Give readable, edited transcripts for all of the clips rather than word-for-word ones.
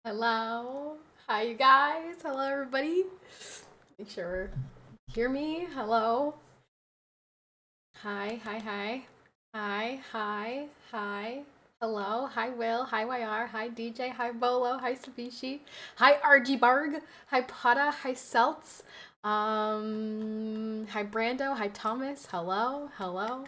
Hello. Hi, you guys. Hello, everybody. Make sure hear me. Hello. Hi, hi, hi. Hi, hi, hi. Hello. Hi, Will. Hi, YR. Hi, DJ. Hi, Bolo. Hi, Sabishi. Hi, RG Barg. Hi, Pada. Hi, Seltz. Hi, Brando. Hi, Thomas. Hello. Hello.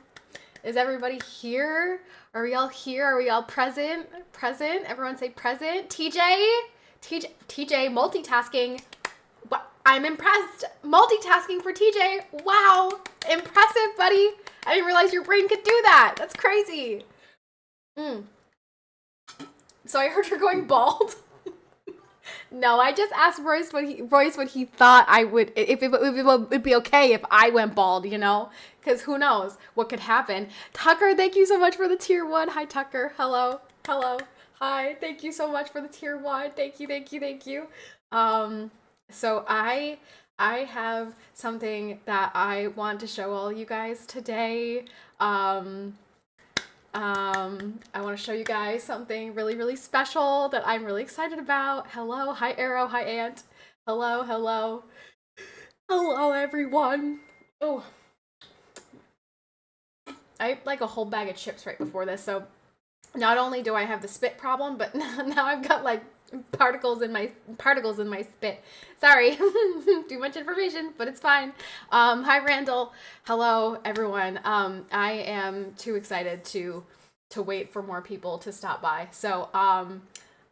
Is everybody here? Are we all here? Are we all present? Present? Everyone say present. TJ, multitasking. I'm impressed. Multitasking for TJ. Wow. Impressive, buddy. I didn't realize your brain could do that. That's crazy. Mm. So I heard you're going bald. No, I just asked Royce what he thought I would if it would be okay if I went bald, because who knows what could happen. Tucker, thank you so much for the tier 1. Hi, Tucker. Hello, hello, hi. Thank you so much for the tier 1. Thank you, thank you, thank you. So I have something that I want to show all you guys today. I want to show you guys something really, really special that I'm really excited about. Hello, hi Arrow, hi Ant. Hello, hello. Hello, everyone. Oh, I ate like a whole bag of chips right before this, so not only do I have the spit problem, but now I've got like particles in my spit. Sorry, too much information, but it's fine. Hi Randall. Hello, everyone. I am too excited to wait for more people to stop by. So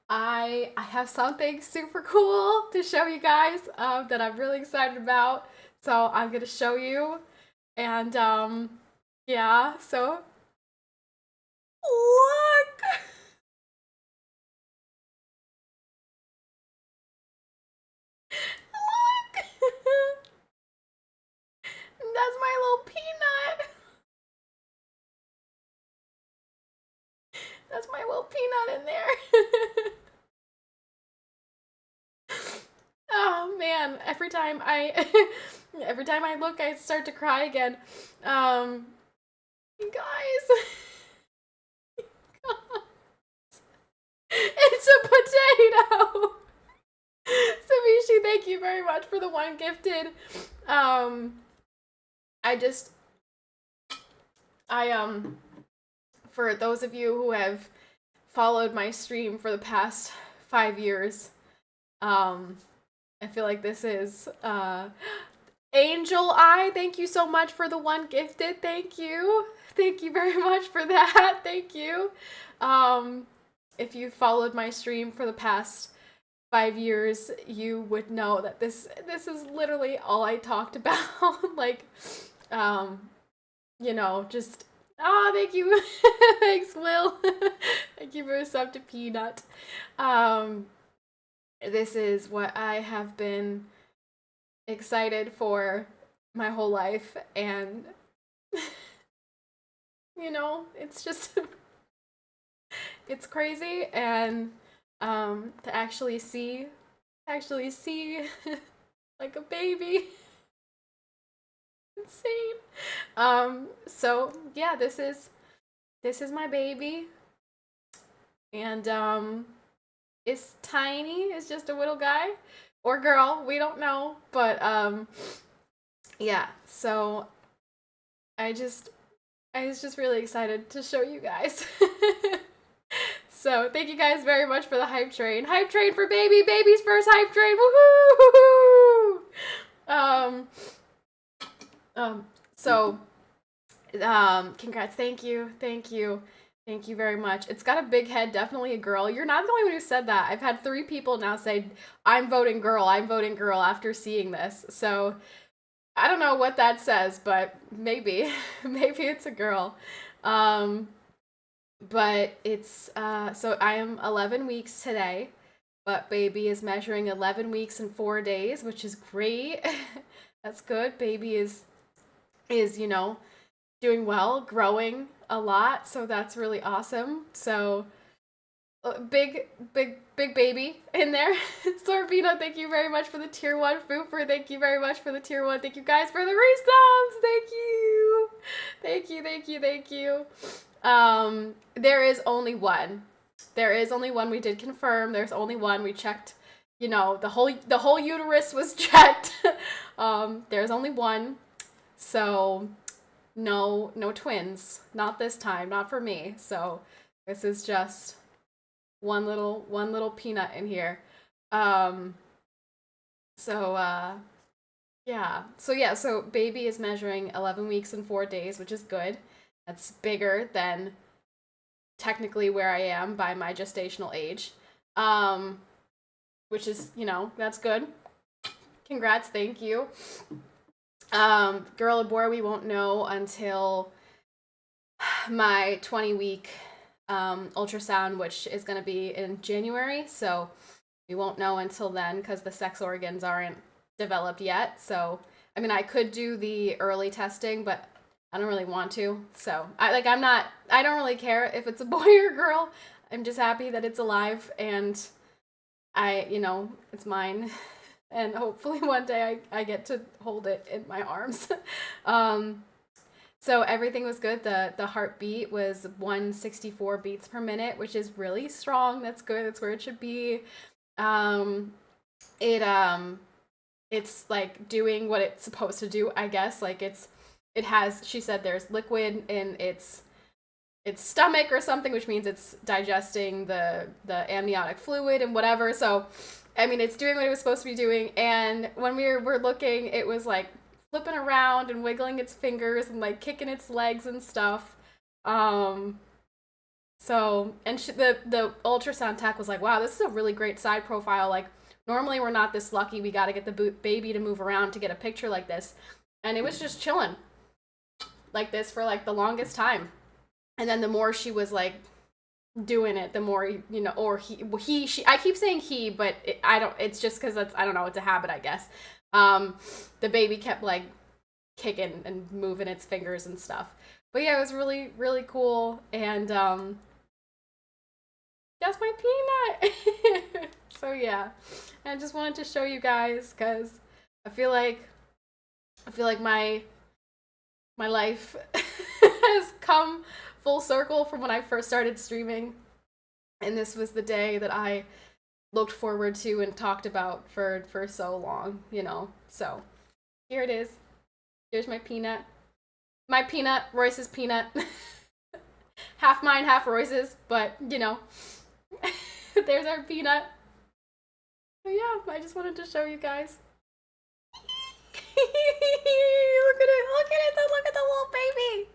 I have something super cool to show you guys that I'm really excited about. So I'm gonna show you, and yeah. So look, look. That's my little peanut. That's my little peanut in there. Oh man, every time I look I start to cry again. You guys. It's a potato. Sabishi, thank you very much for the one gifted. Um I just I for those of you who have followed my stream for the past 5 years, um I feel like this is Angel Eye, thank you so much for the one gifted. Thank you. Thank you very much for that. Thank you. Um, if you followed my stream for the past 5 years, you would know that this is literally all I talked about. Like, um, just thank you. Thanks, Will. Thank you for the sub to Peanut. Um, this is what I have been excited for my whole life, and it's just it's crazy, and to actually see like a baby, insane. So yeah, this is my baby, and it's tiny. It's just a little guy or girl, we don't know, but yeah. So I just I was just really excited to show you guys. So thank you guys very much for the hype train. Hype train for baby's first hype train. Woohoo! So congrats, thank you very much. It's got a big head, definitely a girl. You're not the only one who said that. I've had 3 people now say I'm voting girl after seeing this. So I don't know what that says, but maybe maybe it's a girl. Um, but it's so I am 11 weeks today, but baby is measuring 11 weeks and 4 days, which is great. That's good. Baby is doing well, growing a lot, so that's really awesome. So big baby in there. Sorbino, thank you very much for the tier 1. Fooper, thank you very much for the tier 1. Thank you guys for the resubs. Thank you. There is only one. there is only one. We did confirm. There's only one. We checked, you know, the whole uterus was checked. There's only one. So no twins. Not this time. Not for me. So this is just one little peanut in here. Um so yeah. So baby is measuring 11 weeks and 4 days, which is good. That's bigger than technically where I am by my gestational age. Which is, you know, that's good. Congrats, thank you. Girl or boy, we won't know until my 20-week ultrasound, which is going to be in January. So we won't know until then because the sex organs aren't developed yet. So, I mean, I could do the early testing, but I don't really want to. So, I don't really care if it's a boy or girl. I'm just happy that it's alive and it's mine. And hopefully one day I get to hold it in my arms. So everything was good. The heartbeat was 164 beats per minute, which is really strong. That's good. That's where it should be. It's like doing what it's supposed to do, I guess. Like she said there's liquid in its stomach or something, which means it's digesting the amniotic fluid and whatever. So, I mean, it's doing what it was supposed to be doing. And when we were looking, it was like flipping around and wiggling its fingers and like kicking its legs and stuff. The ultrasound tech was like, wow, this is a really great side profile. Like, normally we're not this lucky. We got to get the baby to move around to get a picture like this. And it was just chilling like this for like the longest time. And then the more she was like doing it, the more, you know, or she, I keep saying he, but it's just because I don't know, it's a habit, I guess. The baby kept like kicking and moving its fingers and stuff. But yeah, it was really, really cool. And, that's my peanut. So yeah, I just wanted to show you guys because I feel like my life has come full circle from when I first started streaming, and this was the day that I looked forward to and talked about for so long, you know. So here it is. Here's my peanut. My peanut, Royce's peanut. Half mine, half Royce's, but you know. There's our peanut. So yeah, I just wanted to show you guys. Look at it, look at the little baby.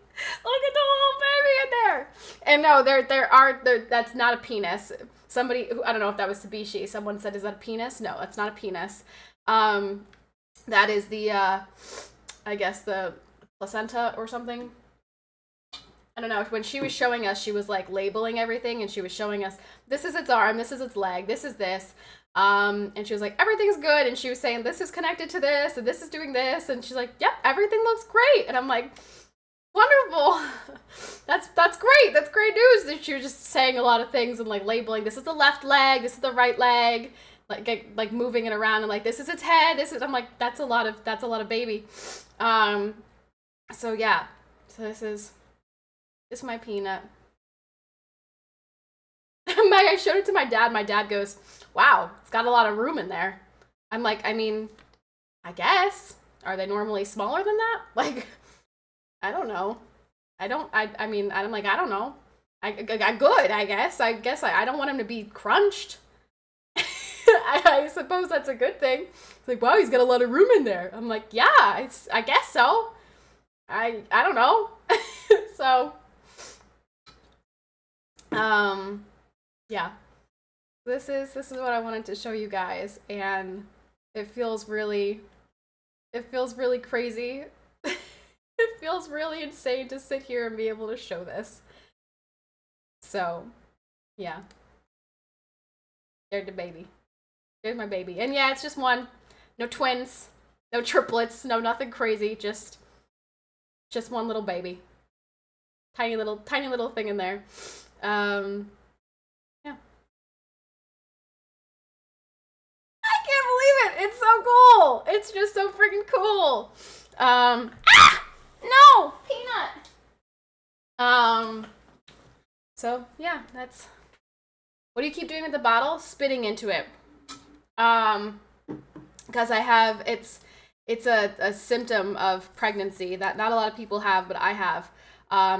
Look at the little baby in there. And no, that's not a penis. Somebody, I don't know if that was Sabishi, someone said, is that a penis? No, that's not a penis. That is the, I guess the placenta or something. I don't know. When she was showing us, she was like labeling everything and she was showing us, this is its arm, this is its leg, this is this. And she was like, everything's good. And she was saying, this is connected to this and this is doing this. And she's like, yep, everything looks great. And I'm like, wonderful. That's great. That's great news. That she was just saying a lot of things and like labeling, this is the left leg, this is the right leg, like moving it around and like, this is its head. I'm like, that's a lot of baby. So yeah, so this is my peanut. I showed it to my dad. My dad goes, wow, it's got a lot of room in there. I'm like, I mean, I guess. Are they normally smaller than that? Like, I don't know. I mean, I'm like, I don't know. I good, I guess. I don't want him to be crunched. I suppose that's a good thing. It's like, wow, he's got a lot of room in there. I'm like, yeah, I guess so. I don't know. So, yeah. This is what I wanted to show you guys, and it feels really crazy. It feels really insane to sit here and be able to show this. So, yeah. There's the baby. There's my baby. And yeah, it's just one. No twins. No triplets. No nothing crazy. Just one little baby. Tiny little thing in there. Yeah. I can't believe it. It's so cool. It's just so freaking cool. No! Peanut! So, yeah, that's What do you keep doing with the bottle? Spitting into it. Because I have, it's a symptom of pregnancy that not a lot of people have, but I have.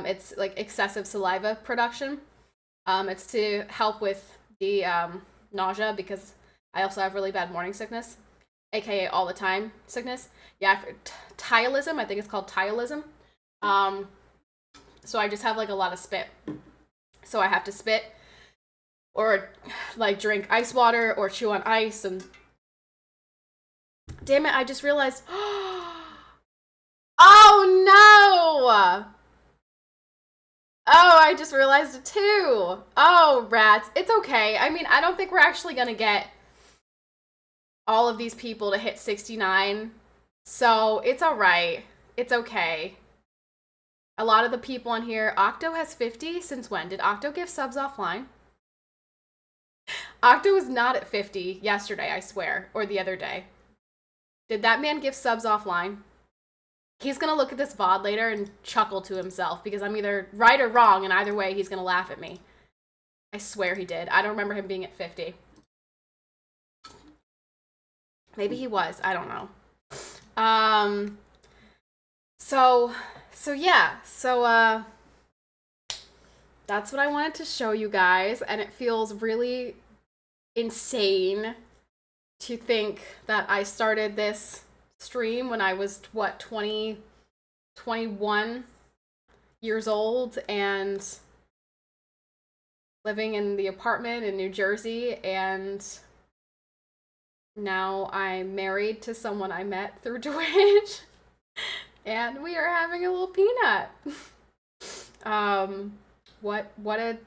It's like excessive saliva production. It's to help with the nausea because I also have really bad morning sickness, aka all the time sickness. Yeah, tyolism. I think it's called tyolism. So I just have like a lot of spit. So I have to spit or like drink ice water or chew on ice and damn it, I just realized. Oh no! Oh, I just realized it too. Oh, rats. It's okay. I mean, I don't think we're actually gonna get all of these people to hit 69. So it's alright. It's okay. A lot of the people on here, Octo has 50. Since when? Did Octo give subs offline? Octo was not at 50 yesterday, I swear. Or the other day. Did that man give subs offline? He's gonna look at this VOD later and chuckle to himself because I'm either right or wrong, and either way, he's gonna laugh at me. I swear he did. I don't remember him being at 50. Maybe he was. I don't know. So yeah. So, that's what I wanted to show you guys, and it feels really insane to think that I started this stream when I was, what, 20, 21 years old and living in the apartment in New Jersey, and now I'm married to someone I met through Twitch, and we are having a little peanut. What an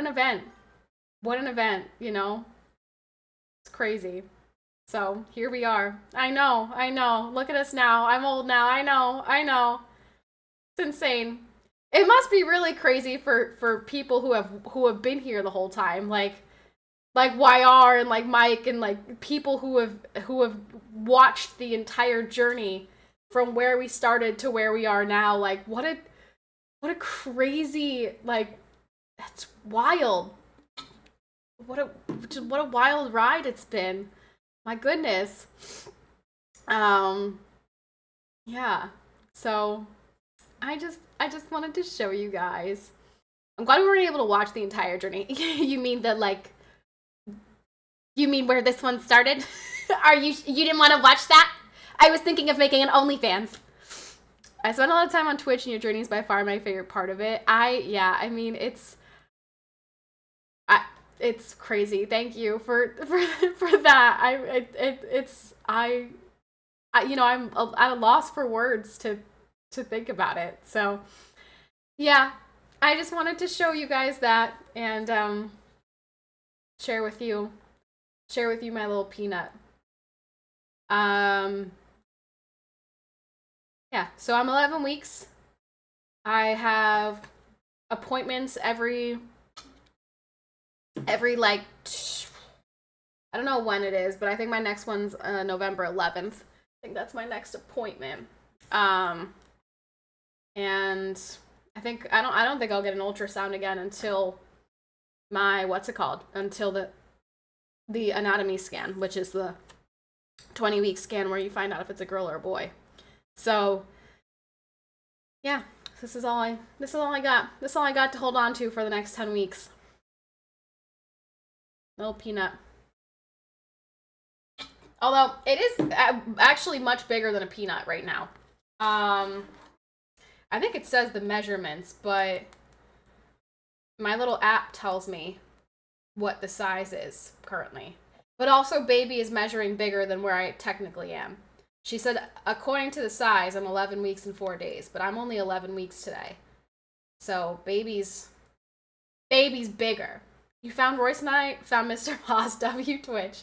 event. What an event, you know? It's crazy. So, here we are. I know. Look at us now. I'm old now. I know. It's insane. It must be really crazy for people who have been here the whole time, like YR and like Mike and like people who have watched the entire journey from where we started to where we are now. Like what a crazy, like, that's wild. What a wild ride it's been. My goodness. Yeah. So I just wanted to show you guys. I'm glad we weren't able to watch the entire journey. You mean where this one started? You didn't want to watch that? I was thinking of making an OnlyFans. I spent a lot of time on Twitch, and your journey is by far my favorite part of it. I mean, it's crazy. Thank you for that. I'm at a loss for words to think about it. So yeah, I just wanted to show you guys that and share with you my little peanut. Yeah, so I'm 11 weeks. I have appointments every like, I don't know when it is, but I think my next one's November 11th. I think that's my next appointment. And I don't think I'll get an ultrasound again until my, until the anatomy scan, which is the 20-week scan where you find out if it's a girl or a boy. So yeah, this is all I got. This is all I got to hold on to for the next 10 weeks. Little peanut. Although it is actually much bigger than a peanut right now. I think it says the measurements, but my little app tells me what the size is currently. But also baby is measuring bigger than where I technically am. She said, according to the size, I'm 11 weeks and 4 days, but I'm only 11 weeks today. So baby's bigger. You found Royce and I found Mr. Boss, W Twitch.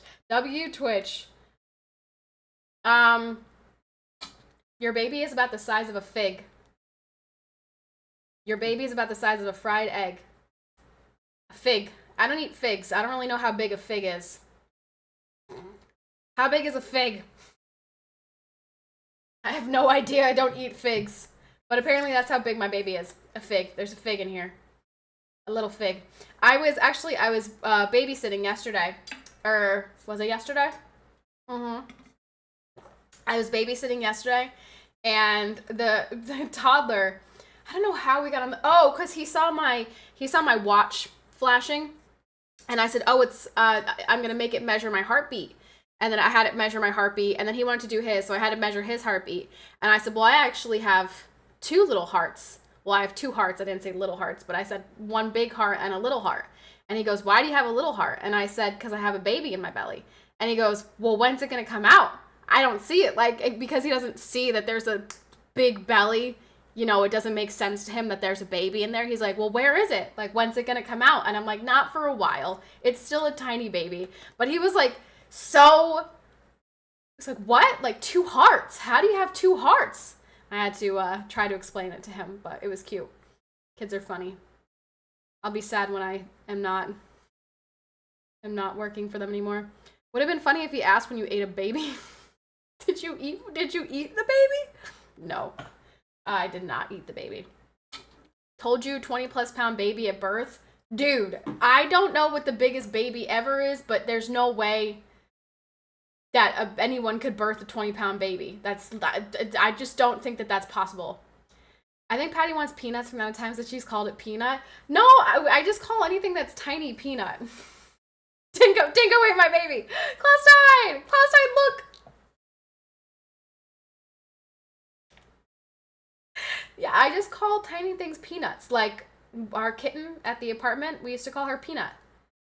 Your baby is about the size of a fig. Your baby is about the size of a fried egg. A fig. I don't eat figs. I don't really know how big a fig is. How big is a fig? I have no idea. I don't eat figs. But apparently that's how big my baby is. A fig. There's a fig in here. A little fig. I was babysitting yesterday. Or was it yesterday? Mm-hmm. I was babysitting yesterday, and the toddler, I don't know how we got on the, oh, because he saw my watch flashing, and I said, oh, it's I'm gonna make it measure my heartbeat. And then I had it measure my heartbeat, and then he wanted to do his, so I had to measure his heartbeat. And I said, well, I actually have two little hearts. Well, I have two hearts. I didn't say little hearts, but I said one big heart and a little heart. And he goes, why do you have a little heart? And I said, because I have a baby in my belly. And he goes, well, when's it going to come out? I don't see it. Like, because he doesn't see that there's a big belly, you know, it doesn't make sense to him that there's a baby in there. He's like, well, where is it? Like, when's it going to come out? And I'm like, not for a while. It's still a tiny baby. But he was like, so, it's like, what? Like, two hearts? How do you have two hearts? I had to try to explain it to him, but it was cute. Kids are funny. I'll be sad when I am not working for them anymore. Would have been funny if he asked when you ate a baby. Did you eat the baby? No, I did not eat the baby. Told you 20+ pound baby at birth. Dude, I don't know what the biggest baby ever is, but there's no way that anyone could birth a 20-pound baby. I just don't think that that's possible. I think Patty wants peanuts from the amount of times that she's called it peanut. No, I just call anything that's tiny peanut. Dingo ate my baby. Cloudstein, look. Yeah, I just call tiny things peanuts. Like our kitten at the apartment, we used to call her Peanut.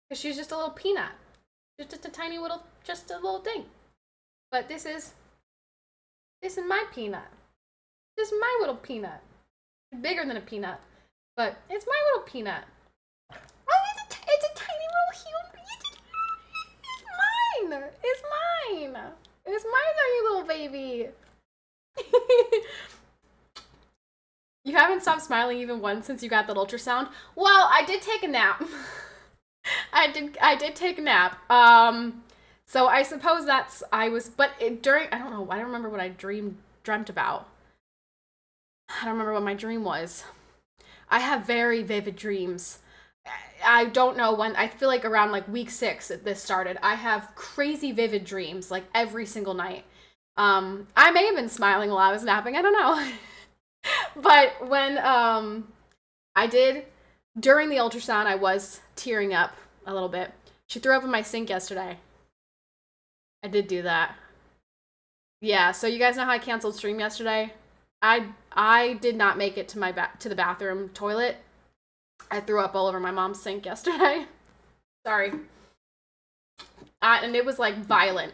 Because she's just a little peanut. Just a tiny little, just a little thing. But this is my peanut. This is my little peanut. Bigger than a peanut. But it's my little peanut. Oh, it's a tiny little human. It's mine. It's mine. It's my tiny little baby. You haven't stopped smiling even once since you got that ultrasound? Well, I did take a nap. I did take a nap. So I suppose I don't know, I don't remember what I dreamt about. I don't remember what my dream was. I have very vivid dreams. I don't know when, I feel like around like week 6 this started. I have crazy vivid dreams like every single night. I may have been smiling while I was napping, I don't know. But when I did, during the ultrasound, I was tearing up a little bit. She threw up in my sink yesterday. I did do that. Yeah, so you guys know how I canceled stream yesterday? I did not make it to the bathroom toilet. I threw up all over my mom's sink yesterday. Sorry. And it was like violent.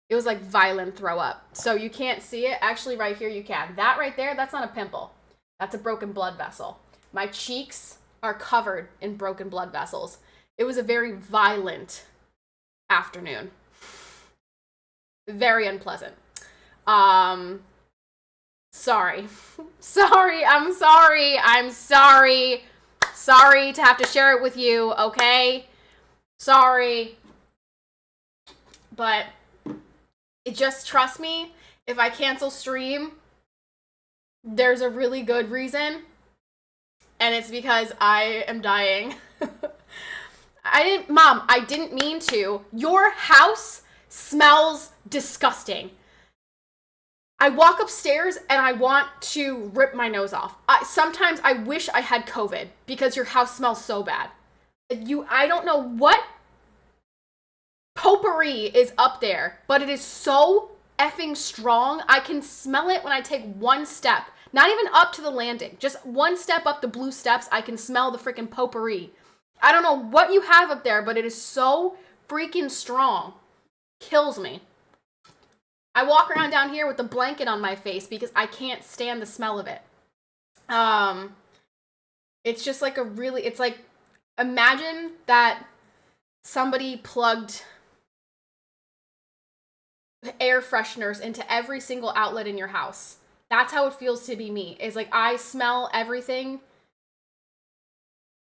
It was like violent throw up. So you can't see it. Actually, right here you can. That right there, that's not a pimple. That's a broken blood vessel. My cheeks are covered in broken blood vessels. It was a very violent afternoon. Very unpleasant. Sorry. I'm sorry. Sorry to have to share it with you, okay? Sorry. But just trust me, if I cancel stream, there's a really good reason. And it's because I am dying. Mom, I didn't mean to. Your house smells disgusting. I walk upstairs and I want to rip my nose off. Sometimes I wish I had COVID because your house smells so bad. I don't know what potpourri is up there, but it is so effing strong. I can smell it when I take one step. Not even up to the landing. Just one step up the blue steps, I can smell the freaking potpourri. I don't know what you have up there, but it is so freaking strong. Kills me. I walk around down here with the blanket on my face because I can't stand the smell of it. It's just like it's like, imagine that somebody plugged air fresheners into every single outlet in your house. That's how it feels to be me. It's like I smell everything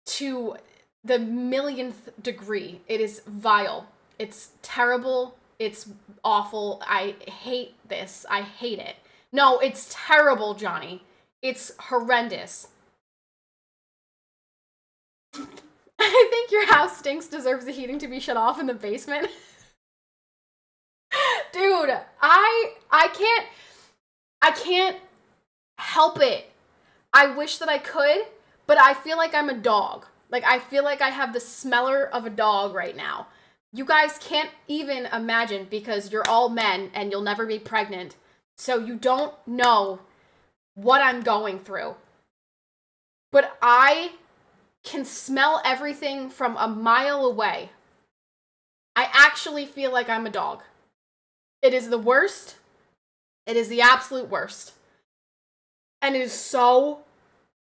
to the millionth degree. It is vile. It's terrible. It's awful. I hate this. I hate it. No, it's terrible, Johnny. It's horrendous. think your house stinks deserves the heating to be shut off in the basement? Dude, I can't help it. I wish that I could, but I feel like I'm a dog. Like, I feel like I have the smeller of a dog right now. You guys can't even imagine, because you're all men and you'll never be pregnant. So you don't know what I'm going through. But I can smell everything from a mile away. I actually feel like I'm a dog. It is the worst. It is the absolute worst. And it is so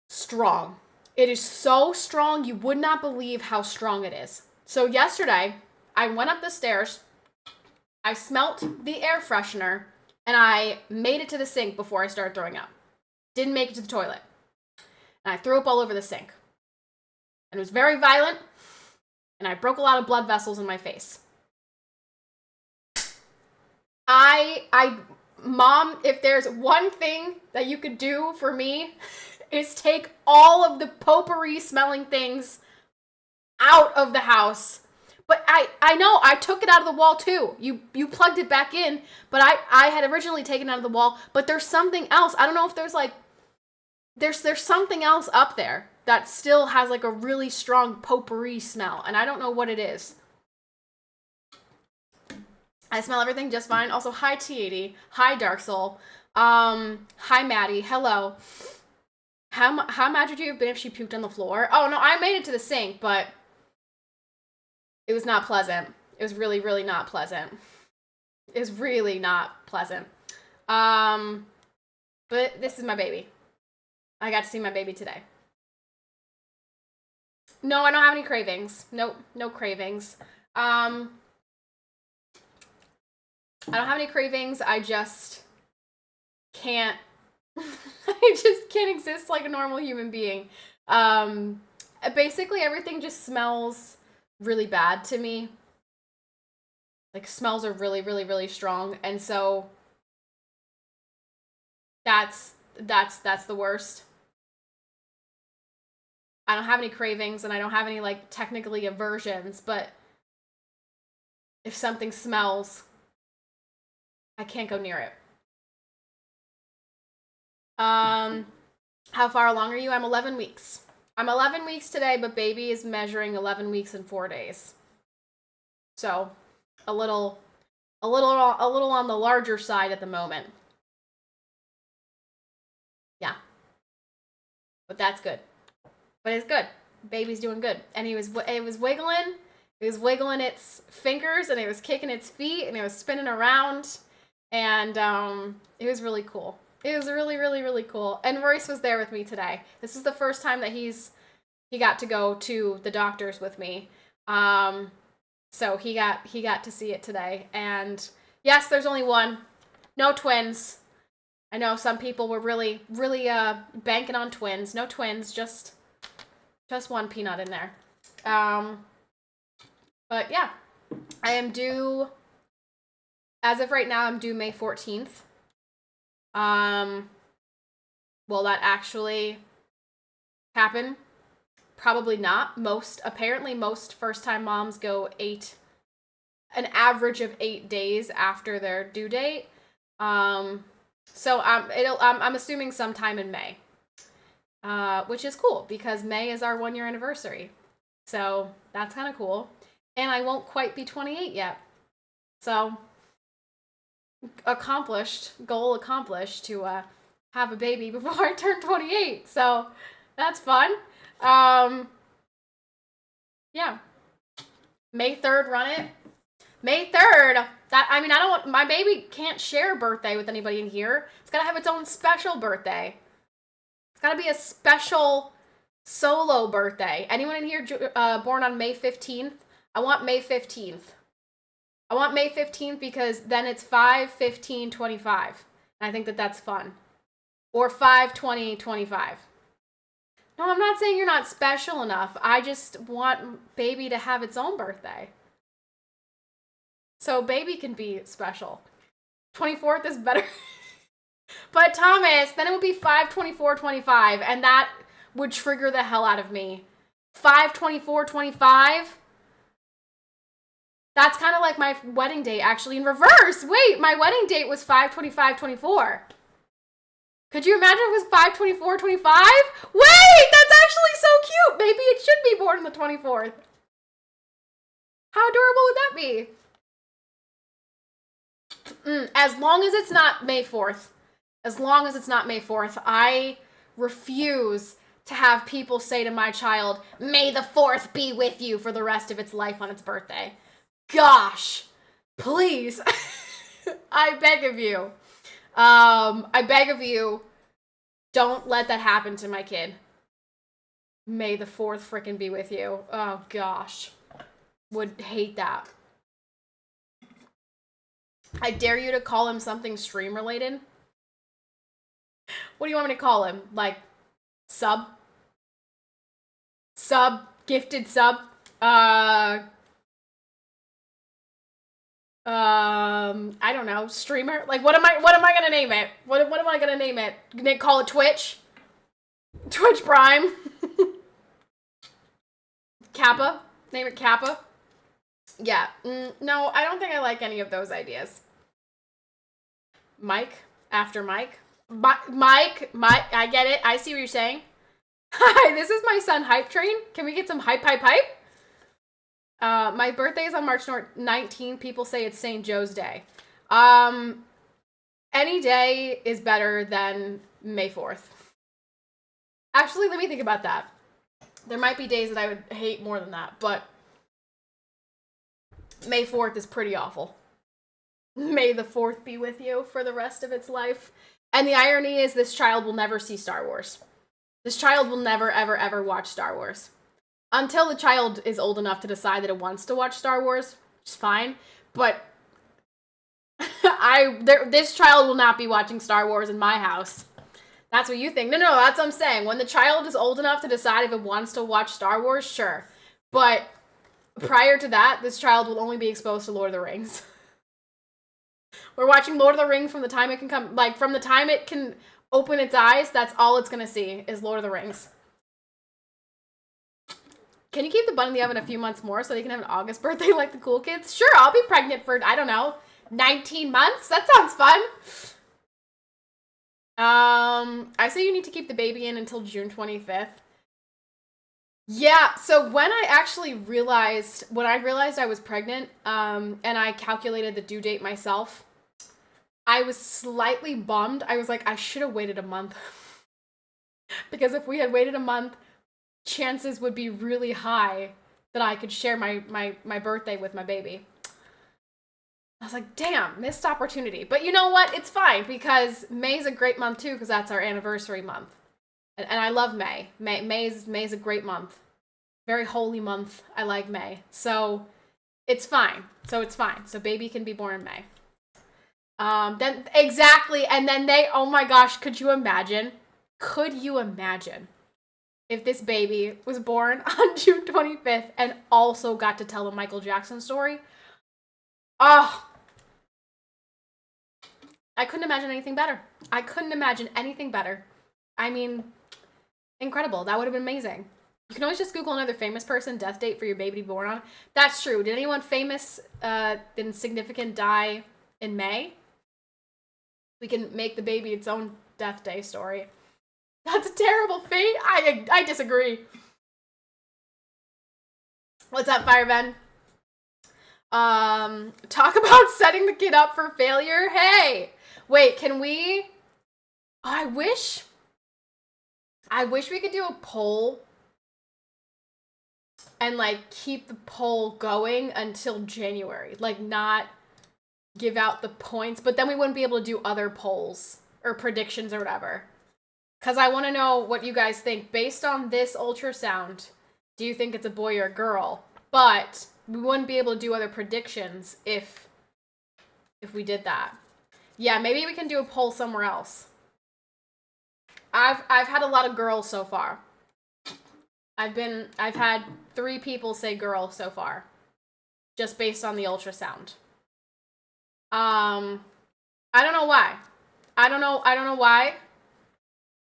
strong. It is so strong, you would not believe how strong it is. So yesterday, I went up the stairs, I smelt the air freshener, and I made it to the sink before I started throwing up. Didn't make it to the toilet. And I threw up all over the sink. And it was very violent, and I broke a lot of blood vessels in my face. Mom, if there's one thing that you could do for me, is take all of the potpourri smelling things out of the house. But I know, I took it out of the wall too. You plugged it back in, but I had originally taken it out of the wall, but there's something else. I don't know if there's like, there's something else up there that still has like a really strong potpourri smell, and I don't know what it is. I smell everything just fine. Also, hi T80, hi Dark Soul, hi Maddie, hello. How mad would you have been if she puked on the floor? Oh no, I made it to the sink, but it was not pleasant. It was really, really not pleasant. It was really not pleasant. But this is my baby. I got to see my baby today. No, I don't have any cravings. Nope, no cravings. I don't have any cravings. I just can't. I just can't exist like a normal human being. Basically, everything just smells really bad to me. Like, smells are really, really, really strong, and so that's the worst. I don't have any cravings, and I don't have any, like, technically aversions, but if something smells, I can't go near it. How far along are you? I'm 11 weeks. I'm 11 weeks today, but baby is measuring 11 weeks and 4 days. So, a little on the larger side at the moment. Yeah. But that's good. But it's good. Baby's doing good. And it was wiggling. It was wiggling its fingers, and it was kicking its feet, and it was spinning around. And it was really cool. It was really, really, really cool. And Royce was there with me today. This is the first time that he got to go to the doctors with me. So he got to see it today. And yes, there's only one. No twins. I know some people were really, really banking on twins. No twins, just one peanut in there. But yeah, I am due, as of right now, I'm due May 14th. Will that actually happen? Probably not. Apparently most first-time moms go an average of 8 days after their due date. So I'm assuming sometime in May, which is cool because May is our 1-year anniversary. So that's kind of cool. And I won't quite be 28 yet. So goal accomplished to have a baby before I turn 28. So that's fun. Yeah. May 3rd, run it. May 3rd. My baby can't share a birthday with anybody in here. It's gotta have its own special birthday. It's gotta be a special solo birthday. Anyone in here born on May 15th? I want May 15th. I want May 15th because then it's 5/15/25. And I think that's fun. Or 5/20/25. No, I'm not saying you're not special enough. I just want baby to have its own birthday. So baby can be special. 24th is better. But Thomas, then it would be 5/24/25, and that would trigger the hell out of me. 5/24/25. That's kind of like my wedding date, actually, in reverse. Wait, my wedding date was 5/25/24. Could you imagine if it was 5/24/25? Wait, that's actually so cute. Maybe it should be born on the 24th. How adorable would that be? As long as it's not May 4th. As long as it's not May 4th, I refuse to have people say to my child, "May the 4th be with you" for the rest of its life on its birthday. Gosh, please. I beg of you. I beg of you, don't let that happen to my kid. May the 4th frickin' be with you. Oh, gosh. Would hate that. I dare you to call him something stream related. What do you want me to call him? Like, sub? Sub? Gifted sub? I don't know, streamer? Like, what am I gonna name it? What am I gonna name it? Gonna call it Twitch? Twitch Prime? Kappa? Name it Kappa? Yeah, no, I don't think I like any of those ideas. Mike? After Mike? Mike, I get it. I see what you're saying. Hi, this is my son, Hype Train. Can we get some hype? My birthday is on March 19th. People say it's St. Joe's Day. Any day is better than May 4th. Actually, let me think about that. There might be days that I would hate more than that, but May 4th is pretty awful. May the 4th be with you for the rest of its life. And the irony is this child will never see Star Wars. This child will never, ever, ever watch Star Wars. Until the child is old enough to decide that it wants to watch Star Wars, which is fine. But this child will not be watching Star Wars in my house. That's what you think. No, that's what I'm saying. When the child is old enough to decide if it wants to watch Star Wars, sure. But prior to that, this child will only be exposed to Lord of the Rings. We're watching Lord of the Rings from the time it can come, like, from the time it can open its eyes, that's all it's gonna see is Lord of the Rings. Can you keep the bun in the oven a few months more so they can have an August birthday like the cool kids? Sure, I'll be pregnant for, I don't know, 19 months? That sounds fun. I say you need to keep the baby in until June 25th. Yeah, so when I realized I was pregnant, and I calculated the due date myself, I was slightly bummed. I was like, I should have waited a month. Because if we had waited a month, chances would be really high that I could share my birthday with my baby. I was like, damn, missed opportunity. But you know what? It's fine, because May's a great month too, because that's our anniversary month. And I love May. May's a great month. Very holy month. I like May. So it's fine. So baby can be born in May. Then exactly, and then oh my gosh, could you imagine if this baby was born on June 25th and also got to tell the Michael Jackson story? Oh, I couldn't imagine anything better. I mean, incredible. That would have been amazing. You can always just Google another famous person death date for your baby to be born on. That's true. Did anyone famous, insignificant die in May? We can make the baby its own death day story. That's a terrible fate. I disagree. What's up, Fireman? Talk about setting the kid up for failure. Hey, wait, can we? I wish we could do a poll and, like, keep the poll going until January. Like, not give out the points, but then we wouldn't be able to do other polls or predictions or whatever. Because I want to know what you guys think. Based on this ultrasound, do you think it's a boy or a girl? But we wouldn't be able to do other predictions if we did that. Yeah, maybe we can do a poll somewhere else. I've had a lot of girls so far. I've had 3 people say girl so far, just based on the ultrasound. I don't know why. I don't know why.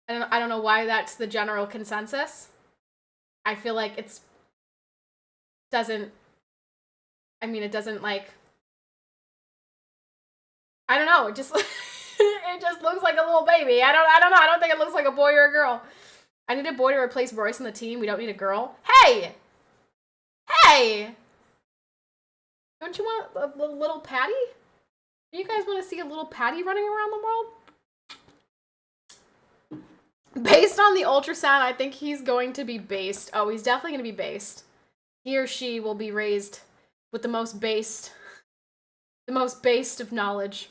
I don't know why that's the general consensus. I feel like it doesn't like, I don't know, it just it just looks like a little baby. I don't know. I don't think it looks like a boy or a girl. I need a boy to replace Royce on the team. We don't need a girl. Hey! Hey! Don't you want a little Patty? Do you guys want to see a little Patty running around the world? Based on the ultrasound, I think he's going to be based. Oh, he's definitely going to be based. He or she will be raised with the most based of knowledge.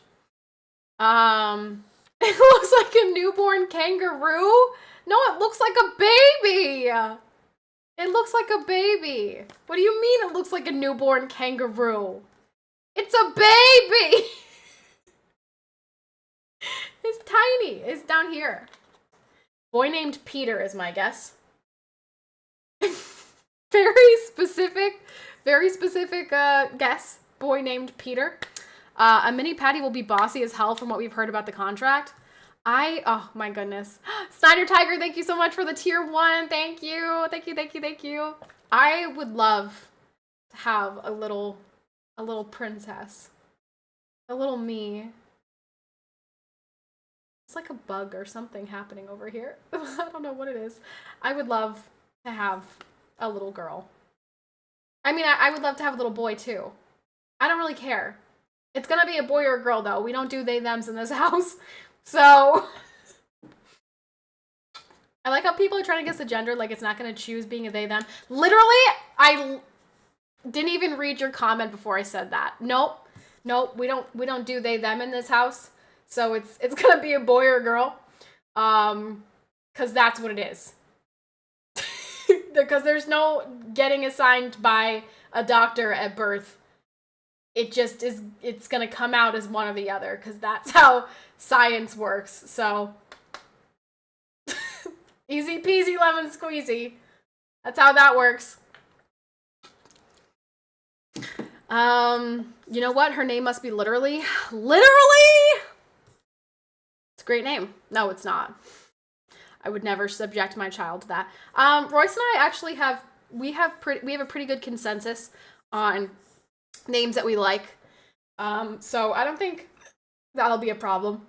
It looks like a newborn kangaroo. No, it looks like a baby. It looks like a baby. What do you mean it looks like a newborn kangaroo? It's a baby. It's tiny. It's down here. Boy named Peter is my guess. Very specific guess. Boy named Peter. A mini Patty will be bossy as hell from what we've heard about the contract. Oh my goodness. Snyder Tiger, thank you so much for the tier 1. Thank you. Thank you. I would love to have a little princess. A little me. It's like a bug or something happening over here. I don't know what it is. I would love to have a little girl. I mean, I would love to have a little boy too. I don't really care. It's gonna be a boy or a girl though. We don't do they thems in this house. So I like how people are trying to guess the gender like it's not gonna choose being a they them. Literally, I didn't even read your comment before I said that. Nope, we don't do they them in this house. So it's gonna be a boy or a girl. Cause that's what it is. Because there's no getting assigned by a doctor at birth. It just is, it's gonna come out as one or the other, because that's how science works. So easy peasy lemon squeezy. That's how that works. You know what? Her name must be literally? It's a great name. No, it's not. I would never subject my child to that. Royce and I actually we have a pretty good consensus on names that we like. So I don't think that'll be a problem.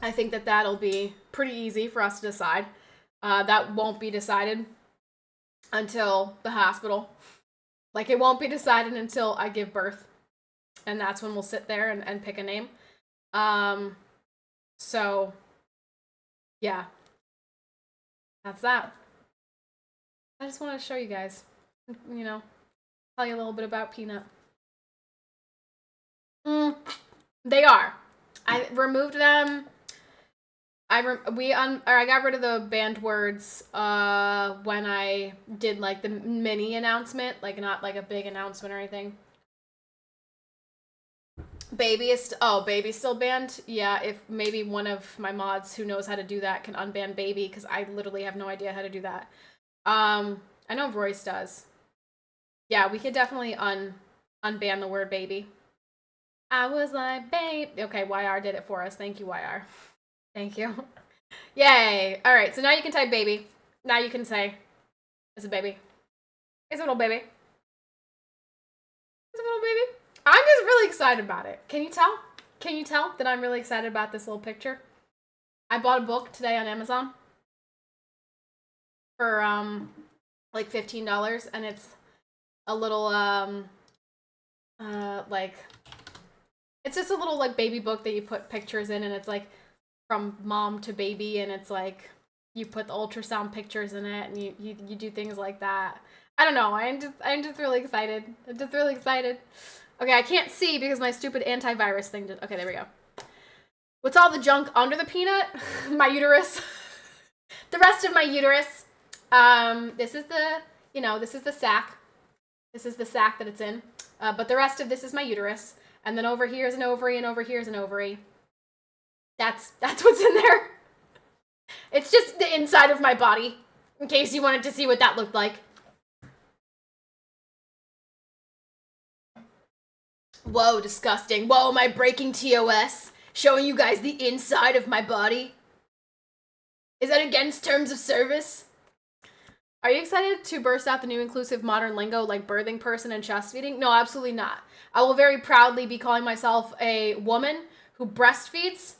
I think that'll be pretty easy for us to decide. That won't be decided until the hospital. Like, it won't be decided until I give birth. And that's when we'll sit there and pick a name. So, yeah. That's that. I just want to show you guys, you know, tell you a little bit about Peanut. They are. I removed them. I got rid of the banned words when I did like the mini announcement, like not like a big announcement or anything. Baby's still banned. Yeah, if maybe one of my mods who knows how to do that can unban baby, because I literally have no idea how to do that. I know Royce does. Yeah, we could definitely unban the word baby. I was like, babe. Okay, YR did it for us. Thank you, YR. Thank you. Yay. All right, so now you can type baby. Now you can say, it's a baby. It's a little baby. It's a little baby. I'm just really excited about it. Can you tell? Can you tell that I'm really excited about this little picture? I bought a book today on Amazon for like $15, and it's a little like, it's just a little like baby book that you put pictures in, and it's like from mom to baby, and it's like you put the ultrasound pictures in it, and you do things like that. I don't know. I'm just really excited. I'm just really excited. Okay, I can't see because my stupid antivirus thing did. Okay, there we go. What's all the junk under the peanut? My uterus. The rest of my uterus. This is the sac. This is the sac that it's in. But the rest of this is my uterus. And then over here is an ovary, and over here is an ovary. That's what's in there. It's just the inside of my body, in case you wanted to see what that looked like. Whoa, disgusting. Whoa, am I breaking TOS? Showing you guys the inside of my body? Is that against terms of service? Are you excited to burst out the new inclusive modern lingo like birthing person and chest feeding? No, absolutely not. I will very proudly be calling myself a woman who breastfeeds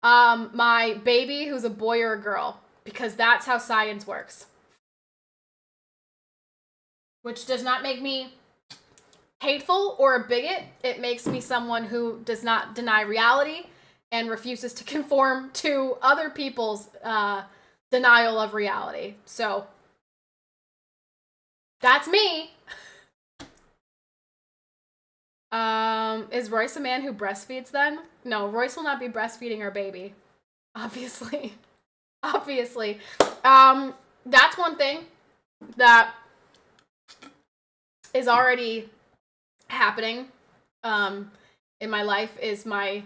my baby who's a boy or a girl, because that's how science works. Which does not make me hateful or a bigot. It makes me someone who does not deny reality and refuses to conform to other people's denial of reality. So that's me. Is Royce a man who breastfeeds then? No, Royce will not be breastfeeding our baby. Obviously. Obviously. That's one thing that is already happening in my life, is my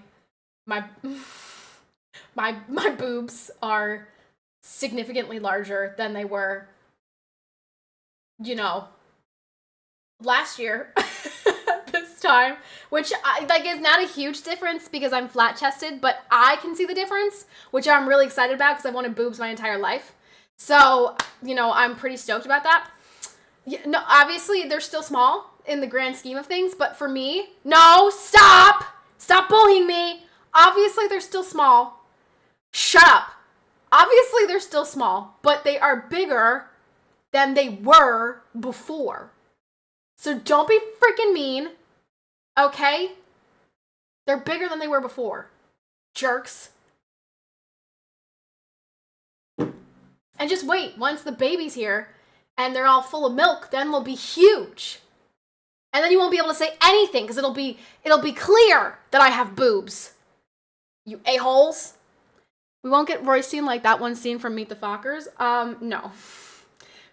boobs are significantly larger than they were, you know, last year. This time, which is not a huge difference because I'm flat chested, but I can see the difference, which I'm really excited about because I've wanted boobs my entire life. So, you know, I'm pretty stoked about that. Yeah, no, obviously they're still small in the grand scheme of things, but for me, no, stop bullying me. Obviously they're still small. Shut up. Obviously they're still small, but they are bigger than they were before. So don't be freaking mean, okay? They're bigger than they were before. Jerks. And just wait, once the baby's here and they're all full of milk, then they'll be huge. And then you won't be able to say anything because it'll be clear that I have boobs. You a-holes. We won't get Roystein like that one scene from Meet the Fockers. No.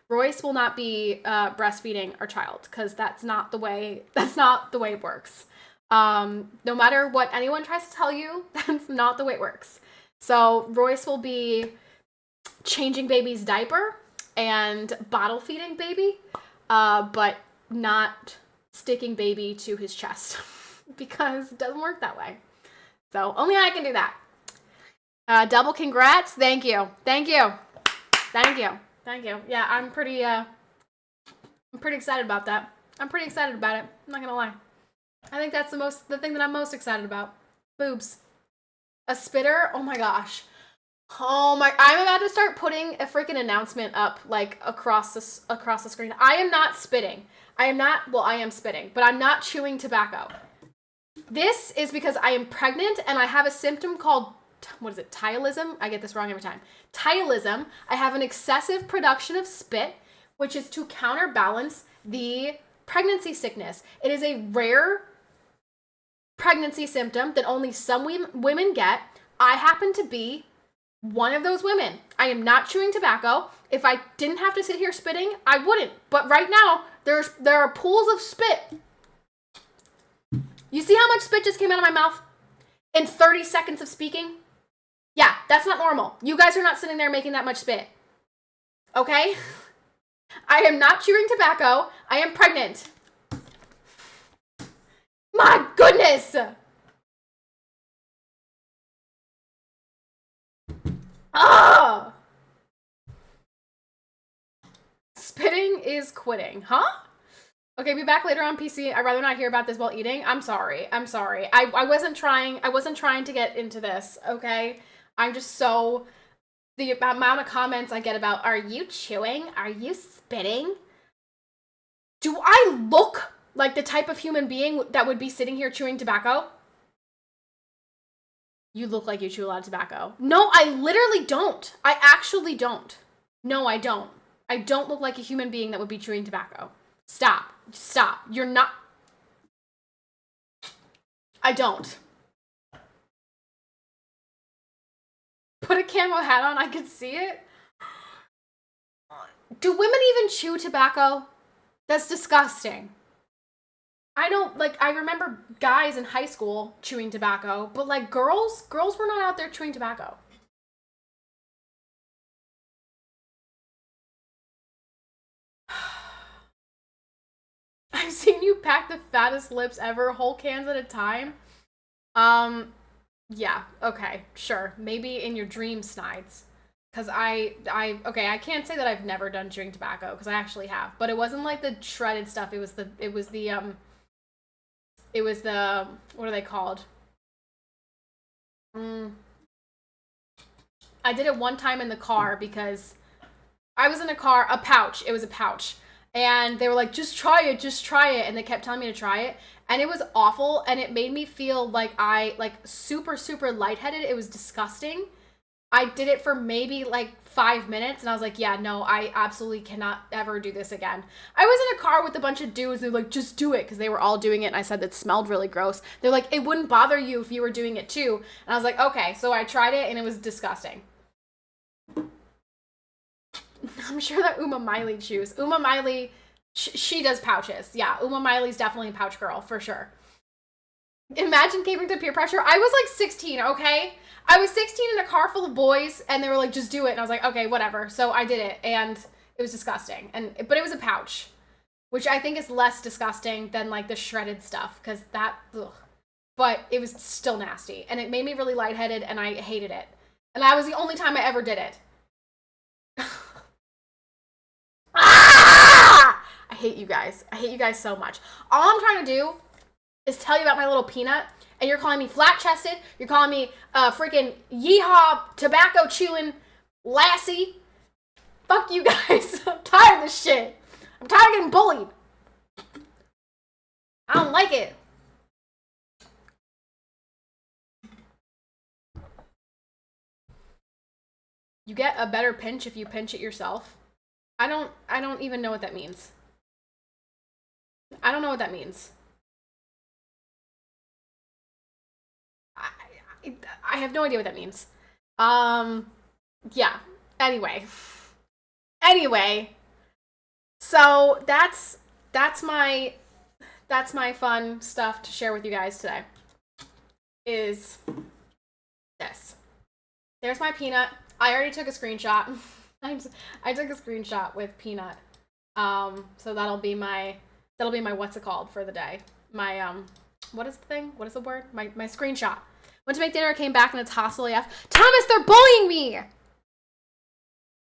Royce will not be breastfeeding our child because that's not the way it works. No matter what anyone tries to tell you, that's not the way it works. So Royce will be changing baby's diaper and bottle feeding baby, but not sticking baby to his chest because it doesn't work that way. So only I can do that. Double congrats. Thank you. Yeah, I'm pretty excited about that. I'm pretty excited about it. I'm not gonna lie. I think that's the thing that I'm most excited about. Boobs. A spitter? Oh my gosh. I'm about to start putting a freaking announcement up, like, across the screen. I am not spitting. I am spitting, but I'm not chewing tobacco. This is because I am pregnant and I have a symptom called, what is it, tyolism? I get this wrong every time. Tyolism. I have an excessive production of spit, which is to counterbalance the pregnancy sickness. It is a rare pregnancy symptom that only some women get. I happen to be one of those women. I am not chewing tobacco. If I didn't have to sit here spitting, I wouldn't. But right now, there are pools of spit. You see how much spit just came out of my mouth in 30 seconds of speaking? Yeah, that's not normal. You guys are not sitting there making that much spit. Okay? I am not chewing tobacco. I am pregnant. My goodness! Ah! Spitting is quitting, huh? Okay, be back later on PC. I'd rather not hear about this while eating. I'm sorry. I wasn't trying to get into this, okay? I'm just so... The amount of comments I get about, are you chewing? Are you spitting? Do I look like the type of human being that would be sitting here chewing tobacco? You look like you chew a lot of tobacco. No, I literally don't. I actually don't. No, I don't. I don't look like a human being that would be chewing tobacco. Stop. You're not... I don't. Put a camo hat on, I could see it. Do women even chew tobacco? That's disgusting. I remember guys in high school chewing tobacco, but like girls were not out there chewing tobacco. I've seen you pack the fattest lips ever, whole cans at a time. Yeah, okay, sure. Maybe in your dream, Snides. Cause okay, I can't say that I've never done chewing tobacco, because I actually have, but it wasn't like the shredded stuff. It was the what are they called? I did it one time in the car because I was in a car, a pouch. It was a pouch. And they were like, just try it, just try it. And they kept telling me to try it. And it was awful. And it made me feel like super, super lightheaded. It was disgusting. I did it for maybe like 5 minutes. And I was like, yeah, no, I absolutely cannot ever do this again. I was in a car with a bunch of dudes. They're like, just do it. Because they were all doing it. And I said that smelled really gross. They're like, it wouldn't bother you if you were doing it too. And I was like, okay. So I tried it and it was disgusting. I'm sure that Uma Miley chews. Uma Miley, she does pouches. Yeah, Uma Miley's definitely a pouch girl, for sure. Imagine caving to peer pressure. I was like 16, okay? I was 16 in a car full of boys, and they were like, just do it. And I was like, okay, whatever. So I did it, and it was disgusting. But it was a pouch, which I think is less disgusting than like the shredded stuff, because that, ugh. But it was still nasty, and it made me really lightheaded, and I hated it. And that was the only time I ever did it. Ah! I hate you guys. I hate you guys so much. All I'm trying to do is tell you about my little peanut, and you're calling me flat-chested. You're calling me freaking yeehaw tobacco chewing lassie. Fuck you guys. I'm tired of this shit. I'm tired of getting bullied. I don't like it. You get a better pinch if you pinch it yourself. I don't even know what that means. I don't know what that means. I have no idea what that means. Yeah. Anyway. So that's my fun stuff to share with you guys today. Is this. There's my peanut. I already took a screenshot. I took a screenshot with peanut. So that'll be my what's it called for the day. My what is the thing? What is the word? My screenshot. Went to make dinner, came back, and it's hostile AF. Thomas, they're bullying me!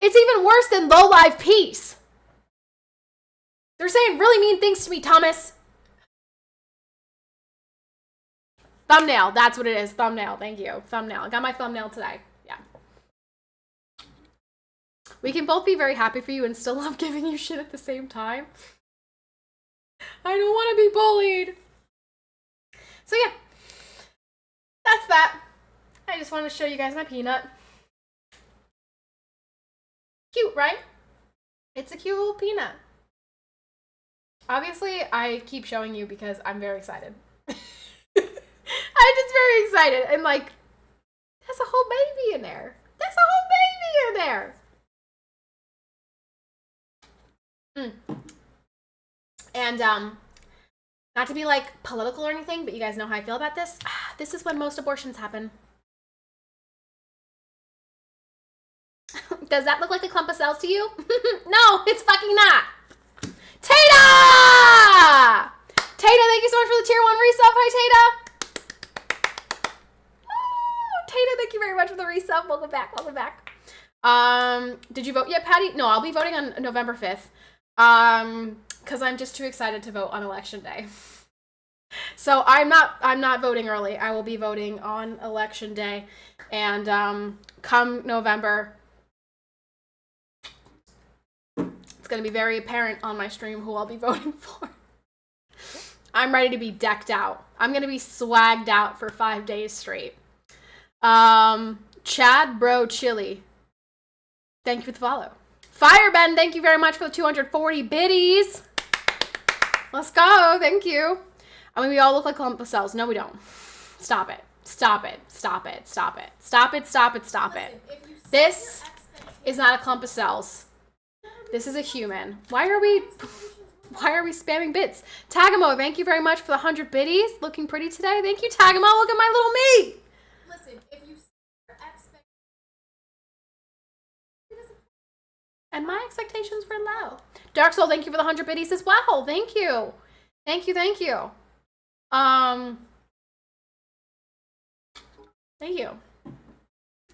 It's even worse than low live peace. They're saying really mean things to me, Thomas. Thumbnail, that's what it is. Thumbnail, thank you. Thumbnail. I got my thumbnail today. Yeah. We can both be very happy for you and still love giving you shit at the same time. I don't want to be bullied. So yeah. That's that. I just wanted to show you guys my peanut. Cute, right? It's a cute little peanut. Obviously, I keep showing you because I'm very excited. I'm just very excited. And like, there's a whole baby in there. There's a whole baby in there. And not to be like political or anything, but you guys know how I feel about this. This is when most abortions happen. Does that look like a clump of cells to you? No, it's fucking not. Tata! Tata, thank you so much for the tier 1 resub. Hi, Tata. Oh, Tata, thank you very much for the resub. Welcome back. Welcome back. Did you vote yet, Patty? No, I'll be voting on November 5th. Because I'm just too excited to vote on election day. So I'm not voting early. I will be voting on election day. And come November, it's going to be very apparent on my stream who I'll be voting for. I'm ready to be decked out. I'm going to be swagged out for 5 days straight. Chad Bro Chili, thank you for the follow. Firebend, thank you very much for the 240 biddies. Let's go. Thank you. I mean, we all look like clump of cells. No, we don't. Stop it. Stop it. Stop it. Stop it. Stop it. Stop it. Stop it. This is not a clump of cells. This is a human. Why are we spamming bits? Tagamo, thank you very much for the 100 biddies. Looking pretty today. Thank you, Tagamo. Look at my little me. Listen, if you expect... And my expectations were low. Dark Soul, thank you for the 100 biddies as well. Thank you. Thank you, thank you. Thank you.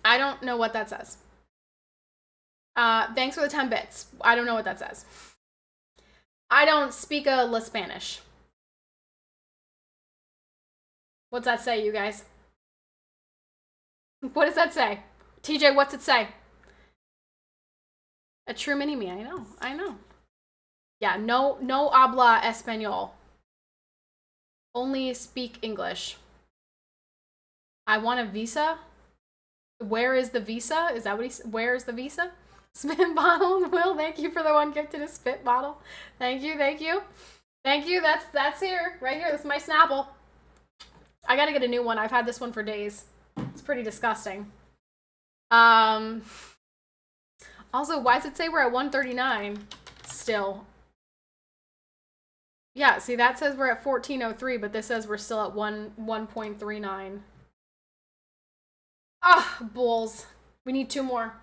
I don't know what that says. Thanks for the 10 bits. I don't know what that says. I don't speak a la Spanish. What's that say, you guys? What does that say? TJ, what's it say? A true mini-me, I know. Yeah, no habla español. Only speak English. I want a visa? Where is the visa? Is that what where is the visa? Spit bottle. Will, thank you for the one gifted a spit bottle. Thank you. That's here. Right here. This is my Snapple. I gotta get a new one. I've had this one for days. It's pretty disgusting. Also, why does it say we're at 139 still? Yeah, see, that says we're at 1403, but this says we're still at 1.39. Ah, bulls. We need 2 more.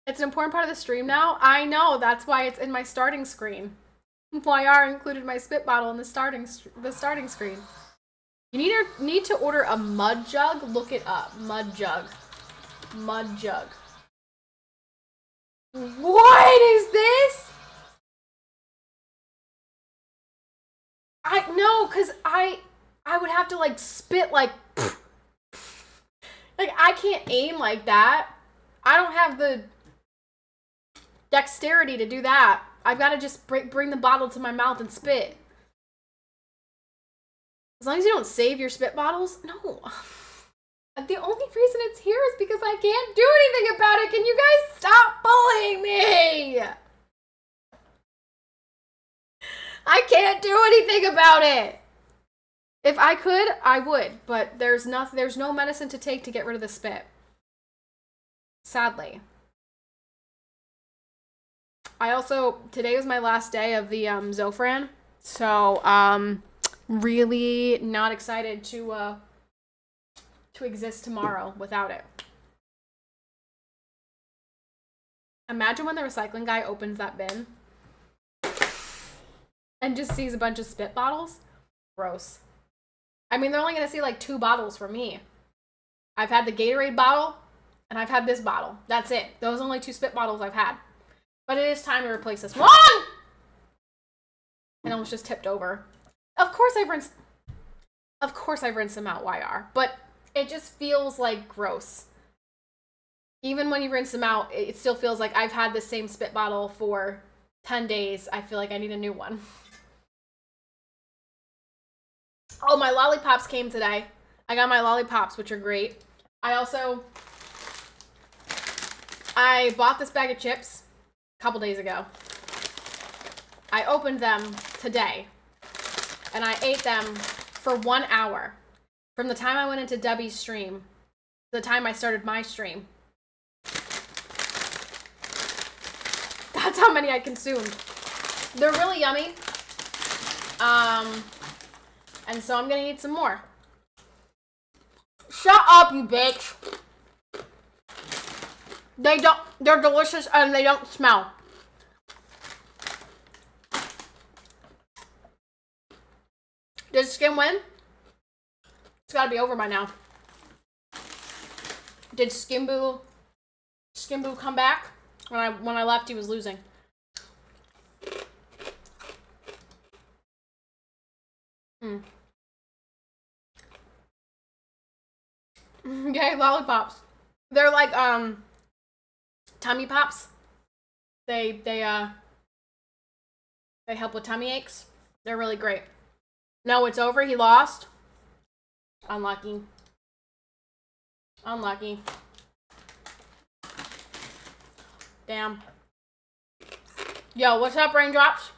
It's an important part of the stream now. I know, that's why it's in my starting screen. YR included my spit bottle in the starting screen. You need to order a mud jug. Look it up. Mud jug. What is this? Cause I would have to like spit like I can't aim like that. I don't have the dexterity to do that. I've got to just bring the bottle to my mouth and spit. As long as you don't save your spit bottles. No. The only reason it's here is because I can't do anything about it. Can you guys stop bullying me? I can't do anything about it. If I could, I would, but there's no medicine to take to get rid of the spit. Sadly. Today was my last day of the Zofran, so really not excited to exist tomorrow without it. Imagine when the recycling guy opens that bin and just sees a bunch of spit bottles. Gross. I mean, they're only gonna see like 2 bottles for me. I've had the Gatorade bottle and I've had this bottle. That's it. Those are only 2 spit bottles I've had. But it is time to replace this one! And almost just tipped over. Of course I've rinsed them out, YR. But it just feels like gross. Even when you rinse them out, it still feels like I've had the same spit bottle for 10 days. I feel like I need a new one. Oh, my lollipops came today. I got my lollipops, which are great. I bought this bag of chips a couple days ago. I opened them today, and I ate them for 1 hour. From the time I went into Debbie's stream to the time I started my stream. That's how many I consumed. They're really yummy. And so I'm gonna eat some more. Shut up, you bitch. They're delicious and they don't smell. Did Skim win? It's gotta be over by now. Did Skimbo come back? When I left, he was losing. Yay, lollipops. They're like tummy pops. They help with tummy aches. They're really great. No, it's over. He lost. Unlucky. Damn. Yo, what's up, raindrops?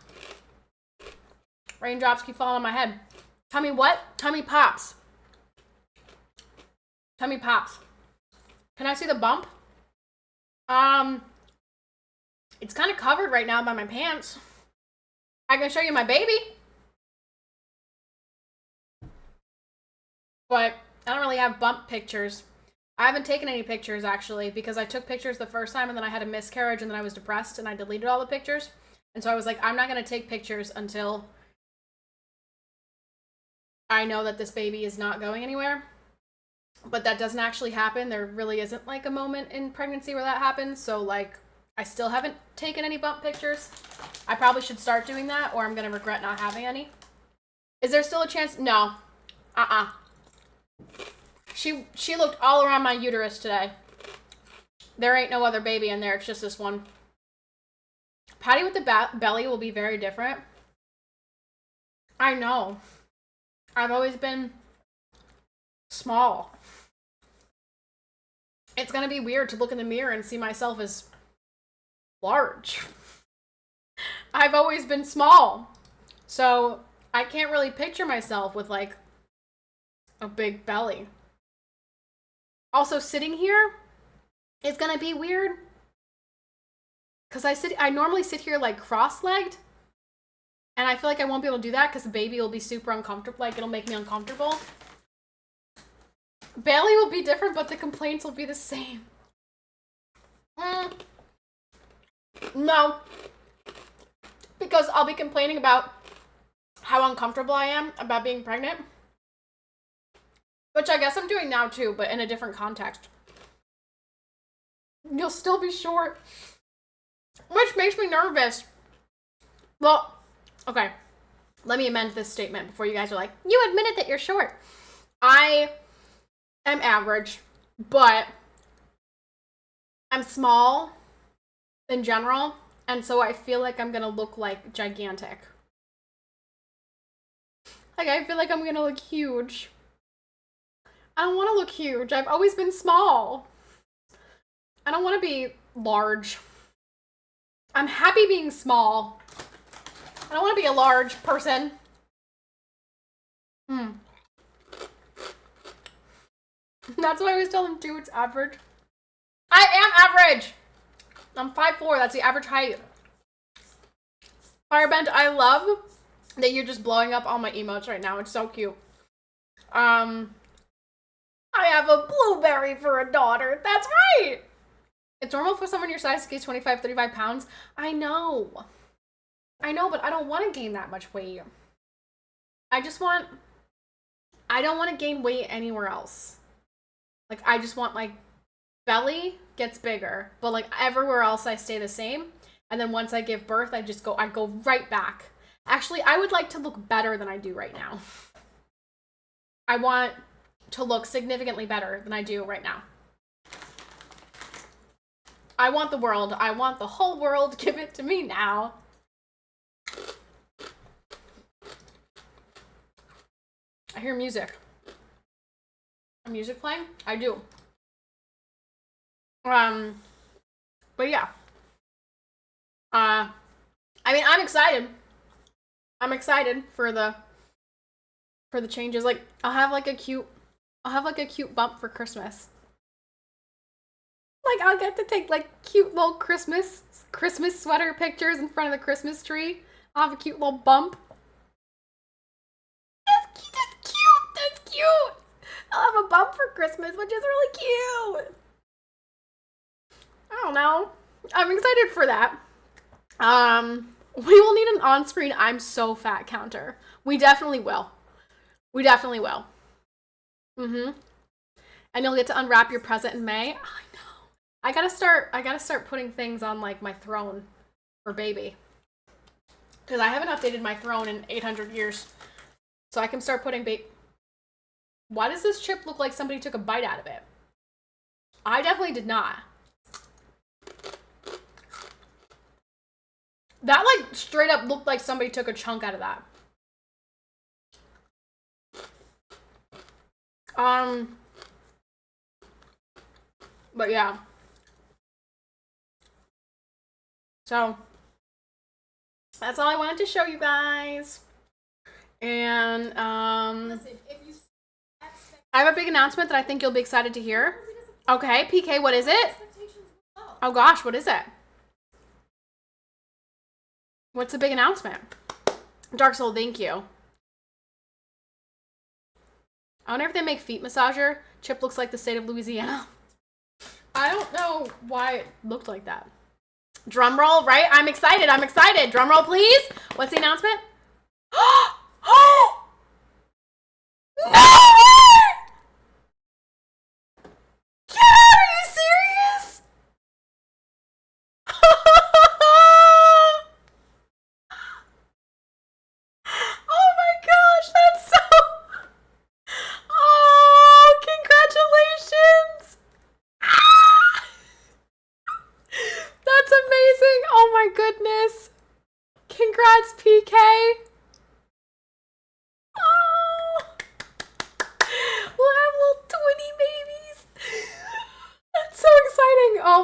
Raindrops keep falling on my head. Tummy what? Tummy pops. Tummy pops. Can I see the bump? It's kind of covered right now by my pants. I can show you my baby. But I don't really have bump pictures. I haven't taken any pictures, actually, because I took pictures the first time and then I had a miscarriage and then I was depressed and I deleted all the pictures. And so I was like, I'm not going to take pictures until I know that this baby is not going anywhere. but that doesn't actually happen. There really isn't like a moment in pregnancy where that happens. So like, I still haven't taken any bump pictures. I probably should start doing that, or I'm gonna regret not having any. Is there still a chance? No. She looked all around my uterus today. There ain't no other baby in there. It's just this one. Patty with the belly will be very different. I know. I've always been small. It's gonna be weird to look in the mirror and see myself as large. I've always been small. So I can't really picture myself with like a big belly. Also, sitting here is gonna be weird. Cause I normally sit here like cross-legged. And I feel like I won't be able to do that because the baby will be super uncomfortable. Like, it'll make me uncomfortable. Belly will be different, but the complaints will be the same. No. Because I'll be complaining about how uncomfortable I am about being pregnant. Which I guess I'm doing now too, but in a different context. You'll still be short. Which makes me nervous. Well, okay. Let me amend this statement before you guys are like, you admitted that you're short. I am average, but I'm small in general, and so I feel like I'm gonna look like gigantic. Like, I feel like I'm gonna look huge. I don't want to look huge. I've always been small. I don't want to be large. I'm happy being small. I don't want to be a large person. That's why I always tell them, too, it's average. I am average! I'm 5'4", that's the average height. Firebend, I love that you're just blowing up all my emotes right now. It's so cute. I have a blueberry for a daughter. That's right! It's normal for someone your size to gain 25, 35 pounds. I know, but I don't want to gain that much weight. I don't want to gain weight anywhere else. Like, I just want, like, belly gets bigger, but, like, everywhere else I stay the same. And then once I give birth, I go right back. Actually, I would like to look better than I do right now. I want to look significantly better than I do right now. I want the world. I want the whole world. Give it to me now. I hear music. A music playing? I do. But yeah. I mean, I'm excited. I'm excited for the changes. Like, I'll have like a cute bump for Christmas. Like, I'll get to take like cute little Christmas sweater pictures in front of the Christmas tree. I'll have a cute little bump. That's cute. I'll have a bump for Christmas, which is really cute. I don't know. I'm excited for that. We will need an on-screen I'm so fat counter. We definitely will. And you'll get to unwrap your present in May. Oh, I know. I gotta start putting things on like my throne for baby. Because I haven't updated my throne in 800 years. So I can start putting Why does this chip look like somebody took a bite out of it? I definitely did not. That like straight up looked like somebody took a chunk out of that. But yeah. So that's all I wanted to show you guys. And listen, I have a big announcement that I think you'll be excited to hear. Okay, PK, what is it? Oh gosh, what is it? What's the big announcement? Dark Soul, thank you. I wonder if they make feet massager. Chip looks like the state of Louisiana. I don't know why it looked like that. Drum roll, right? I'm excited. Drum roll, please. What's the announcement? No!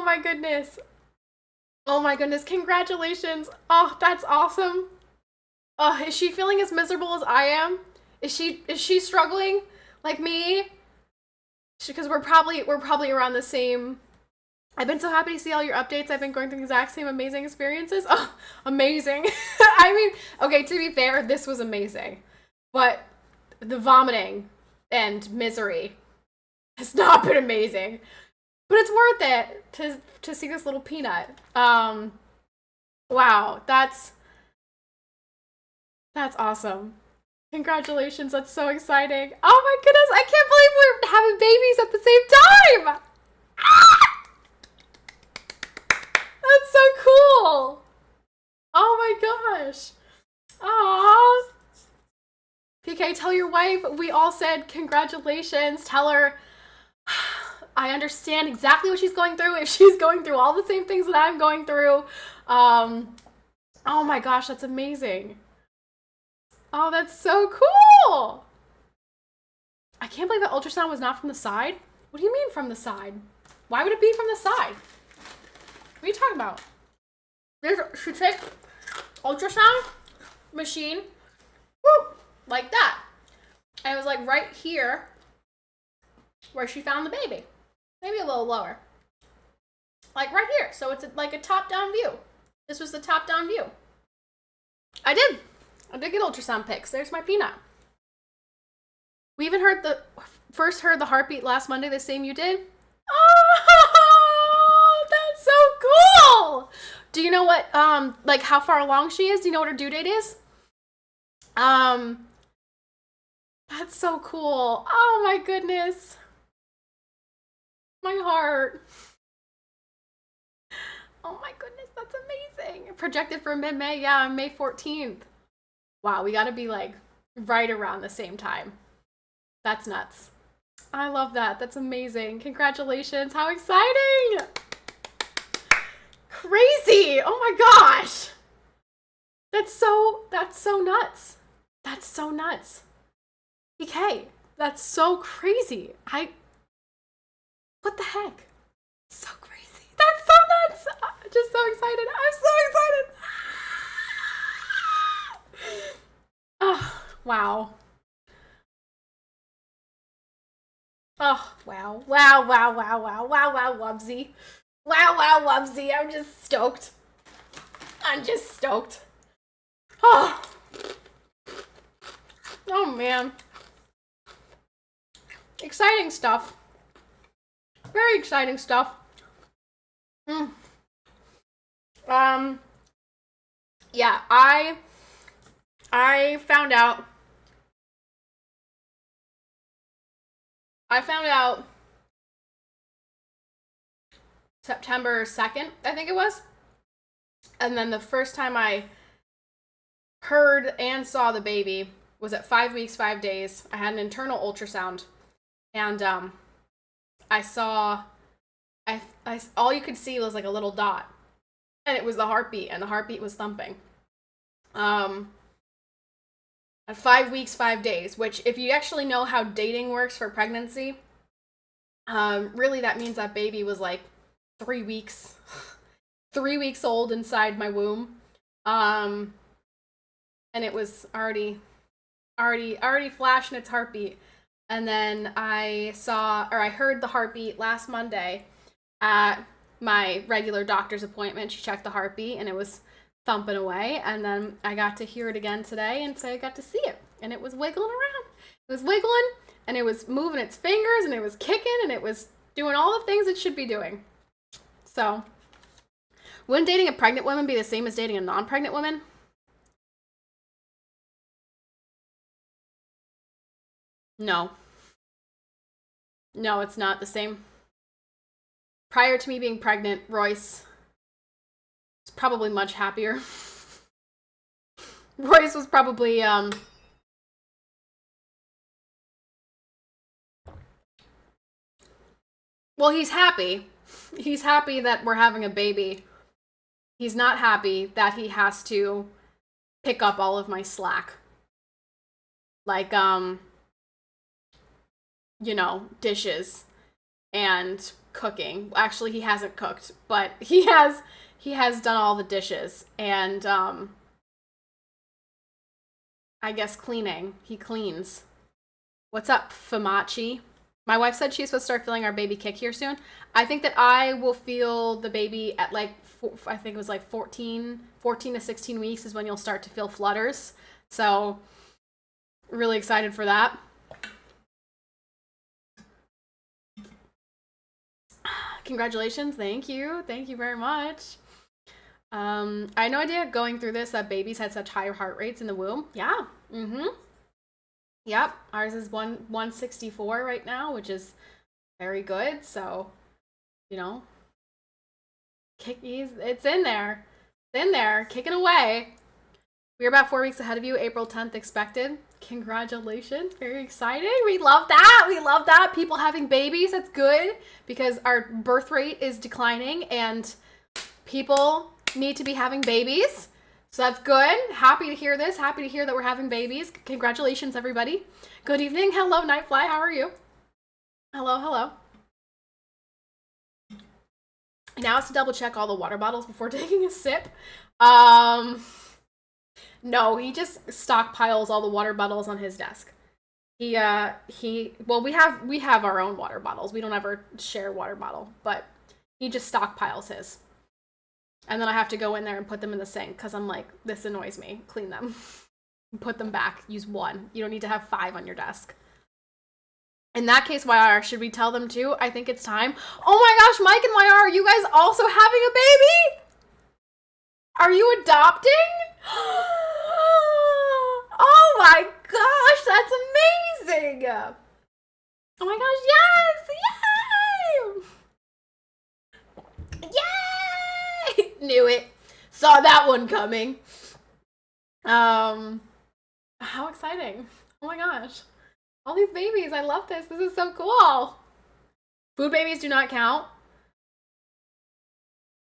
my goodness. Oh my goodness, congratulations. Oh, that's awesome. Is she feeling as miserable as I am? Is she struggling like me? Because we're probably around the same. I've been so happy to see all your updates. I've been going through the exact same amazing experiences. Oh, amazing. I mean, okay, to be fair, this was amazing. But the vomiting and misery has not been amazing. But it's worth it to see this little peanut. Wow, that's awesome. Congratulations, that's so exciting. Oh my goodness, I can't believe we're having babies at the same time. Ah! That's so cool. Oh my gosh. Aww. PK, tell your wife we all said congratulations. Tell her I understand exactly what she's going through. If she's going through all the same things that I'm going through. Oh my gosh, that's amazing. Oh, that's so cool. I can't believe that ultrasound was not from the side. What do you mean from the side? Why would it be from the side? What are you talking about? She took ultrasound machine, whoop, like that. And it was like right here where she found the baby. Maybe a little lower. Like right here. So it's like a top-down view. This was the top-down view. I did get ultrasound pics. There's my peanut. We even first heard the heartbeat last Monday, the same you did. Oh, that's so cool. Do you know what, like how far along she is? Do you know what her due date is? That's so cool. Oh my goodness. My heart. Oh my goodness, that's amazing. Projected for mid-May, yeah, May 14th. Wow, we gotta be like right around the same time. That's nuts. I love that. That's amazing. Congratulations. How exciting. Crazy. Oh my gosh. That's so nuts. That's so nuts. PK, that's so crazy. What the heck? So crazy. That's so nuts. I'm just so excited. I'm so excited. Oh, wow. Oh, wow. Wow, wow, wow, wow, wow, wow, Wubsy. Wow, wow, Wubsy. I'm just stoked. Oh. Oh, man. Exciting stuff. Very exciting stuff. Yeah, I found out September 2nd, I think it was. And then the first time I heard and saw the baby was at 5 weeks, 5 days. I had an internal ultrasound. And I saw, all you could see was like a little dot. And it was the heartbeat, and the heartbeat was thumping. At 5 weeks, 5 days, which if you actually know how dating works for pregnancy, really that means that baby was like 3 weeks, 3 weeks old inside my womb. And it was already flashing its heartbeat. And then I heard the heartbeat last Monday at my regular doctor's appointment. She checked the heartbeat and it was thumping away. And then I got to hear it again today, and so I got to see it. And it was wiggling around. It was wiggling, and it was moving its fingers, and it was kicking, and it was doing all the things it should be doing. So, wouldn't dating a pregnant woman be the same as dating a non-pregnant woman? No. No, it's not the same. Prior to me being pregnant, Royce was probably much happier. Royce was probably, well, he's happy. He's happy that we're having a baby. He's not happy that he has to pick up all of my slack. Like, dishes and cooking. Actually, he hasn't cooked, but he has done all the dishes and I guess cleaning. He cleans. What's up, Famachi? My wife said she's supposed to start feeling our baby kick here soon. I think that I will feel the baby at like, I think it was like 14 to 16 weeks is when you'll start to feel flutters. So really excited for that. Congratulations. Thank you. Thank you very much. I had no idea going through this that babies had such higher heart rates in the womb. Yeah. Yep. Ours is 164 right now, which is very good. So, you know, it's in there. It's in there, kicking away. We're about 4 weeks ahead of you. April 10th expected. Congratulations. Very exciting. We love that. We love that. People having babies. That's good because our birth rate is declining and people need to be having babies. So that's good. Happy to hear this. Happy to hear that we're having babies. Congratulations, everybody. Good evening. Hello, Nightfly. How are you? Hello, hello. Now it's to double check all the water bottles before taking a sip. No, he just stockpiles all the water bottles on his desk. Well, we have our own water bottles. We don't ever share water bottle, but he just stockpiles his. And then I have to go in there and put them in the sink because I'm like, this annoys me. Clean them. Put them back. Use one. You don't need to have 5 on your desk. In that case, YR, should we tell them too? I think it's time. Oh my gosh, Mike and YR, are you guys also having a baby? Are you adopting? Oh my gosh, that's amazing. Oh my gosh, yes! Yay! Yay! Knew it. Saw that one coming. How exciting. Oh my gosh. All these babies, I love this. This is so cool. Food babies do not count.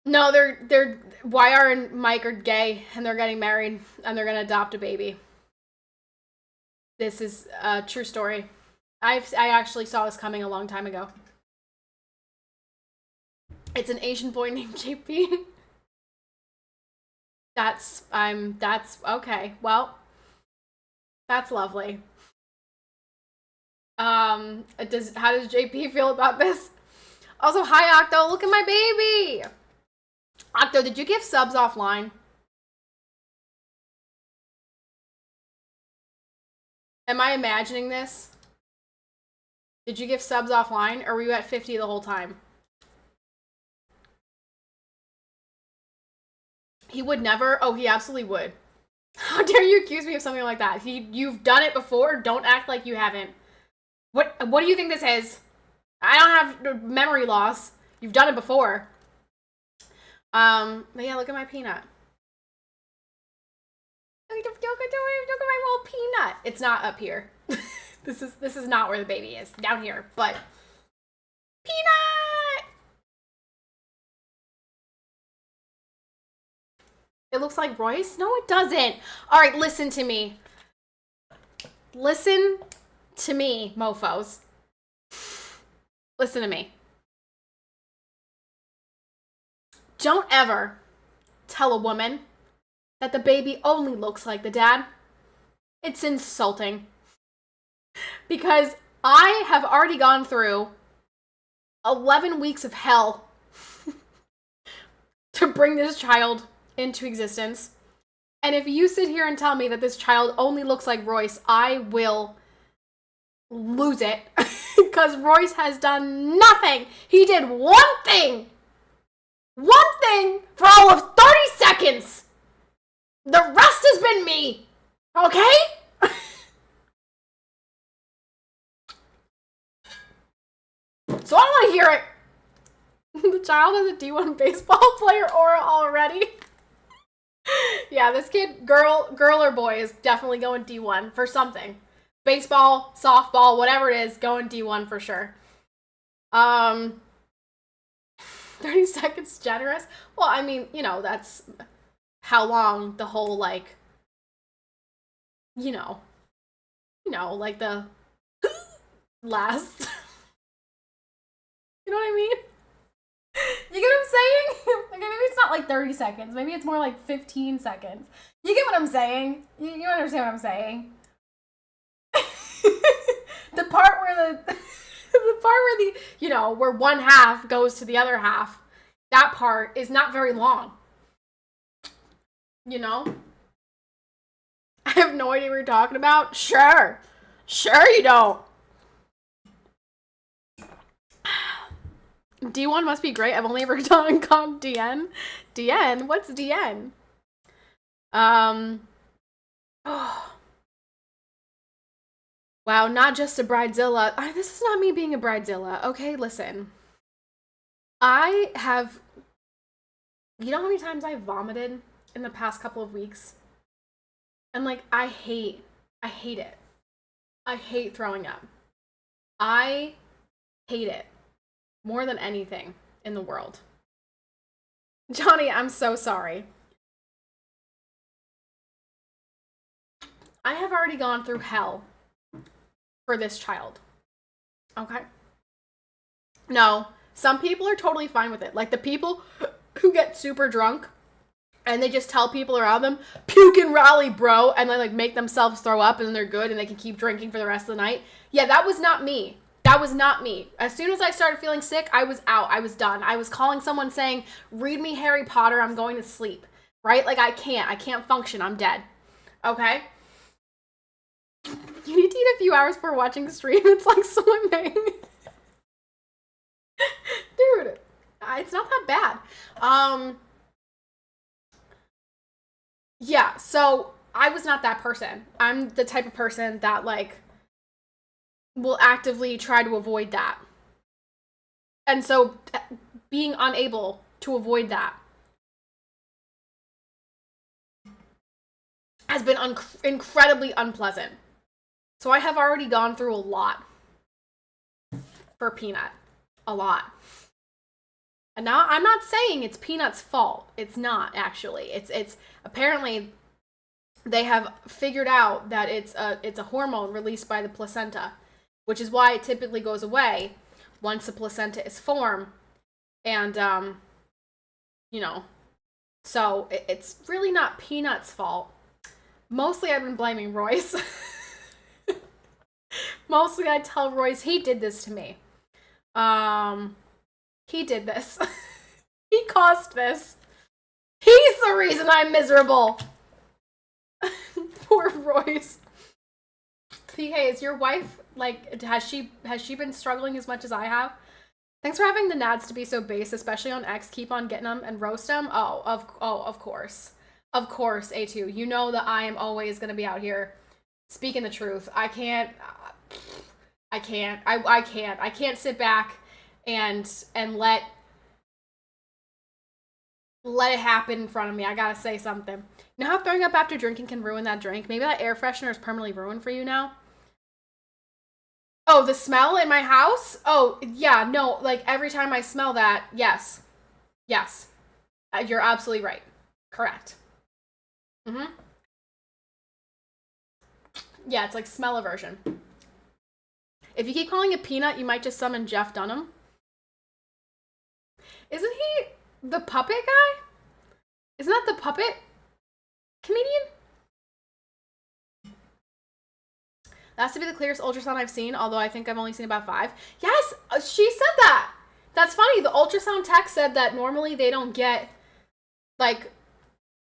No, they're YR and Mike are gay and they're getting married and they're gonna adopt a baby. This is a true story. I actually saw this coming a long time ago. It's an Asian boy named JP. That's okay. Well, that's lovely. How does JP feel about this? Also, hi Octo, look at my baby. Octo, did you give subs offline? Am I imagining this? Did you give subs offline, or were you at 50 the whole time? He would never. Oh, he absolutely would. How dare you accuse me of something like that? You've done it before. Don't act like you haven't. What do you think this is? I don't have memory loss. You've done it before. But yeah, look at my peanut. Look at my little peanut. It's not up here. This is not where the baby is. Down here, but peanut. It looks like Royce. No, it doesn't. All right, listen to me. Listen to me, mofos. Listen to me. Don't ever tell a woman that the baby only looks like the dad. It's insulting. Because I have already gone through 11 weeks of hell to bring this child into existence. And if you sit here and tell me that this child only looks like Royce, I will lose it. Because Royce has done nothing. He did one thing. One thing for all of 30 seconds. The rest has been me. Okay? So I want to hear it. The child is a D1 baseball player aura already. Yeah, this kid, girl or boy, is definitely going D1 for something. Baseball, softball, whatever it is, going D1 for sure. 30 seconds generous? Well, I mean, you know, that's how long the whole, like, you know, the lasts. You know what I mean? saying? Like, maybe it's not like 30 seconds. Maybe it's more like 15 seconds. You get what I'm saying? You understand what I'm saying? The part where where one half goes to the other half, that part is not very long. You know? I have no idea what you're talking about. Sure you don't. D1 must be great. I've only ever done called DN. DN? What's DN? Oh. Wow, not just a bridezilla. This is not me being a bridezilla. Okay, listen. I have... You know how many times I've vomited in the past couple of weeks? And, like, I hate it. I hate throwing up. I hate it more than anything in the world. Johnny, I'm so sorry. I have already gone through hell for this child. Okay? No, some people are totally fine with it. Like the people who get super drunk and they just tell people around them, puke and rally, bro, and they like make themselves throw up and then they're good and they can keep drinking for the rest of the night. Yeah, that was not me. That was not me. As soon as I started feeling sick, I was out. I was done. I was calling someone saying, read me Harry Potter, I'm going to sleep. Right? Like I can't function. I'm dead. Okay? You need to eat a few hours before watching stream. It's like swimming. Dude, it's not that bad. Yeah, so I was not that person. I'm the type of person that, like, will actively try to avoid that. And so being unable to avoid that has been incredibly unpleasant. So I have already gone through a lot for Peanut. A lot. And now I'm not saying it's Peanut's fault. It's not, actually. It's apparently they have figured out that it's a hormone released by the placenta, which is why it typically goes away once the placenta is formed. And so it's really not Peanut's fault. Mostly I've been blaming Royce. Mostly I tell Royce he did this to me. He did this. He caused this. He's the reason I'm miserable. Poor Royce. Hey, is your wife, like, has she been struggling as much as I have? Thanks for having the nads to be so base, especially on X. Keep on getting them and roast them. Oh, of course. Of course, A2. You know that I am always going to be out here speaking the truth. I can't sit back and let it happen in front of me. I gotta say something. You know how throwing up after drinking can ruin that drink? Maybe that air freshener is permanently ruined for you now? Oh, the smell in my house? Oh, yeah, no, like every time I smell that, yes. Yes. You're absolutely right. Correct. Mm-hmm. Yeah, it's like smell aversion. If you keep calling it Peanut, you might just summon Jeff Dunham. Isn't he the puppet guy? Isn't that the puppet comedian? That's to be the clearest ultrasound I've seen, although I think I've only seen about 5. Yes, she said that. That's funny. The ultrasound tech said that normally they don't get, like,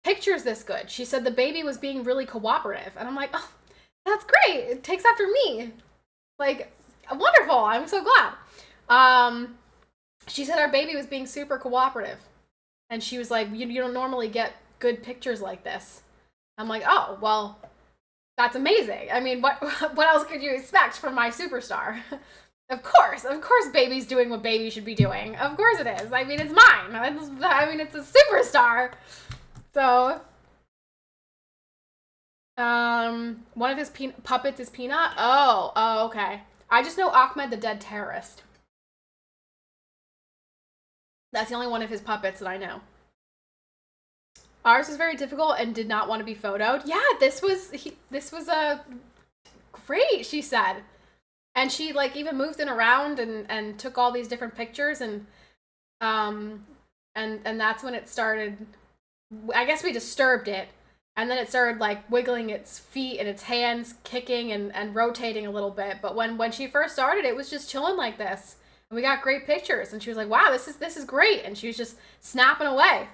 pictures this good. She said the baby was being really cooperative. And I'm like, oh, that's great. It takes after me. Like, wonderful. I'm so glad. She said our baby was being super cooperative. And she was like, you don't normally get good pictures like this. I'm like, oh, well, that's amazing. I mean, what else could you expect from my superstar? Of course, baby's doing what baby should be doing. Of course it is. I mean, it's mine. It's a superstar. So, one of his puppets is Peanut. Oh, okay. I just know Ahmed the Dead Terrorist. That's the only one of his puppets that I know. Ours was very difficult and did not want to be photoed. Yeah, this was a great, she said. And she like even moved it around and took all these different pictures and And that's when it started. I guess we disturbed it, and then it started like wiggling its feet and its hands, kicking and rotating a little bit. But when she first started, it was just chilling like this, and we got great pictures. And she was like, "Wow, this is great," and she was just snapping away.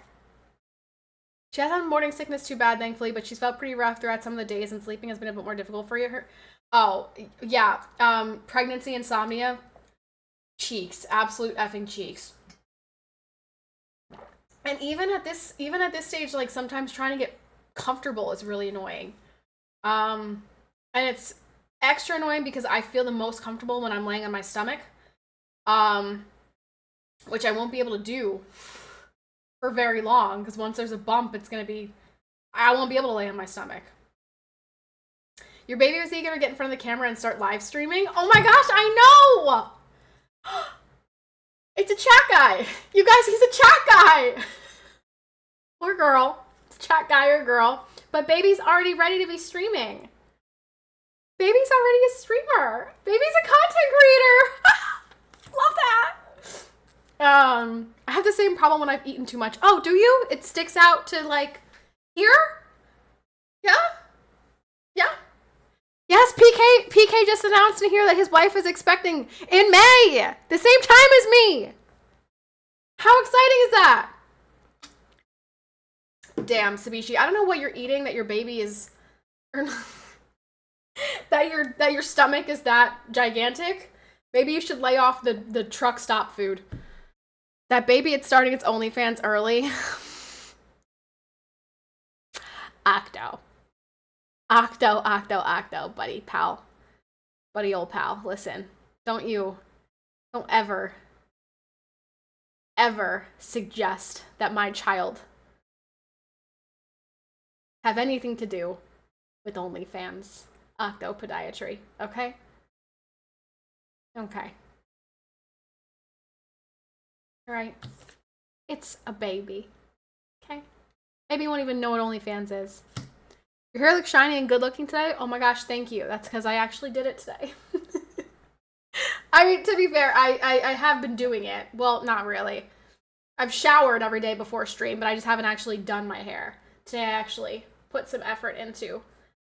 She hasn't had morning sickness too bad, thankfully, but she's felt pretty rough throughout some of the days, and sleeping has been a bit more difficult for her. Oh, yeah. Pregnancy insomnia. Cheeks. Absolute effing cheeks. And even at this stage, like, sometimes trying to get comfortable is really annoying. And it's extra annoying because I feel the most comfortable when I'm laying on my stomach. Which I won't be able to do for very long, because once there's a bump, I won't be able to lay on my stomach. Your baby was eager to get in front of the camera and start live streaming. Oh my gosh, I know! It's a chat guy. You guys, he's a chat guy. Or girl. It's a chat guy or girl. But baby's already ready to be streaming. Baby's already a streamer. Baby's a content creator. Love that. I have the same problem when I've eaten too much. Oh, do you? It sticks out to, like, here? Yeah? Yeah? Yes, PK just announced in here that his wife is expecting in May, the same time as me. How exciting is that? Damn, Sabishi, I don't know what you're eating that your baby is, or that your stomach is that gigantic. Maybe you should lay off the truck stop food. That baby, it's starting its OnlyFans early. Octo, buddy, pal. Buddy, old pal, listen. Don't ever suggest that my child have anything to do with OnlyFans. Octopodiatry, okay? Okay. Alright. It's a baby. Okay? Maybe you won't even know what OnlyFans is. Your hair looks shiny and good looking today? Oh my gosh, thank you. That's because I actually did it today. I mean, to be fair, I have been doing it. Well, not really. I've showered every day before stream, but I just haven't actually done my hair. Today I actually put some effort into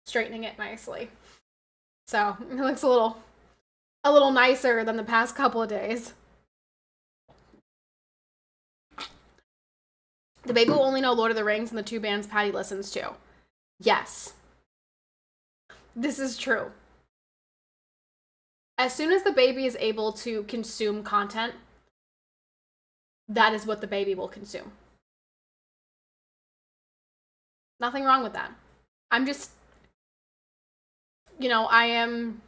straightening it nicely. So, it looks a little nicer than the past couple of days. The baby will only know Lord of the Rings and the 2 bands Patty listens to. Yes. This is true. As soon as the baby is able to consume content, that is what the baby will consume. Nothing wrong with that. I'm just, I am,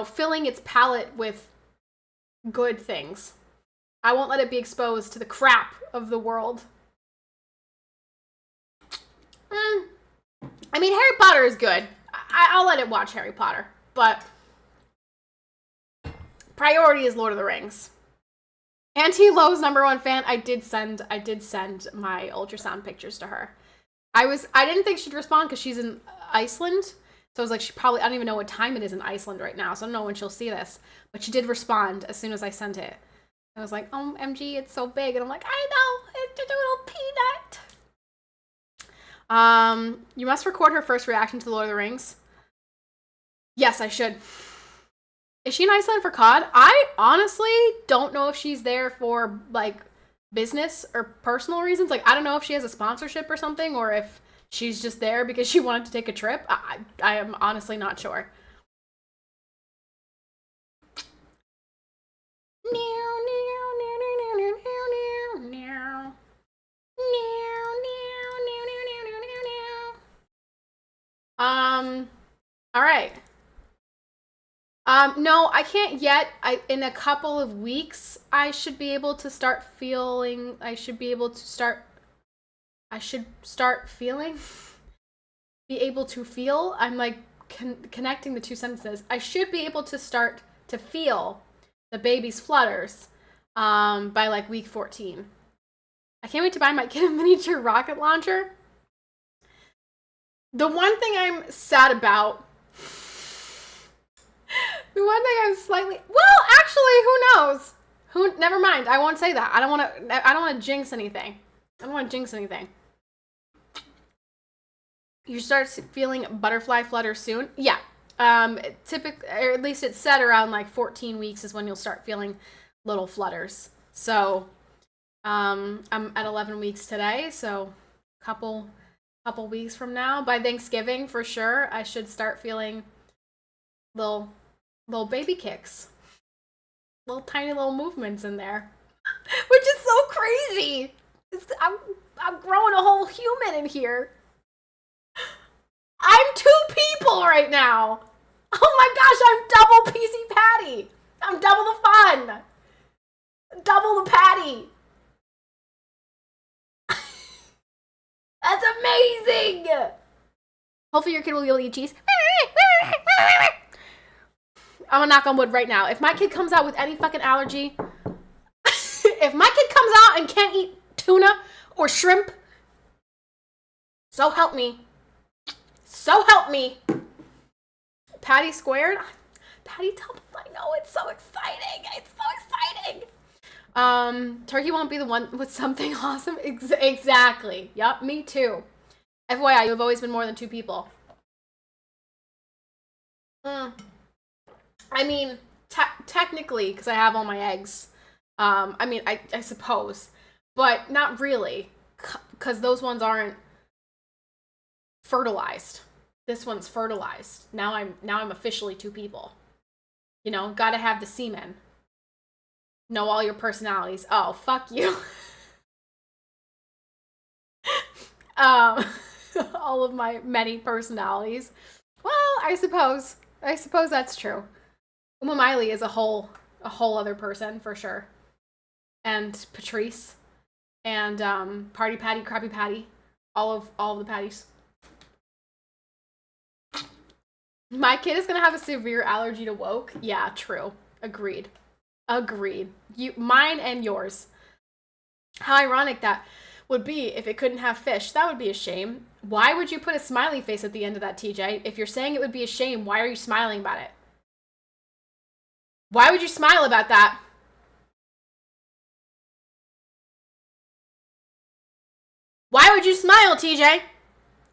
filling its palate with good things. I won't let it be exposed to the crap of the world. I mean, Harry Potter is good. I'll let it watch Harry Potter, but priority is Lord of the Rings. Auntie Lowe's #1 fan. I did send my ultrasound pictures to her. I didn't think she'd respond because she's in Iceland. So I was like, I don't even know what time it is in Iceland right now, so I don't know when she'll see this. But she did respond as soon as I sent it. I was like, oh, MG, it's so big. And I'm like, I know, it's just a little peanut. You must record her first reaction to the Lord of the Rings. Yes, I should. Is she in Iceland for COD? I honestly don't know if she's there for, like, business or personal reasons. Like, I don't know if she has a sponsorship or something, or if she's just there because she wanted to take a trip. I am honestly not sure. All right. No, I can't yet. In a couple of weeks, I should be able to start feeling, be able to feel. I'm like connecting the two sentences. I should be able to start to feel the baby's flutters, by like week 14. I can't wait to buy my kid a miniature rocket launcher. The one thing I'm sad about, well, actually, who Never mind. I won't say that. I don't want to jinx anything. I don't want to jinx anything. You start feeling butterfly flutter soon? Yeah. Typically, or at least it's said around like 14 weeks is when you'll start feeling little flutters. So, I'm at 11 weeks today, so couple weeks from now, by Thanksgiving for sure, I should start feeling little baby kicks. Little tiny little movements in there. Which is so crazy. I'm growing a whole human in here. I'm 2 people right now. Oh my gosh, I'm double PCPatty. I'm double the fun. Double the patty. That's amazing. Hopefully your kid will eat cheese. I'm gonna knock on wood right now. If my kid comes out with any fucking allergy, if my kid comes out and can't eat tuna or shrimp, so help me. So help me. Patty squared? Patty doubled. I know, it's so exciting. It's so exciting. Turkey won't be the one with something awesome. Exactly. Yup, me too. FYI, you have always been more than 2 people. I mean, technically, because I have all my eggs. I mean, I suppose. But not really. Because those ones aren't fertilized. This one's fertilized. Now I'm officially 2 people. You know, gotta have the semen. Know all your personalities. Oh, fuck you. All of my many personalities. Well, I suppose that's true. Uma Miley is a whole other person for sure. And Patrice. And Party Patty, Crappy Patty. All of the patties. My kid is gonna have a severe allergy to woke. Yeah, true. Agreed. Mine and yours. How ironic that would be if it couldn't have fish. That would be a shame. Why would you put a smiley face at the end of that, TJ? If you're saying it would be a shame, why are you smiling about it? Why would you smile about that? Why would you smile, TJ?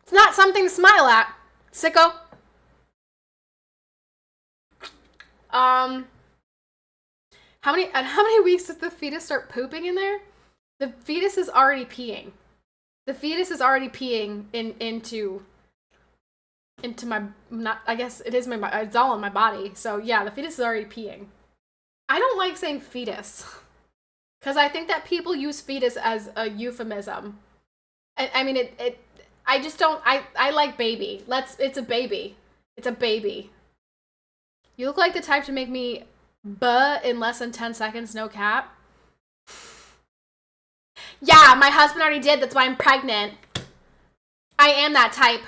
It's not something to smile at, sicko. How many weeks does the fetus start pooping in there? The fetus is already peeing. The fetus is already peeing into my, not, I guess it is my, it's all in my body. So yeah, the fetus is already peeing. I don't like saying fetus. Because I think that people use fetus as a euphemism. I mean, I just don't, I like baby. It's a baby. It's a baby. You look like the type to make me buh in less than 10 seconds, no cap. Yeah, my husband already did, that's why I'm pregnant. I am that type.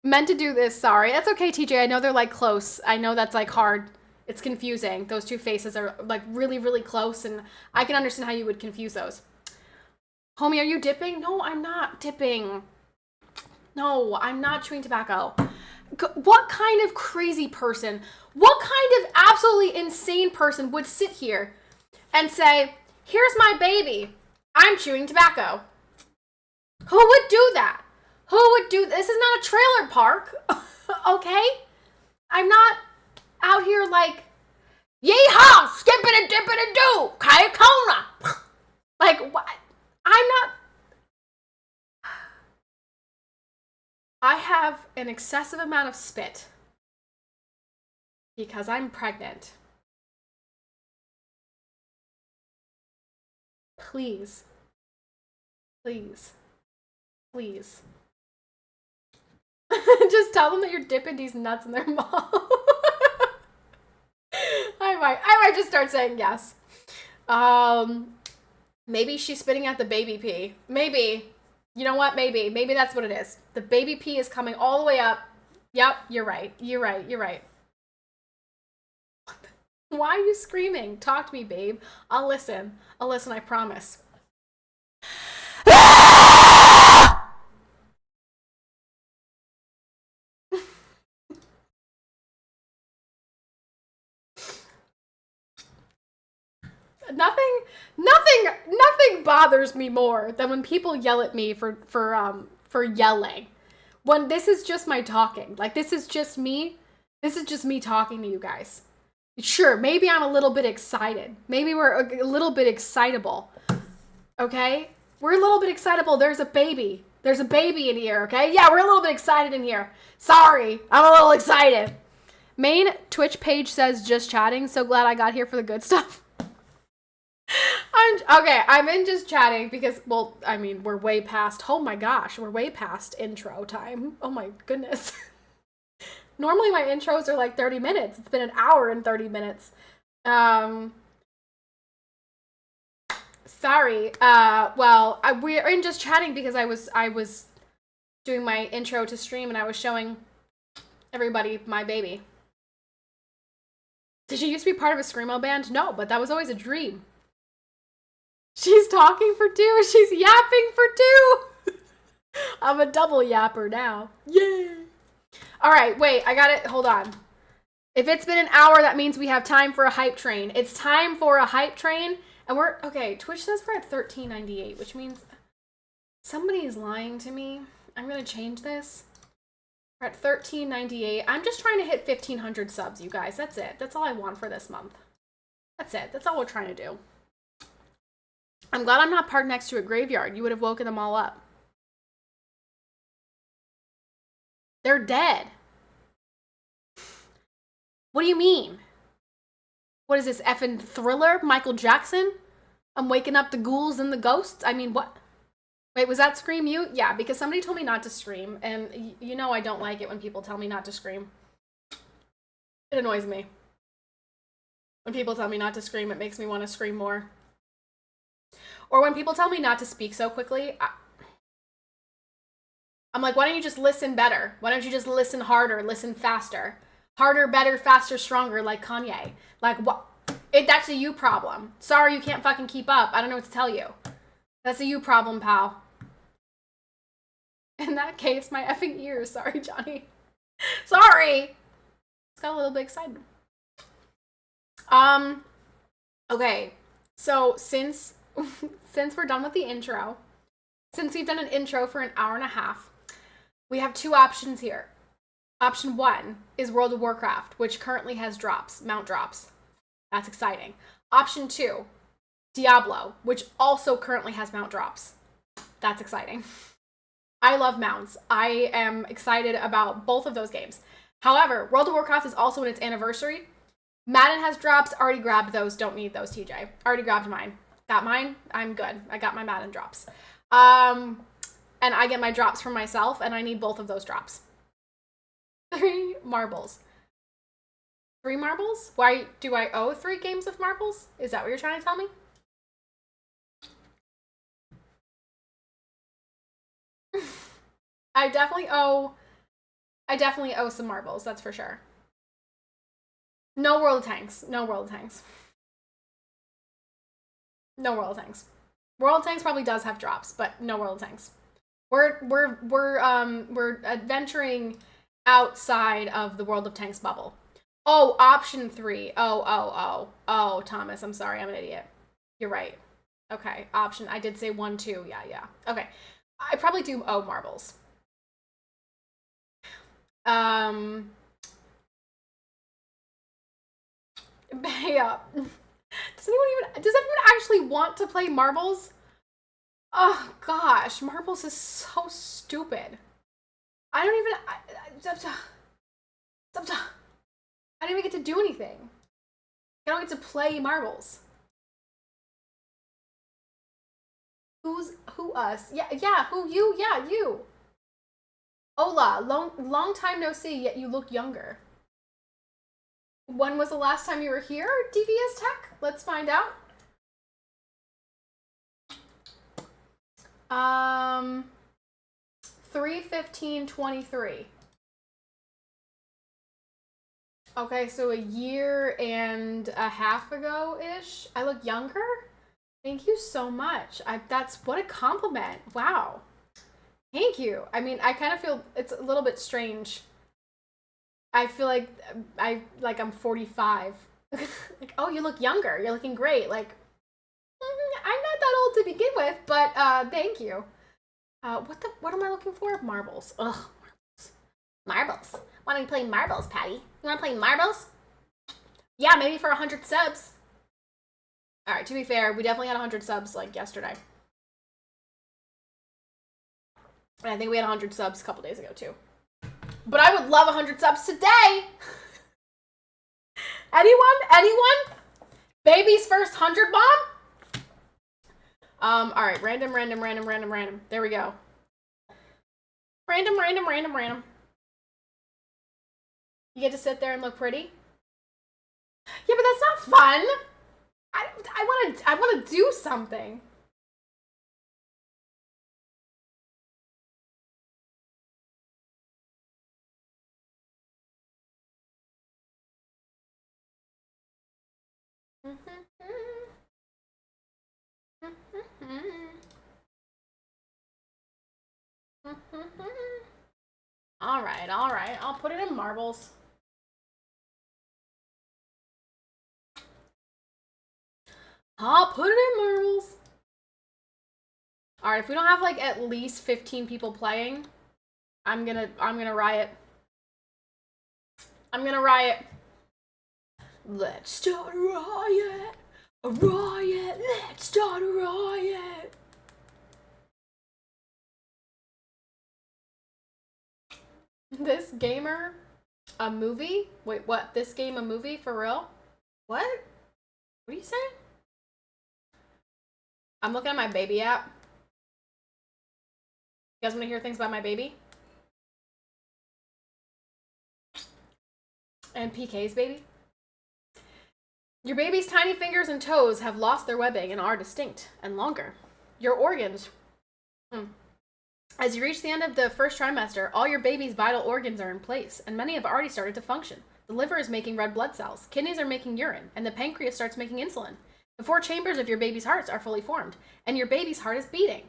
Meant to do this, sorry. That's okay, TJ, I know they're like close. I know that's like hard. It's confusing. Those 2 faces are like really, really close, and I can understand how you would confuse those. Homie, are you dipping? No, I'm not dipping. No, I'm not chewing tobacco. What kind of crazy person, what kind of absolutely insane person would sit here and say, here's my baby, I'm chewing tobacco? Who would do that? Who would do this? Is not a trailer park, okay? I'm not out here like, yee-haw, skipping and dipping and do, kayakona. Like, what? I'm not. I have an excessive amount of spit because I'm pregnant. Please. Please. Please. Just tell them that you're dipping these nuts in their mouth. I might just start saying yes. Maybe she's spitting out the baby pee. Maybe. You know what? Maybe that's what it is. The baby pee is coming all the way up. Yep, you're right. Why are you screaming? Talk to me, babe. I'll listen, I promise. Nothing bothers me more than when people yell at me for yelling. When this is just my talking. Like, this is just me talking to you guys. Sure, maybe I'm a little bit excited. Maybe we're a little bit excitable. Okay? We're a little bit excitable. There's a baby. There's a baby in here, okay? Yeah, we're a little bit excited in here. Sorry, I'm a little excited. Main Twitch page says just chatting. So glad I got here for the good stuff. I'm in just chatting because, well, I mean, we're way past, oh my gosh, we're way past intro time. Oh my goodness. Normally my intros are like 30 minutes. It's been an hour and 30 minutes. Sorry. We're in just chatting because I was doing my intro to stream and I was showing everybody my baby. Did she used to be part of a screamo band? No, but that was always a dream. She's talking for two. She's yapping for two. I'm a double yapper now. Yay. All right, wait, I got it. Hold on. If it's been an hour, that means we have time for a hype train. It's time for a hype train. And okay, Twitch says we're at 1398, which means somebody is lying to me. I'm going to change this. We're at 1398. I'm just trying to hit 1,500 subs, you guys. That's it. That's all I want for this month. That's it. That's all we're trying to do. I'm glad I'm not parked next to a graveyard. You would have woken them all up. They're dead. What do you mean? What is this, effing Thriller? Michael Jackson? I'm waking up the ghouls and the ghosts? I mean, what? Wait, was that Scream you? Yeah, because somebody told me not to scream, and you know I don't like it when people tell me not to scream. It annoys me. When people tell me not to scream, it makes me want to scream more. Or when people tell me not to speak so quickly, I'm like, why don't you just listen better? Why don't you just listen harder, listen faster? Harder, better, faster, stronger, like Kanye. Like, what? That's a you problem. Sorry you can't fucking keep up. I don't know what to tell you. That's a you problem, pal. In that case, my effing ears. Sorry, Johnny. Sorry! Just got a little bit excited. Okay. So, since we're done with the intro, since we've done an intro for an hour and a half, we have two options here. Option 1 is World of Warcraft, which currently has drops, mount drops. That's exciting. Option 2, Diablo, which also currently has mount drops. That's exciting. I love mounts. I am excited about both of those games. However, World of Warcraft is also in its anniversary. Madden has drops. Already grabbed those. Don't need those, TJ. Already grabbed mine. Got mine. I'm good. I got my Madden drops. And I get my drops from myself, and I need both of those drops. 3 marbles. 3 marbles? Why do I owe 3 games of marbles? Is that what you're trying to tell me? I definitely owe some marbles, that's for sure. No World of Tanks. No World of Tanks. No World of Tanks. World of Tanks probably does have drops, but no World of Tanks. We're adventuring outside of the World of Tanks bubble. Oh, option 3. Oh, Thomas, I'm sorry, I'm an idiot. You're right. Okay, option, I did say 1, 2, yeah. Okay, I probably do owe marbles. Pay up. Does anyone actually want to play marbles? Oh gosh, marbles is so stupid. I don't even get to do anything. I don't get to play marbles. Who us? Yeah, who you? Yeah, you. Hola, long time no see, yet you look younger. When was the last time you were here, DVS Tech? Let's find out. 3/15/23. Okay, so a year and a half ago-ish. I look younger? Thank you so much. That's what a compliment. Wow. Thank you. I mean, I kind of feel it's a little bit strange. I feel like I'm 45. Like, oh, you look younger. You're looking great. Like, to begin with, but thank you. What am I looking for? Marbles. Ugh, marbles. Why don't we play marbles, Patty? You want to play marbles? Yeah, maybe for 100 subs. All right, to be fair, we definitely had 100 subs like yesterday. And I think we had 100 subs a couple days ago too. But I would love 100 subs today. Anyone? Baby's first 100 bomb? All right, random. There we go. Random. You get to sit there and look pretty? Yeah, but that's not fun. I want to do something. All right. I'll put it in marbles. All right, if we don't have like at least 15 people playing, I'm gonna riot. Let's start a riot. Let's start a riot. This gamer a movie? Wait, what? This game a movie for real? What? What are you saying? I'm looking at my baby app. You guys want to hear things about my baby? And PK's baby? Your baby's tiny fingers and toes have lost their webbing and are distinct and longer. Your organs. As you reach the end of the first trimester, all your baby's vital organs are in place, and many have already started to function. The liver is making red blood cells, kidneys are making urine, and the pancreas starts making insulin. The 4 chambers of your baby's hearts are fully formed, and your baby's heart is beating.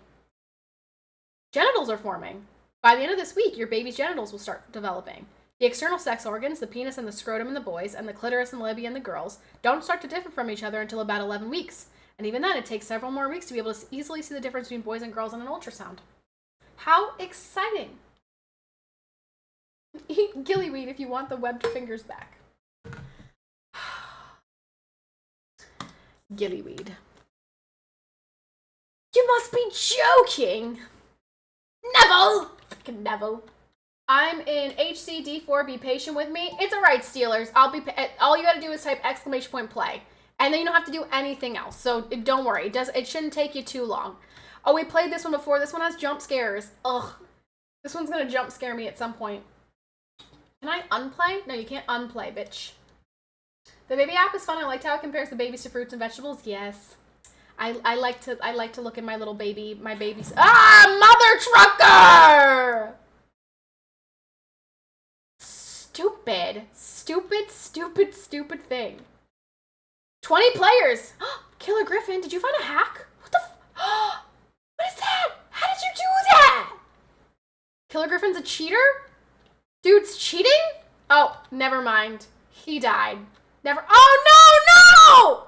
Genitals are forming. By the end of this week, your baby's genitals will start developing. The external sex organs, the penis and the scrotum in the boys, and the clitoris and labia in the girls, don't start to differ from each other until about 11 weeks. And even then, it takes several more weeks to be able to easily see the difference between boys and girls on an ultrasound. How exciting! Eat gillyweed if you want the webbed fingers back. Gillyweed. You must be joking! Neville! Fucking Neville. I'm in HCD4, be patient with me. It's alright, Steelers. All you gotta do is type !play. And then you don't have to do anything else. So don't worry. It shouldn't take you too long. Oh, we played this one before. This one has jump scares. Ugh. This one's gonna jump scare me at some point. Can I unplay? No, you can't unplay, bitch. The baby app is fun. I liked how it compares the babies to fruits and vegetables. Yes. I like to look at my little baby, my babies. Ah, mother trucker! Stupid thing. 20 players. Killer Griffin, did you find a hack? What the what is that? How did you do that? Killer Griffin's a cheater? Dude's cheating? Oh, never mind. He died. Oh, no!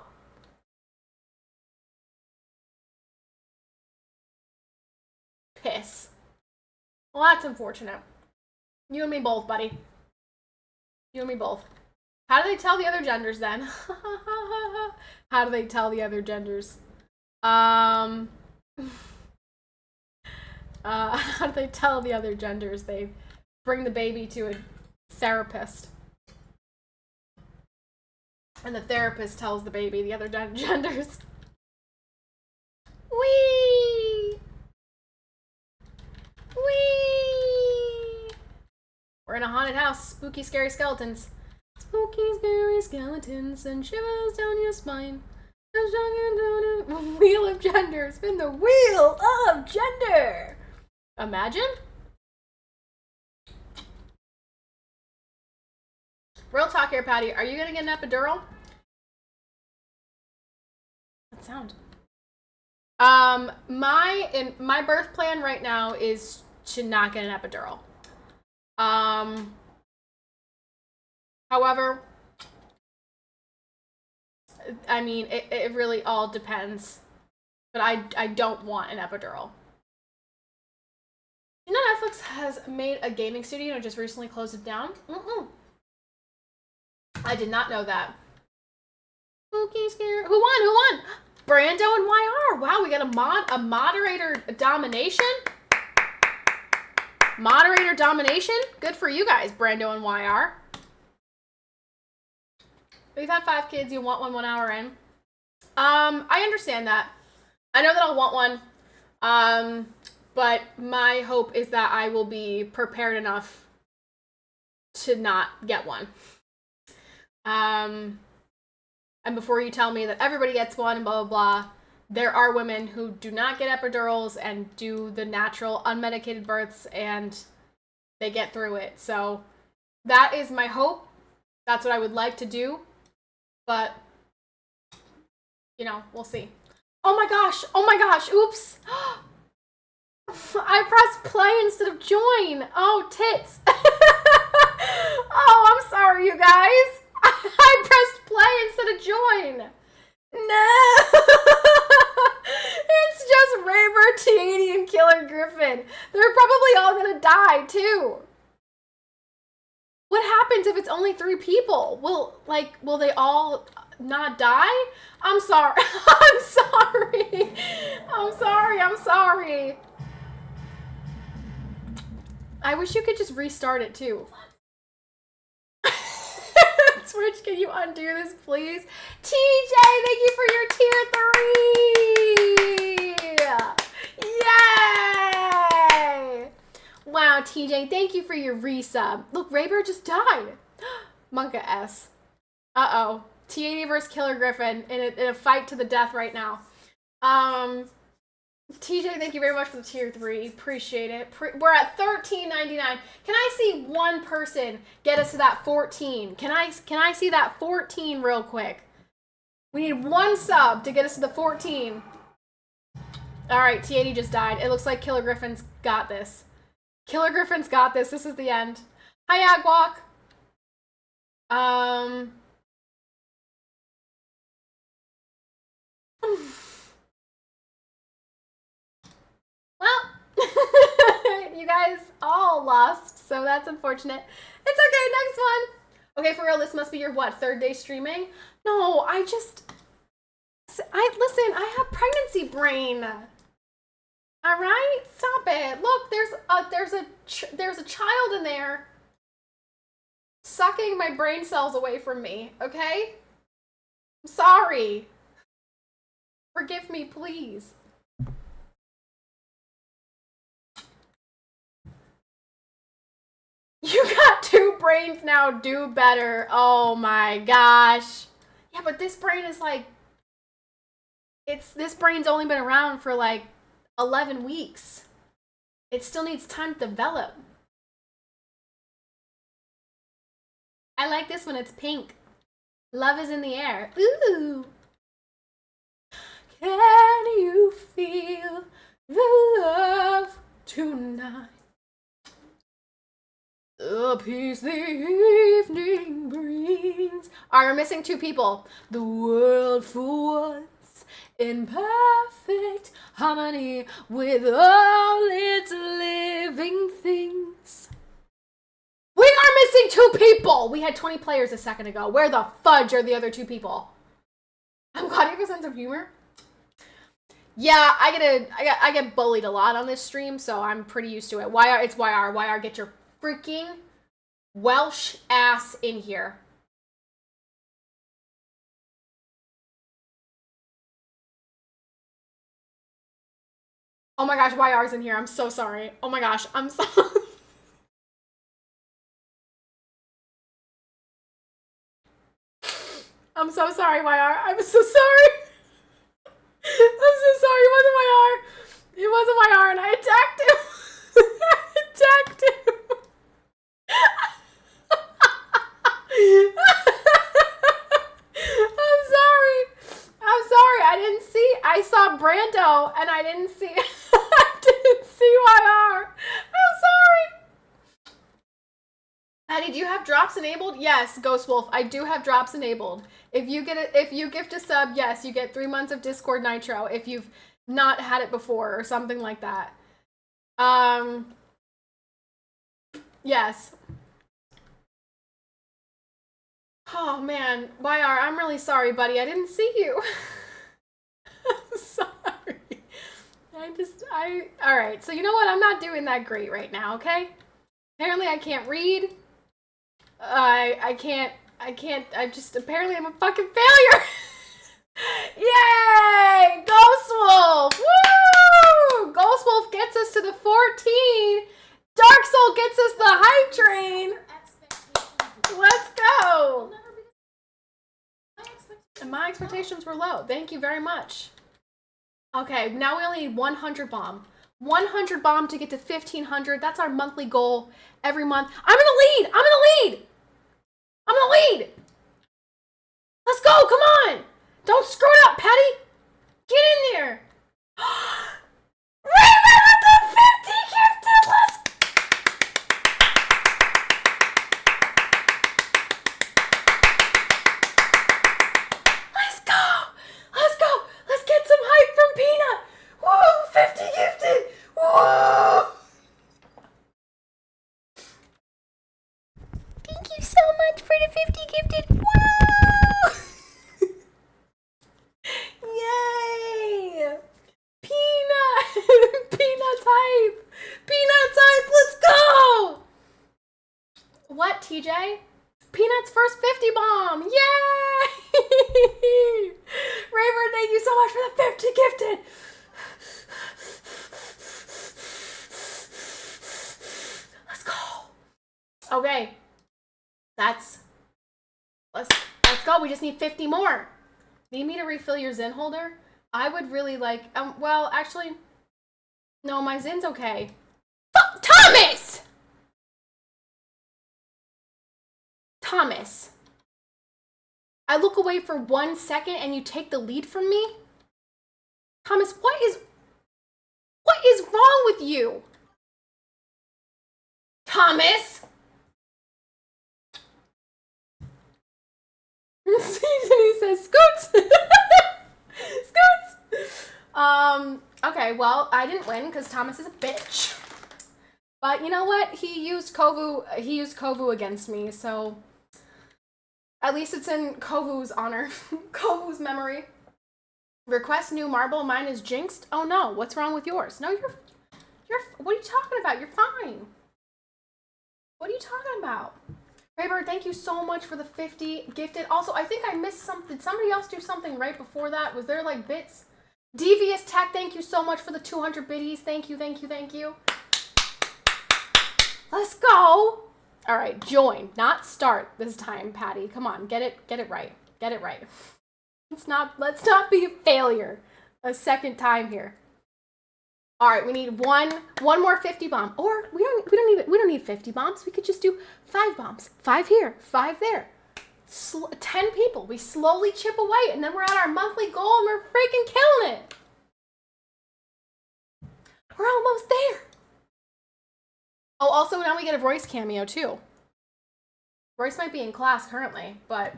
Piss. Well, that's unfortunate. You and me both, buddy. You and me both. How do they tell the other genders then? How do they tell the other genders? How do they tell the other genders? They bring the baby to a therapist. And the therapist tells the baby the other genders. Whee! Whee! We're in a haunted house. Spooky, scary skeletons. Spooky, scary skeletons and shivers down your spine. Wheel of gender. Spin the wheel of gender. Imagine. Real talk here, Patty. Are you gonna get an epidural? That sound. My birth plan right now is to not get an epidural. However, I mean, it really all depends But I don't want an epidural. You know Netflix has made a gaming studio and just recently closed it down? I did not know that. Spooky, scary. Who won? Who won? Brando and YR. Wow, we got a moderator domination. Moderator domination. Good for you guys, Brando and YR. We've had 5 kids. You want one 1 hour in. I understand that. I know that I'll want one. But my hope is that I will be prepared enough to not get one. And before you tell me that everybody gets one and blah, blah, blah, there are women who do not get epidurals and do the natural unmedicated births and they get through it. So that is my hope. That's what I would like to do. But, you know, we'll see. Oh my gosh. Oh my gosh. Oops. I pressed play instead of join. Oh, tits. Oh, I'm sorry, you guys. I pressed play instead of join. No. It's just Raver, T80, and Killer Griffin. They're probably all gonna die, too. What happens if it's only 3 people? Will they all not die? I'm sorry. I'm sorry. I'm sorry. I'm sorry. I wish you could just restart it too. Twitch, can you undo this, please? TJ, thank you for your tier 3! Yay! Wow, TJ, thank you for your resub. Look, Raybear just died. Monka S. Uh-oh. T80 versus Killer Griffin in a fight to the death right now. TJ, thank you very much for the tier 3. Appreciate it. We're at $13.99. Can I see one person get us to that 14? Can I see that 14 real quick? We need one sub to get us to the 14. All right, T80 just died. It looks like Killer Griffin's got this. Killer Griffin's got this. This is the end. Hi, Agwalk. Well, you guys all lost, so that's unfortunate. It's okay, next one. Okay, for real, this must be your, what, 3rd day streaming? No, listen, I have pregnancy brain. All right, stop it. Look, there's a child in there sucking my brain cells away from me, okay? I'm sorry. Forgive me, please. You got 2 brains now, do better. Oh my gosh. Yeah, but this brain is like, this brain's only been around for like 11 weeks. It still needs time to develop. I like this one, it's pink. Love is in the air. Ooh. Can you feel the love tonight? The peace the evening brings. Alright, we're missing 2 people. The world for once in perfect harmony with all its living things. We are missing 2 people! We had 20 players a second ago. Where the fudge are the other 2 people? I'm glad you have a sense of humor. Yeah, I get bullied a lot on this stream, so I'm pretty used to it. It's YR. YR, get your freaking Welsh ass in here. Oh my gosh, YR's in here. I'm so sorry. Oh my gosh, I'm so I'm so sorry, YR. I'm so sorry. I'm so sorry. It wasn't YR. It wasn't YR, and I attacked him. I attacked him. I'm sorry. I'm sorry. I didn't see. I saw Brando, and I didn't see. I didn't see YR. I'm sorry. Patty, do you have drops enabled? Yes, Ghost Wolf. I do have drops enabled. If you gift a sub, yes, you get 3 months of Discord Nitro. If you've not had it before or something like that. Yes. Oh man, YR, I'm really sorry, buddy. I didn't see you. I'm sorry. All right. So you know what? I'm not doing that great right now, okay? Apparently I can't read. Apparently I'm a fucking failure. Yay! Ghost Wolf! Woo! Ghost Wolf gets us to the 14. Dark Soul gets us the hype train. Let's go. And my expectations were low. Thank you very much. Okay, now we only need 100 bomb. 100 bomb to get to 1,500. That's our monthly goal every month. I'm in the lead! I'm in the lead! I'm in the lead! Let's go! Come on! Don't screw it up, Patty! Get in there! Raven with the 50 gifted! Let's go! Let's go! Let's get some hype from Peanut! Woo! 50 gifted! Woo! Thank you so much for the 50 gifted! Woo! Yay! Peanut! Peanut hype! Peanut hype! Let's go! What, TJ? Peanut's first 50 bomb! Yay! Raver, thank you so much for the 50 gifted! Let's go! Okay. Let's go. We just need 50 more. Need me to refill your Zen holder? I would really like, well, actually, no, my Zen's okay. Thomas! Thomas. I look away for 1 second and you take the lead from me? Thomas, what is wrong with you? Thomas! He says, Scoots! Scoots! Okay, well, I didn't win because Thomas is a bitch. But you know what? He used Kovu against me, so at least it's in Kovu's honor. Kovu's memory. Request new marble. Mine is jinxed. Oh no, what's wrong with yours? No, you're what are you talking about? You're fine. What are you talking about? Rayburn, thank you so much for the 50 gifted. Also, I think I missed something. Did somebody else do something right before that? Was there like bits? Devious Tech, thank you so much for the 200 biddies. Thank you, thank you, thank you. Let's go. All right, join, not start this time, Patty. Come on, get it right. Get it right. Let's not be a failure a second time here. All right, we need one more 50 bomb, or we don't need 50 bombs. We could just do 5 bombs, 5 here, 5 there. 10 people. We slowly chip away, and then we're at our monthly goal, and we're freaking killing it. We're almost there. Oh, also now we get a Royce cameo too. Royce might be in class currently, but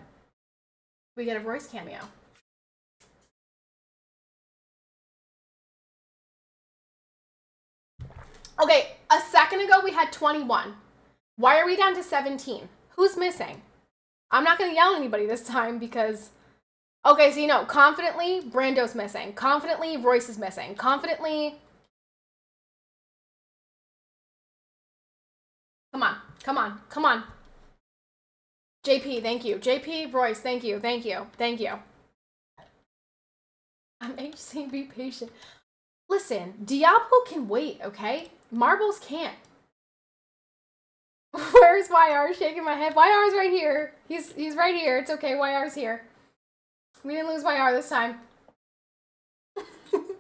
we get a Royce cameo. Okay, a second ago we had 21. Why are we down to 17? Who's missing? I'm not going to yell at anybody this time because... Okay, so you know, confidently, Brando's missing. Confidently, Royce is missing. Confidently... Come on, come on, come on. JP, thank you. JP, Royce, thank you, thank you, thank you. I'm HC, be patient. Listen, Diablo can wait, okay? Marbles can't. Where's YR? Shaking my head. YR's right here. He's right here. It's okay. YR's here. We didn't lose YR this time.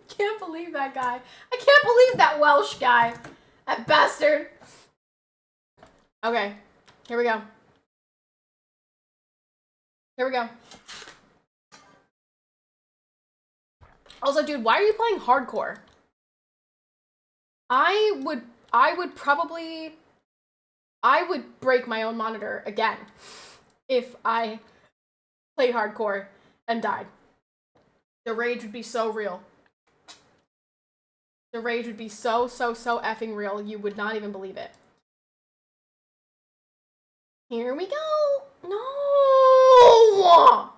Can't believe that guy. I can't believe that Welsh guy. That bastard. Okay. Here we go. Here we go. Also, dude, why are you playing hardcore? I would break my own monitor again if I played hardcore and died. The rage would be so real. The rage would be so effing real. You would not even believe it. Here we go. No!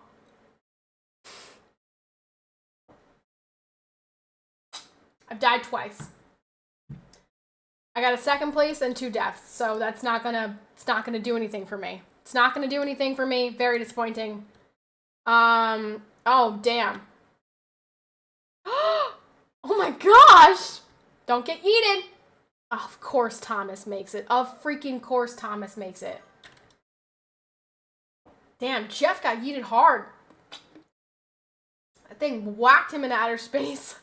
I've died twice. I got a second place and 2 deaths, so it's not gonna do anything for me. It's not gonna do anything for me. Very disappointing. Oh, damn. Oh my gosh! Don't get yeeted. Oh, of course Thomas makes it. Of freaking course Thomas makes it. Damn, Jeff got yeeted hard. That thing whacked him in outer space.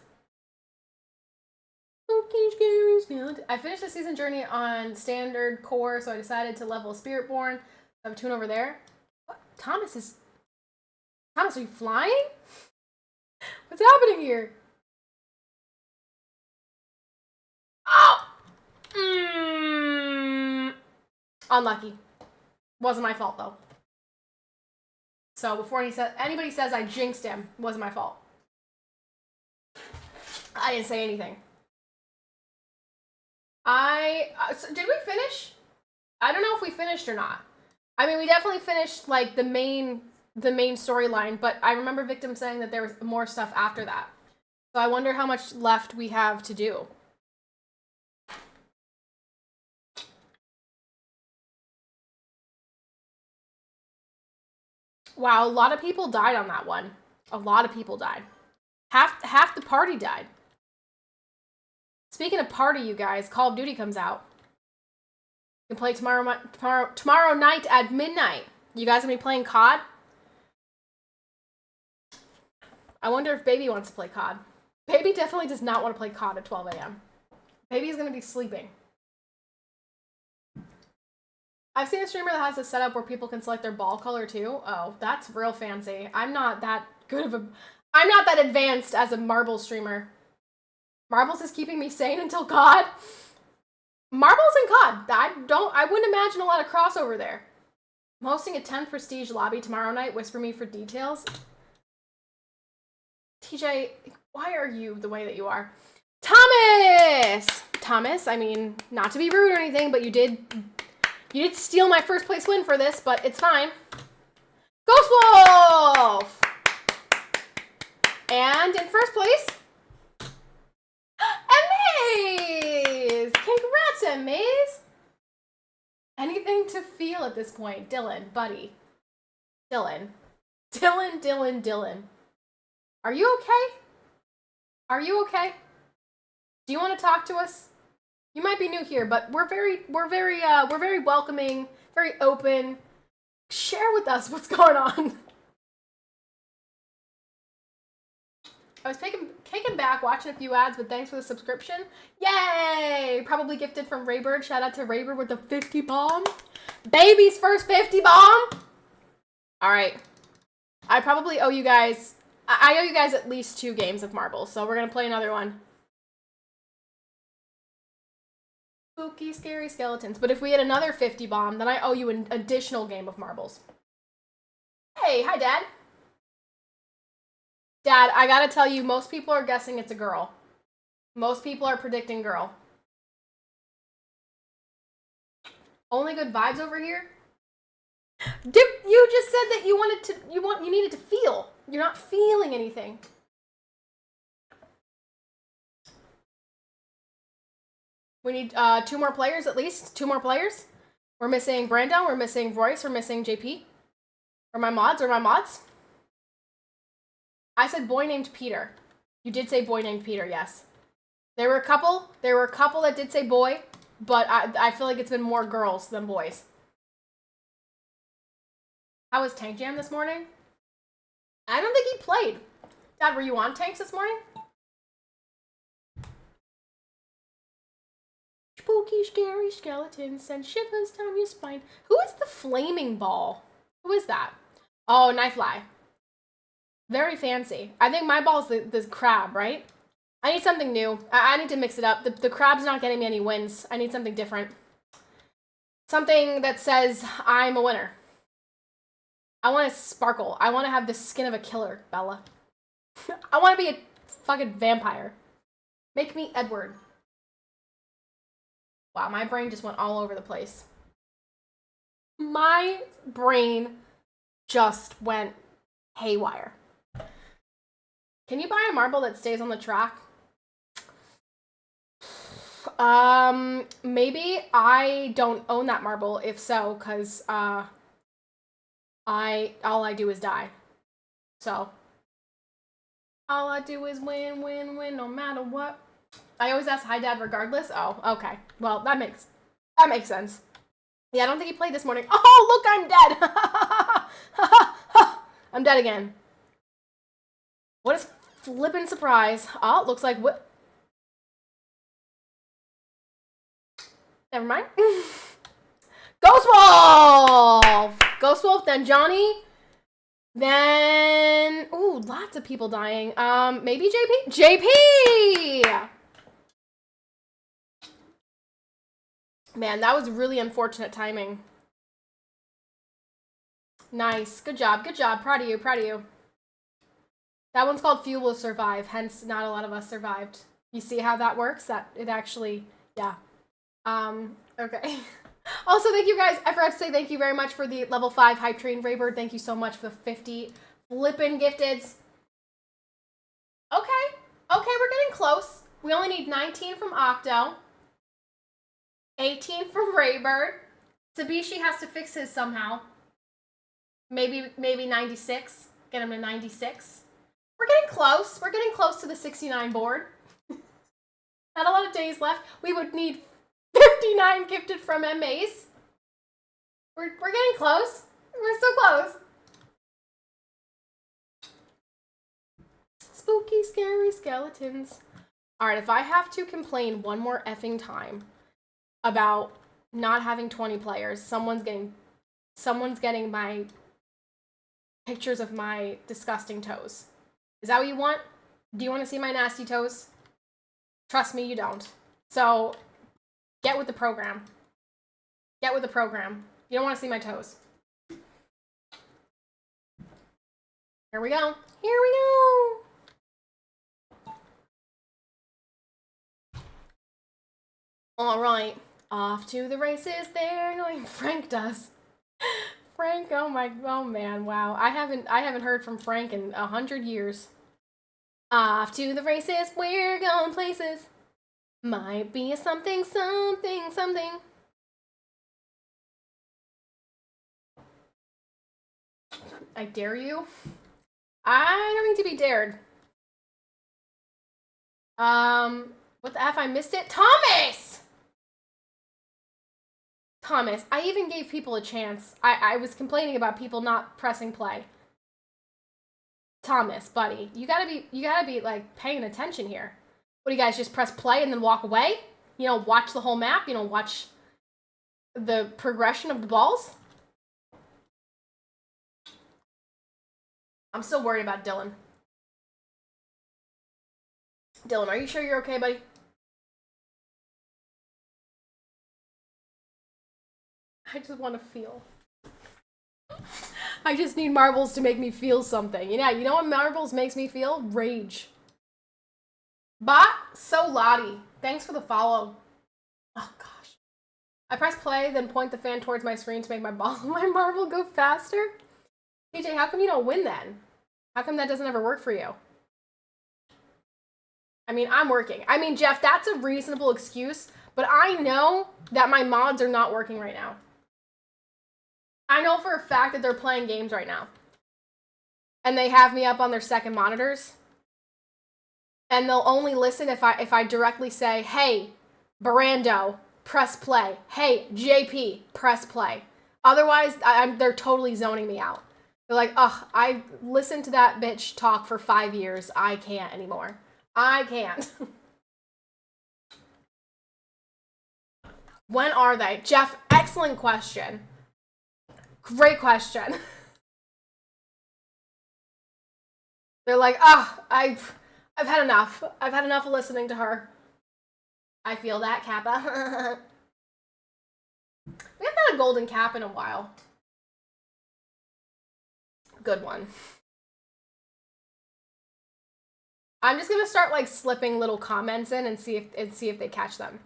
I finished the season journey on standard core, so I decided to level Spiritborn. I have a tune over there. What? Thomas, are you flying? What's happening here? Oh! Unlucky. Wasn't my fault, though. So before anybody says I jinxed him, it wasn't my fault. I didn't say anything. So did we finish? I don't know if we finished or not. I mean, we definitely finished, like, the main storyline, but I remember Victim saying that there was more stuff after that. So I wonder how much left we have to do. Wow, a lot of people died on that one. A lot of people died. Half the party died. Speaking of party, you guys, Call of Duty comes out. You can play tomorrow night at midnight. You guys gonna be playing COD? I wonder if Baby wants to play COD. Baby definitely does not want to play COD at 12 a.m. Baby's gonna be sleeping. I've seen a streamer that has a setup where people can select their ball color too. Oh, that's real fancy. I'm not that advanced as a Marbles streamer. Marbles is keeping me sane until COD. Marbles and COD. I wouldn't imagine a lot of crossover there. I'm hosting a 10th Prestige lobby tomorrow night. Whisper me for details. TJ, why are you the way that you are? Thomas, I mean, not to be rude or anything, but you did steal my first place win for this, but it's fine. Ghost Wolf! And in first place, Amaze! Congrats, Amaze! Anything to feel at this point? Dylan, buddy. Dylan. Are you okay? Are you okay? Do you want to talk to us? You might be new here, but we're very welcoming, very open. Share with us what's going on. I was kicking back, watching a few ads, but thanks for the subscription. Yay! Probably gifted from Raybird. Shout out to Raybird with the 50 bomb. Baby's first 50 bomb! Alright. I probably owe you guys... I owe you guys at least 2 games of Marbles, so we're gonna play another one. Spooky, scary skeletons. But if we had another 50 bomb, then I owe you an additional game of Marbles. Hey, hi, Dad. Dad, I gotta tell you, most people are guessing it's a girl. Most people are predicting girl. Only good vibes over here? You just said that you needed to feel. You're not feeling anything. We need 2 more players at least. 2 more players. We're missing Brandon. We're missing Royce. We're missing JP. Or my mods. I said boy named Peter. You did say boy named Peter, yes. There were a couple that did say boy, but I feel like it's been more girls than boys. How was Tank Jam this morning? I don't think he played. Dad, were you on Tanks this morning? Spooky, scary skeletons send shivers down your spine. Who is the flaming ball? Who is that? Oh, Knifefly. Very fancy. I think my ball's the crab, right? I need something new. I need to mix it up. The crab's not getting me any wins. I need something different. Something that says I'm a winner. I want to sparkle. I want to have the skin of a killer, Bella. I want to be a fucking vampire. Make me Edward. Wow, my brain just went all over the place. My brain just went haywire. Can you buy a marble that stays on the track? Maybe. I don't own that marble, if so, because all I do is die. So all I do is win, win, win, no matter what. I always ask hi, Dad, regardless. Oh, okay. Well, that makes sense. Yeah, I don't think he played this morning. Oh, look, I'm dead. I'm dead again. What a flippin' surprise. Oh, it looks like what? Never mind. Ghost Wolf! Ghost Wolf, then Johnny. Then, ooh, lots of people dying. Maybe JP? JP! Man, that was really unfortunate timing. Nice. Good job. Good job. Proud of you. Proud of you. That one's called Few Will Survive. Hence, not a lot of us survived. You see how that works? That it actually, yeah. Okay. Also, thank you guys. I forgot to say thank you very much for the level 5 Hype Train Raybird. Thank you so much for the 50 flippin' gifteds. Okay. Okay, we're getting close. We only need 19 from Octo. 18 from Raybird. Sabishi has to fix his somehow. Maybe 96. Get him to 96. We're getting close. We're getting close to the 69 board. Not a lot of days left. We would need 59 gifted from MAs. We're getting close. We're so close. Spooky, scary skeletons. Alright, if I have to complain one more effing time about not having 20 players, someone's getting my pictures of my disgusting toes. Is that what you want? Do you want to see my nasty toes? Trust me, you don't. So, get with the program. Get with the program. You don't want to see my toes. Here we go. Here we go. All right. Off to the races. They're going. Frank does. Frank, oh man, wow. I haven't heard from Frank in 100 years. Off to the races, we're going places. Might be a something, something, something. I dare you? I don't need to be dared. What the F? I missed it? Thomas! Thomas, I even gave people a chance. I was complaining about people not pressing play. Thomas, buddy, you gotta be like paying attention here. What do you guys just press play and then walk away? You know, watch the whole map. You know, watch the progression of the balls. I'm still worried about Dylan. Dylan, are you sure you're okay, buddy? I just want to feel. I just need marbles to make me feel something. Yeah, you know what marbles makes me feel? Rage. Bot Solati, thanks for the follow. Oh gosh. I press play, then point the fan towards my screen to make my marble go faster. PJ, how come you don't win then? How come that doesn't ever work for you? I mean, I'm working. I mean, Jeff, that's a reasonable excuse, but I know that my mods are not working right now. I know for a fact that they're playing games right now. And they have me up on their second monitors. And they'll only listen if I directly say, hey, Barando, press play. Hey, JP, press play. Otherwise, they're totally zoning me out. They're like, ugh, I listened to that bitch talk for 5 years. I can't anymore. I can't. When are they? Jeff, excellent question. Great question. They're like, ah, I've had enough. I've had enough of listening to her. I feel that, Kappa. We haven't had a golden cap in a while. Good one. I'm just gonna start like slipping little comments in and see if they catch them.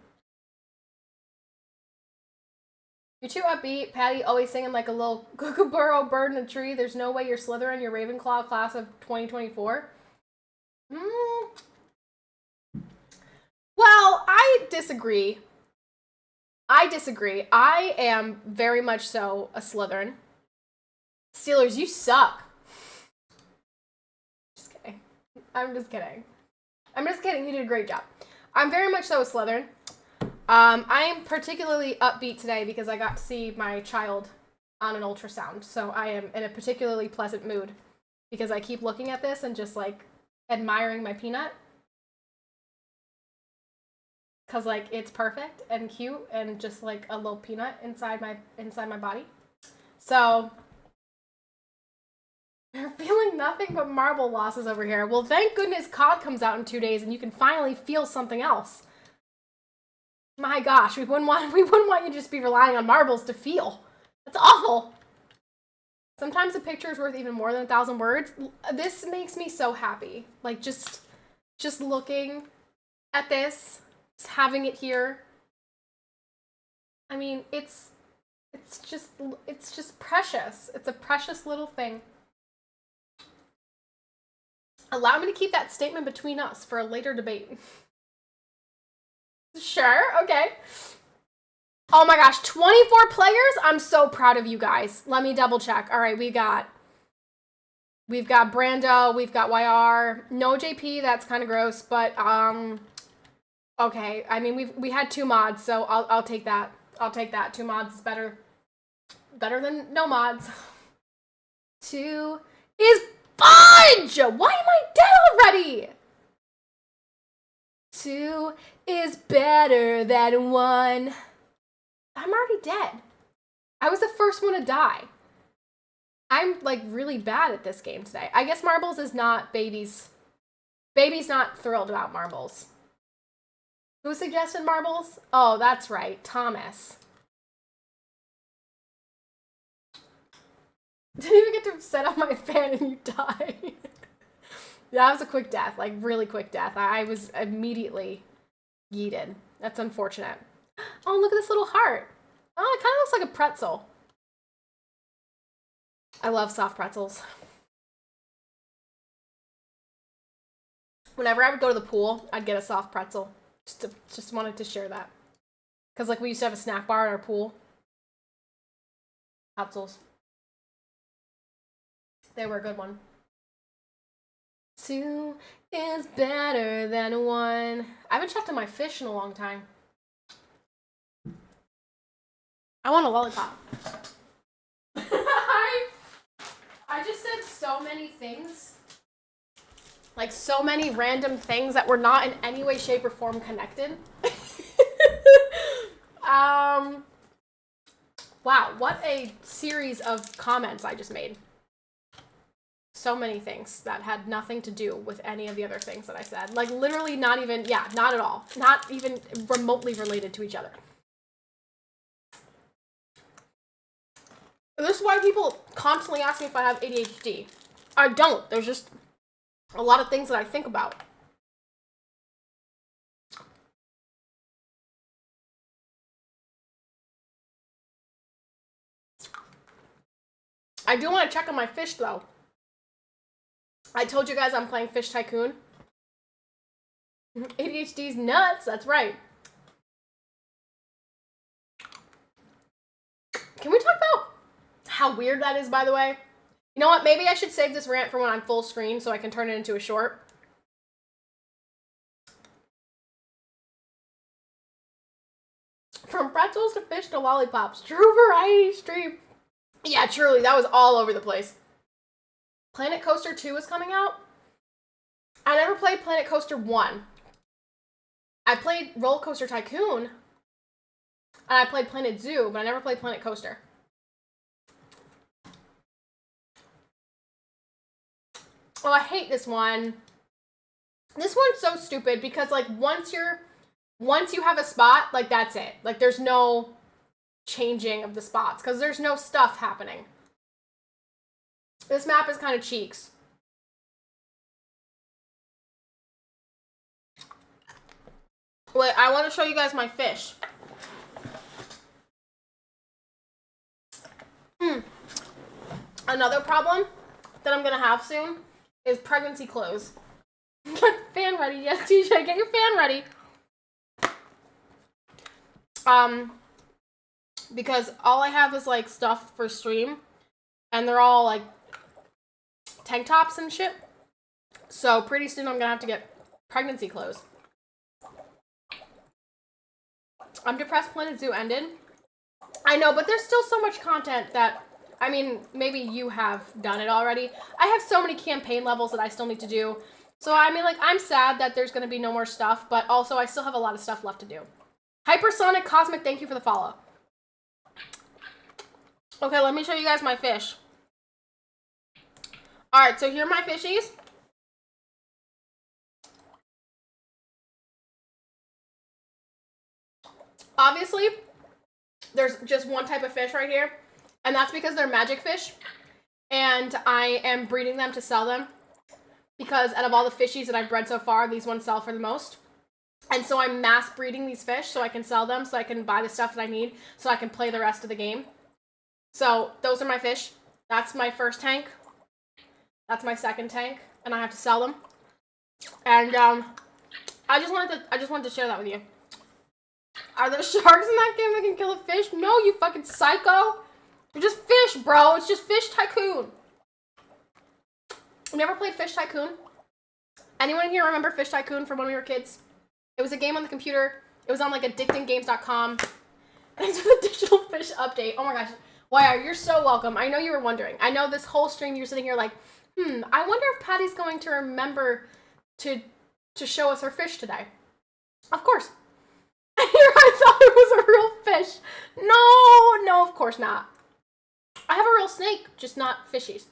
You're too upbeat. Patty always singing like a little kookaburra bird in a tree. There's no way you're Slytherin. You're Ravenclaw class of 2024. Well, I disagree. I am very much so a Slytherin. Steelers, you suck. Just kidding. I'm just kidding. You did a great job. I'm very much so a Slytherin. I am particularly upbeat today because I got to see my child on an ultrasound. So I am in a particularly pleasant mood because I keep looking at this and just like admiring my peanut. Cause like it's perfect and cute and just like a little peanut inside my body. So you're feeling nothing but marble losses over here. Well, thank goodness COD comes out in 2 days and you can finally feel something else. My gosh, we wouldn't want you to just be relying on marbles to feel. That's awful. Sometimes a picture is worth even more than 1,000 words. This makes me so happy. Like just looking at this, just having it here. I mean, it's just precious. It's a precious little thing. Allow me to keep that statement between us for a later debate. Sure, okay. Oh my gosh, 24 players? I'm so proud of you guys. Let me double check. All right, we've got Brando, we've got YR. No JP, that's kind of gross, but okay. I mean, we had 2 mods, so I'll take that. I'll take that. 2 mods is better than no mods. 2 is fudge! Why am I dead already? 2 is better than 1. I'm already dead. I was the first one to die. I'm like really bad at this game today. I guess marbles is not babies. Baby's not thrilled about marbles. Who suggested marbles? Oh, that's right, Thomas. Didn't even get to set up my fan and you died. That was a quick death, like really quick death. I was immediately yeeted. That's unfortunate. Oh, look at this little heart. Oh, it kind of looks like a pretzel. I love soft pretzels. Whenever I would go to the pool, I'd get a soft pretzel. Just wanted to share that. Because like we used to have a snack bar at our pool. Pretzels. They were a good one. 2 is better than 1. I haven't checked on my fish in a long time. I want a lollipop. I just said so many things. Like so many random things that were not in any way, shape, or form connected. Wow, what a series of comments I just made. So many things that had nothing to do with any of the other things that I said. Like literally not even, yeah, not at all. Not even remotely related to each other. This is why people constantly ask me if I have ADHD. I don't. There's just a lot of things that I think about. I do want to check on my fish, though. I told you guys I'm playing Fish Tycoon. ADHD's nuts, that's right. Can we talk about how weird that is, by the way? You know what? Maybe I should save this rant for when I'm full screen so I can turn it into a short. From pretzels to fish to lollipops. True variety stream. Yeah, truly. That was all over the place. Planet Coaster 2 is coming out. I never played Planet Coaster 1. I played Roller Coaster Tycoon. And I played Planet Zoo, but I never played Planet Coaster. Oh, I hate this one. This one's so stupid because like once you have a spot, like that's it. Like there's no changing of the spots because there's no stuff happening. This map is kind of cheeks. Wait, I want to show you guys my fish. Another problem that I'm going to have soon is pregnancy clothes. Fan ready. Yes, TJ, get your fan ready. Because all I have is, like, stuff for stream. And they're all, like, tank tops and shit. So pretty soon I'm going to have to get pregnancy clothes. I'm depressed Planet Zoo ended. I know, but there's still so much content that, I mean, maybe you have done it already. I have so many campaign levels that I still need to do. So, I mean, like, I'm sad that there's going to be no more stuff, but also I still have a lot of stuff left to do. Hypersonic Cosmic, thank you for the follow. Okay, let me show you guys my fish. Alright, so here are my fishies. Obviously, there's just one type of fish right here, and that's because they're magic fish, and I am breeding them to sell them, because out of all the fishies that I've bred so far, these ones sell for the most. And so I'm mass breeding these fish so I can sell them, so I can buy the stuff that I need, so I can play the rest of the game. So those are my fish. That's my first tank. That's my second tank, and I have to sell them. And I just wanted to share that with you. Are there sharks in that game that can kill a fish? No, you fucking psycho. You're just fish, bro. It's just Fish Tycoon. You never played Fish Tycoon? Anyone here remember Fish Tycoon from when we were kids? It was a game on the computer. It was on like addictinggames.com. And it's with a digital fish update. Oh my gosh. Wire, you're so welcome. I know you were wondering. I know this whole stream you're sitting here like, I wonder if Patty's going to remember to show us her fish today. Of course. I thought it was a real fish. No, of course not. I have a real snake, just not fishies.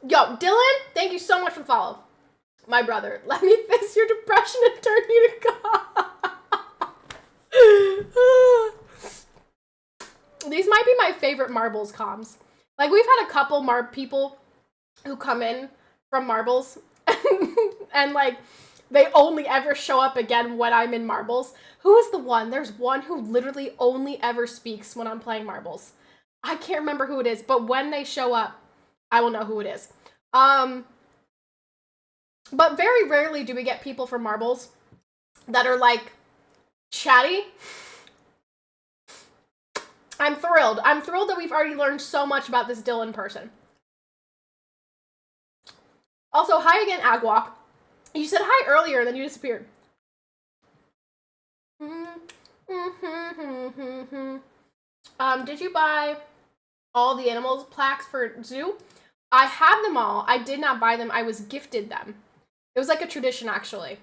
Yo, Dylan, thank you so much for the follow. My brother, let me fix your depression and turn you to God. These might be my favorite Marbles comms. Like, we've had a couple people who come in from Marbles, and like, they only ever show up again when I'm in Marbles. Who is the one? There's one who literally only ever speaks when I'm playing Marbles. I can't remember who it is, but when they show up, I will know who it is. But very rarely do we get people from Marbles that are, like, chatty. I'm thrilled. I'm thrilled that we've already learned so much about this Dylan person. Also, hi again, Agwalk. You said hi earlier, then you disappeared. Did you buy all the animals plaques for zoo? I have them all. I did not buy them. I was gifted them. It was like a tradition, actually.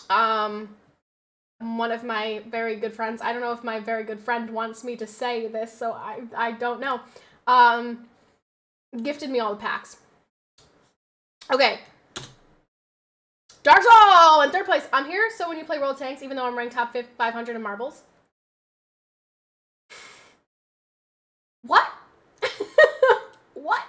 One of my very good friends, I don't know if my very good friend wants me to say this, so I don't know, gifted me all the packs. Okay. Dark Soul in third place. I'm here, so when you play World Tanks, even though I'm ranked top 500 in Marbles. What? What?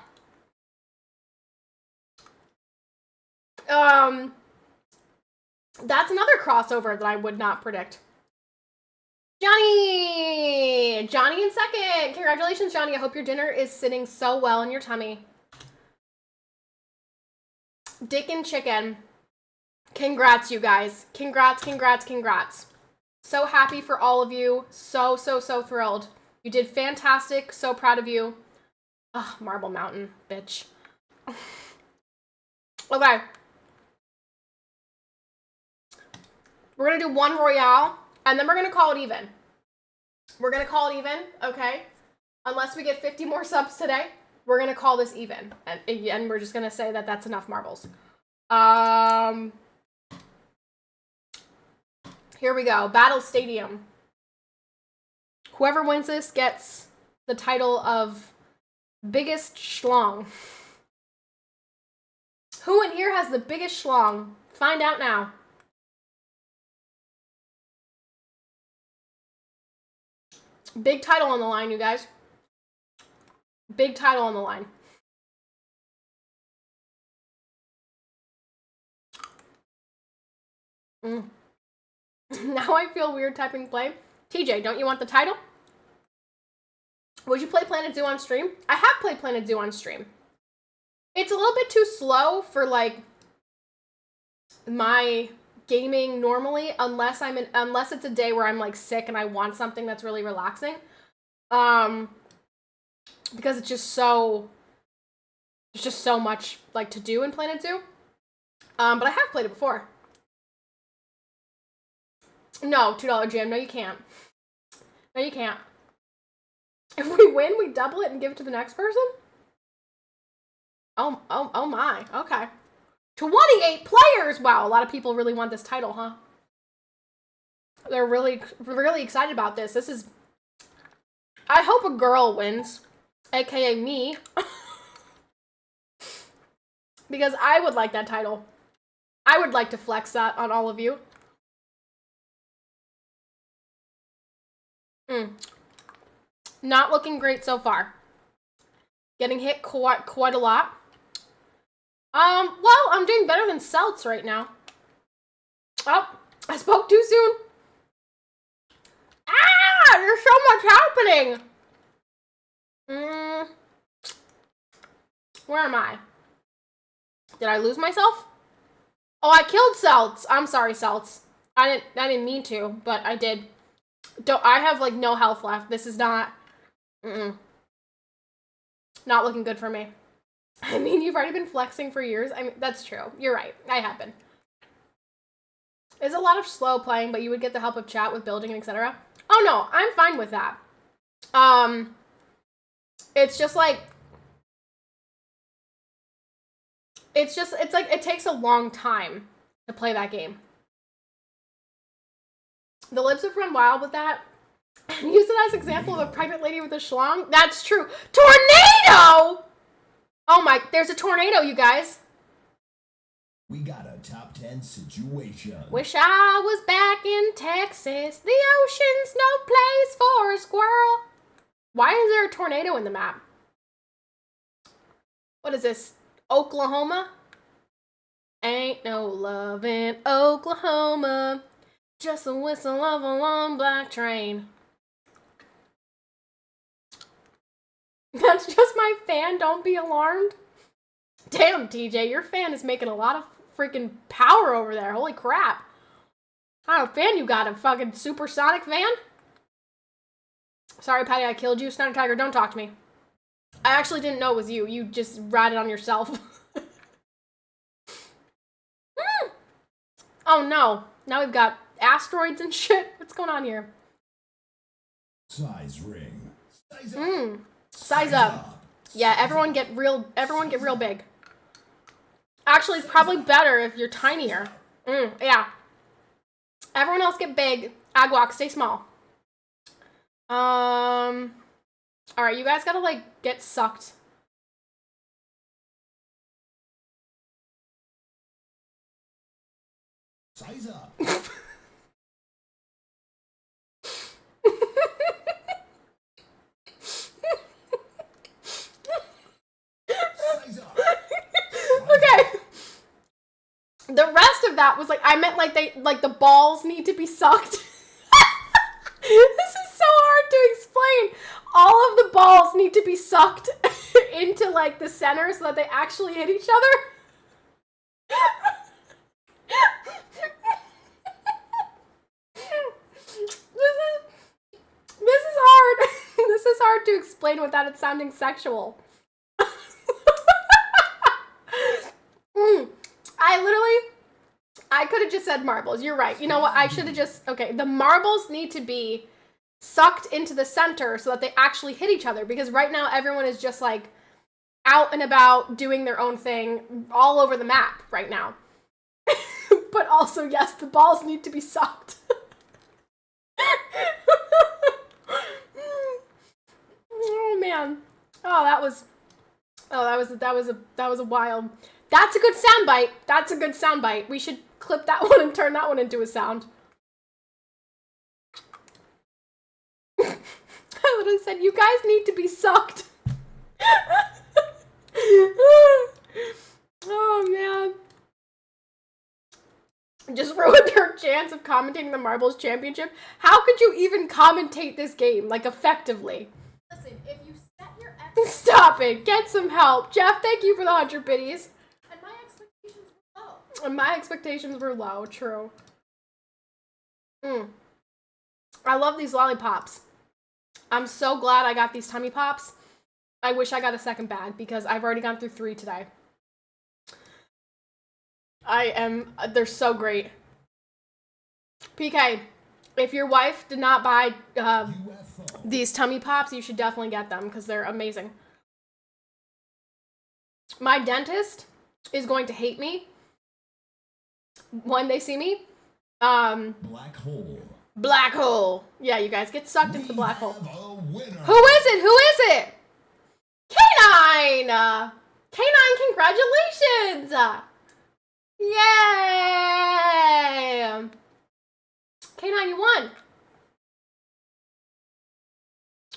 That's another crossover that I would not predict. Johnny in second. Congratulations, Johnny. I hope your dinner is sitting so well in your tummy. Dick and Chicken. Congrats, you guys. Congrats. So happy for all of you. So thrilled. You did fantastic. So proud of you. Ugh, Marble Mountain, bitch. Okay. We're going to do one Royale, and then we're going to call it even. We're going to call it even, okay? Unless we get 50 more subs today, we're going to call this even. And we're just going to say that that's enough marbles. Here we go. Battle Stadium. Whoever wins this gets the title of biggest schlong. Who in here has the biggest schlong? Find out now. Big title on the line, you guys. Big title on the line. Mm. Now I feel weird typing play. TJ, don't you want the title? Would you play Planet Zoo on stream? I have played Planet Zoo on stream. It's a little bit too slow for, like, my gaming normally, unless it's a day where I'm, like, sick and I want something that's really relaxing. Because it's just so... There's just so much, like, to do in Planet Zoo. But I have played it before. No, $2 jam. No, you can't. No, you can't. If we win, we double it and give it to the next person? Oh my. Okay. 28 players! Wow, a lot of people really want this title, huh? They're really, really excited about this. This is... I hope a girl wins. AKA me. Because I would like that title. I would like to flex that on all of you. Not looking great so far. Getting hit quite a lot. Well, I'm doing better than Celts right now. Oh, I spoke too soon. Ah, there's so much happening. Where am I? Did I lose myself? Oh, I killed Celts. I'm sorry, Celts. I didn't mean to, but I did. I have, like, no health left. This is not... Not looking good for me. I mean, you've already been flexing for years. I mean, that's true. You're right. I have been. It's a lot of slow playing, but you would get the help of chat with building and etc. Oh, no. I'm fine with that. It's just, like... It's like, it takes a long time to play that game. The libs have run wild with that. And use it as example of a pregnant lady with a schlong. That's true. Tornado! Oh my, there's a tornado, you guys. We got a top 10 situation. Wish I was back in Texas. The ocean's no place for a squirrel. Why is there a tornado in the map? What is this? Oklahoma? Ain't no love in Oklahoma. Just a whistle of a long black train. That's just my fan, don't be alarmed. Damn, TJ, your fan is making a lot of freaking power over there. Holy crap. What kind of fan you got? A fucking supersonic fan? Sorry, Patty, I killed you. Sniper Tiger, don't talk to me. I actually didn't know it was you. You just ratted on yourself. Oh no. Now we've got asteroids and shit. What's going on here? Size ring. Size up. Size up. Yeah, everyone get real big. Actually, it's probably better if you're tinier. Yeah. Everyone else get big. Agwok, stay small. Alright, you guys gotta, like, get sucked. Size up. Okay. The rest of that was like, I meant like the balls need to be sucked. This is so hard to explain. All of the balls need to be sucked into like the center so that they actually hit each other. This is hard. This is hard to explain without it sounding sexual. I could have just said marbles. You're right. You know what? I should have just... Okay, the marbles need to be sucked into the center so that they actually hit each other. Because right now, everyone is just, like, out and about doing their own thing all over the map right now. But also, yes, the balls need to be sucked. Oh, man. That was a wild... That's a good soundbite. That's a good soundbite. We should clip that one and turn that one into a sound. I literally said, you guys need to be sucked. Oh, man. just ruined her chance of commentating the Marbles Championship. How could you even commentate this game, like, effectively? Listen, if you set your expectations... Stop it. Get some help. Jeff, thank you for the 100 biddies. And my expectations were low. And my expectations were low, true. I love these lollipops. I'm so glad I got these tummy pops. I wish I got a second bag because I've already gone through 3 today. They're so great. PK, if your wife did not buy these tummy pops, you should definitely get them because they're amazing. My dentist is going to hate me when they see me. Black hole. Black hole. Yeah, you guys get sucked into the black hole. Who is it? Who is it? Canine! Canine, congratulations! Yay! Canine, you won.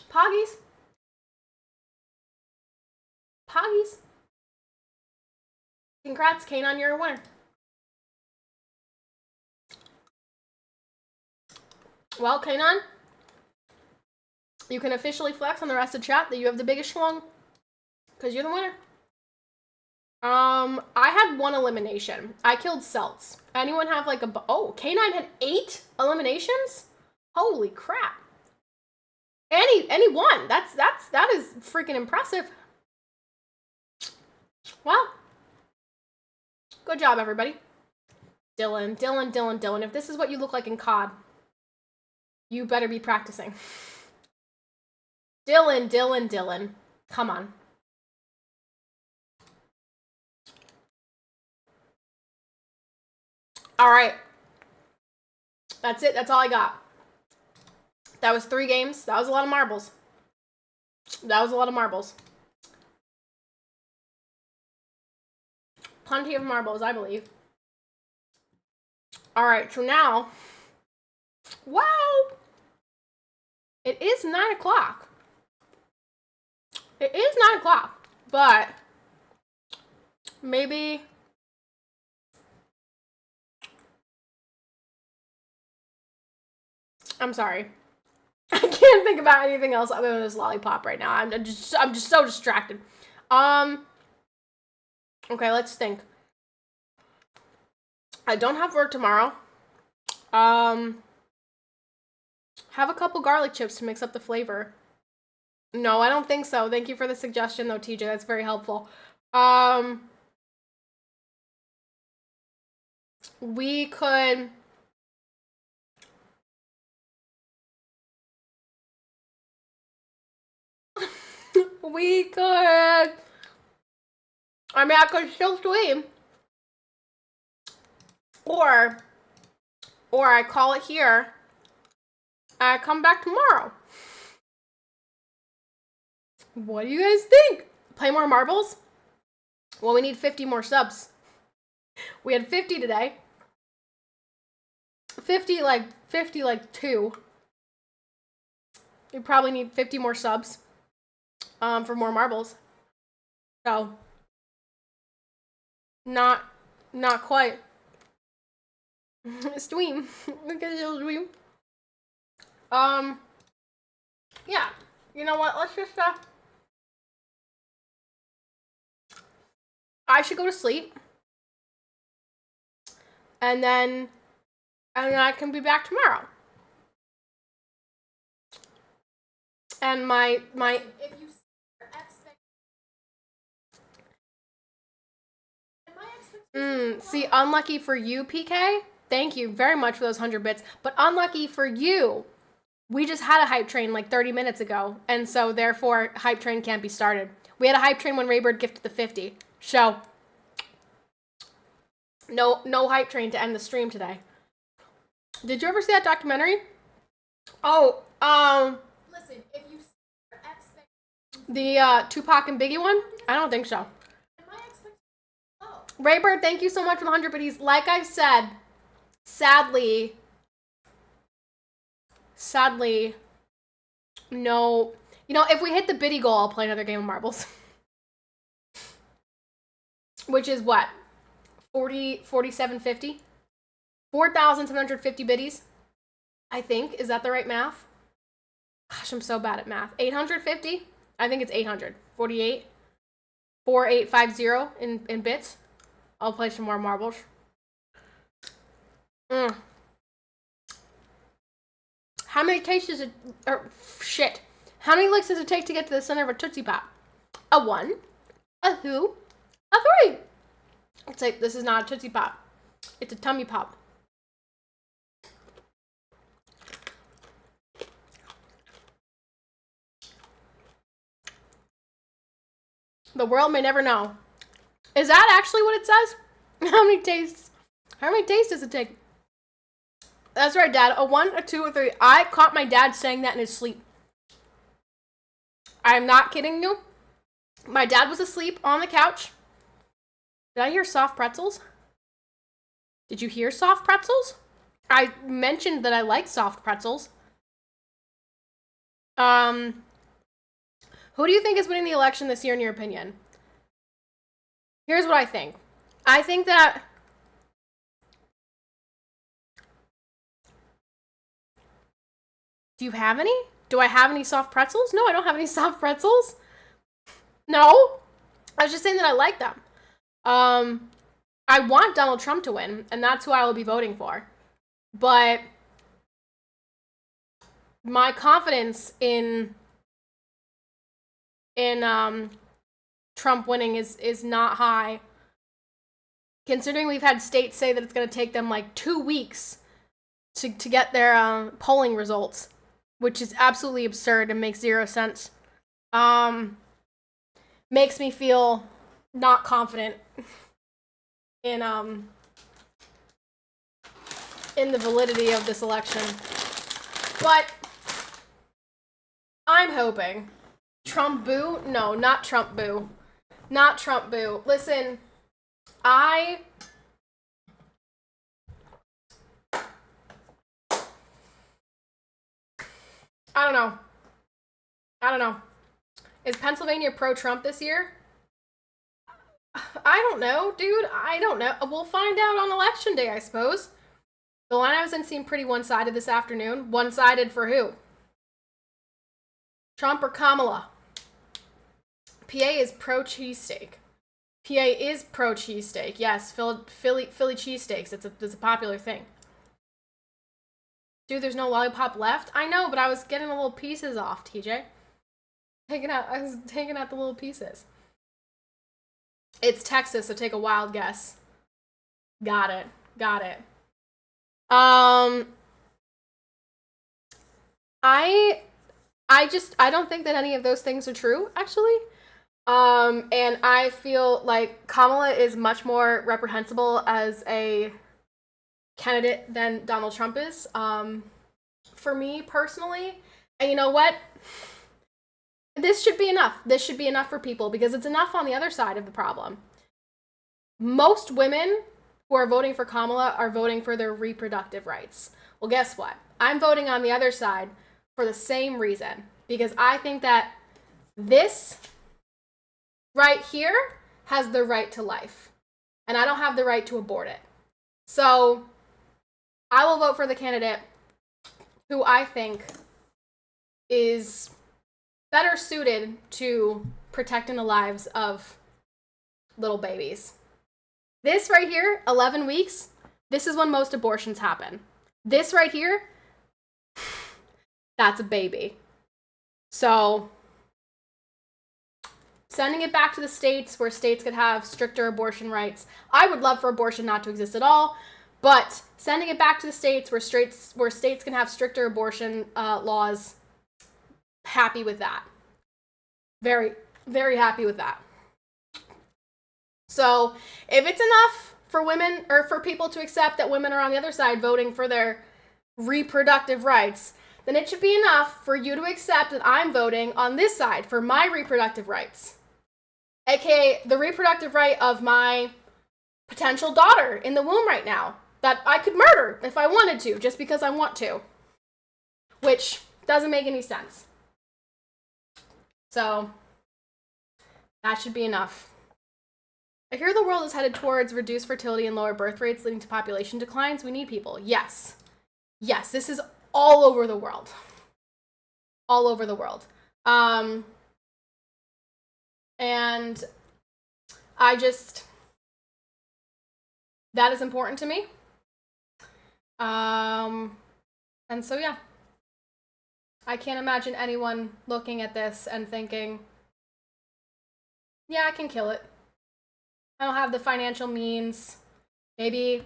Poggies. Poggies. Congrats, Canine, you're a winner. Well, Canine, you can officially flex on the rest of the chat that you have the biggest schlong, because you're the winner. I had 1 elimination. I killed Celts. Anyone have like oh, Canine had 8 eliminations? Holy crap. Any one. That is freaking impressive. Well, good job, everybody. Dylan. If this is what you look like in COD, you better be practicing. Dylan. Come on. All right. That's it. That's all I got. That was 3 games. That was a lot of marbles. Plenty of marbles, I believe. All right. So now, wow. It is 9 o'clock. It is 9 o'clock, but maybe I'm sorry. I can't think about anything else other than this lollipop right now. I'm just so distracted. Okay, let's think. I don't have work tomorrow. Have a couple garlic chips to mix up the flavor. No, I don't think so. Thank you for the suggestion, though, TJ. That's very helpful. We could... I mean, I could still stream. Or I call it here. I come back tomorrow. What do you guys think? Play more marbles? Well, we need 50 more subs. We had 50 today. 50 like 2. We probably need 50 more subs for more marbles. So not quite. Stream. Look at the stream. Yeah. You know what? Let's just I should go to sleep. And then I can be back tomorrow. And my If you see, unlucky for you, PK. Thank you very much for those 100 bits. But unlucky for you, we just had a hype train like 30 minutes ago. And so therefore, hype train can't be started. We had a hype train when Raybird gifted the 50. So, no hype train to end the stream today. Did you ever see that documentary? Oh, listen, if you the Tupac and Biggie one? I don't think so. Raybird, thank you so much for the 100 biddies. Like I said, sadly, no. You know, if we hit the biddy goal, I'll play another game of marbles. Which is what? 47.50? 4,750 biddies, I think. Is that the right math? Gosh, I'm so bad at math. 850? I think it's 800. 48? 4850 in bits. I'll play some more marbles. How many takes does it... shit. How many licks does it take to get to the center of a Tootsie Pop? A 1, a 2, a 3. It's like, this is not a Tootsie Pop. It's a tummy pop. The world may never know. Is that actually what it says? How many tastes? How many tastes does it take? That's right, Dad. A 1, a 2, a 3. I caught my dad saying that in his sleep. I'm not kidding you. My dad was asleep on the couch. Did I hear soft pretzels? Did you hear soft pretzels? I mentioned that I like soft pretzels. Who do you think is winning the election this year in your opinion? Here's what I think. I think that do you have any? Do I have any soft pretzels? No, I don't have any soft pretzels. No. I was just saying that I like them. I want Donald Trump to win, and that's who I will be voting for. But my confidence in Trump winning is not high. Considering we've had states say that it's going to take them like 2 weeks to get their polling results, which is absolutely absurd and makes zero sense. Makes me feel not confident in the validity of this election. But I'm hoping. Trump boo? No, not Trump boo. Not Trump boo. Listen, I don't know. Is Pennsylvania pro-Trump this year? I don't know, dude. I don't know. We'll find out on election day, I suppose. The line I was in seemed pretty one-sided this afternoon. One-sided for who? Trump or Kamala? PA is pro-cheesesteak. PA is pro-cheesesteak. Yes, Philly cheesesteaks. It's a popular thing. Dude, there's no lollipop left? I know, but I was getting the little pieces off, TJ. I was taking out the little pieces. It's Texas, so take a wild guess. Got it. I don't think that any of those things are true, actually. And I feel like Kamala is much more reprehensible as a candidate than Donald Trump is. For me personally, and you know what? This should be enough. This should be enough for people because it's enough on the other side of the problem. Most women who are voting for Kamala are voting for their reproductive rights. Well, guess what? I'm voting on the other side for the same reason. Because I think that this right here has the right to life. And I don't have the right to abort it. So I will vote for the candidate who I think is better suited to protecting the lives of little babies. This right here, 11 weeks, this is when most abortions happen. This right here, that's a baby. So, sending it back to the states where states could have stricter abortion rights. I would love for abortion not to exist at all, but sending it back to the states where states can have stricter abortion laws, happy with that. Very, very happy with that. So, if it's enough for women or for people to accept that women are on the other side voting for their reproductive rights, then it should be enough for you to accept that I'm voting on this side for my reproductive rights. AKA the reproductive right of my potential daughter in the womb right now that I could murder if I wanted to, just because I want to. Which doesn't make any sense. So, that should be enough. I hear the world is headed towards reduced fertility and lower birth rates leading to population declines. We need people. Yes. Yes, this is all over the world. All over the world. And that is important to me. And so, yeah. I can't imagine anyone looking at this and thinking, yeah, I can kill it. I don't have the financial means. Maybe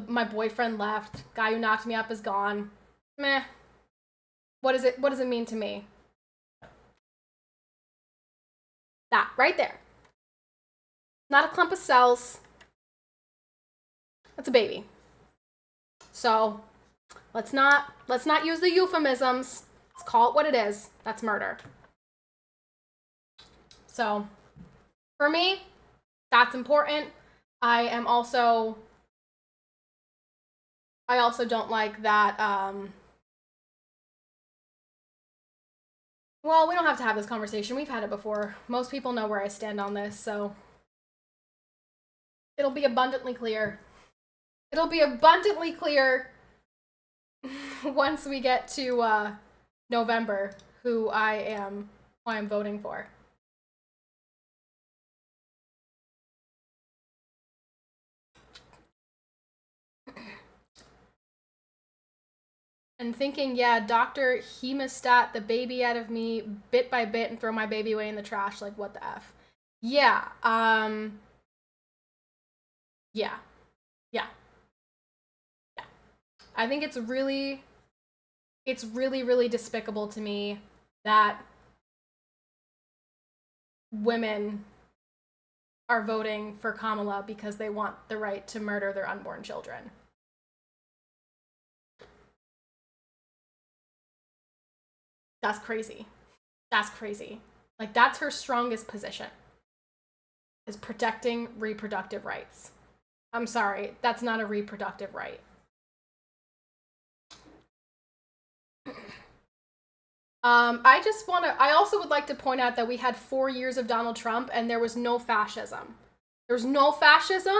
my boyfriend left. Guy who knocked me up is gone. Meh. What does it mean to me? That right there. Not a clump of cells. That's a baby. So let's not use the euphemisms. Let's call it what it is. That's murder. So for me, that's important. I also don't like that. Well, we don't have to have this conversation. We've had it before. Most people know where I stand on this, so it'll be abundantly clear. It'll be abundantly clear once we get to November who I am voting for. And thinking, yeah, doctor hemostat the baby out of me bit by bit and throw my baby away in the trash. Like, what the F? Yeah. Yeah. I think it's really, really despicable to me that women are voting for Kamala because they want the right to murder their unborn children. That's crazy. That's crazy. Like, that's her strongest position, is protecting reproductive rights. I'm sorry, that's not a reproductive right. I also would like to point out that we had 4 years of Donald Trump and there was no fascism. There was no fascism.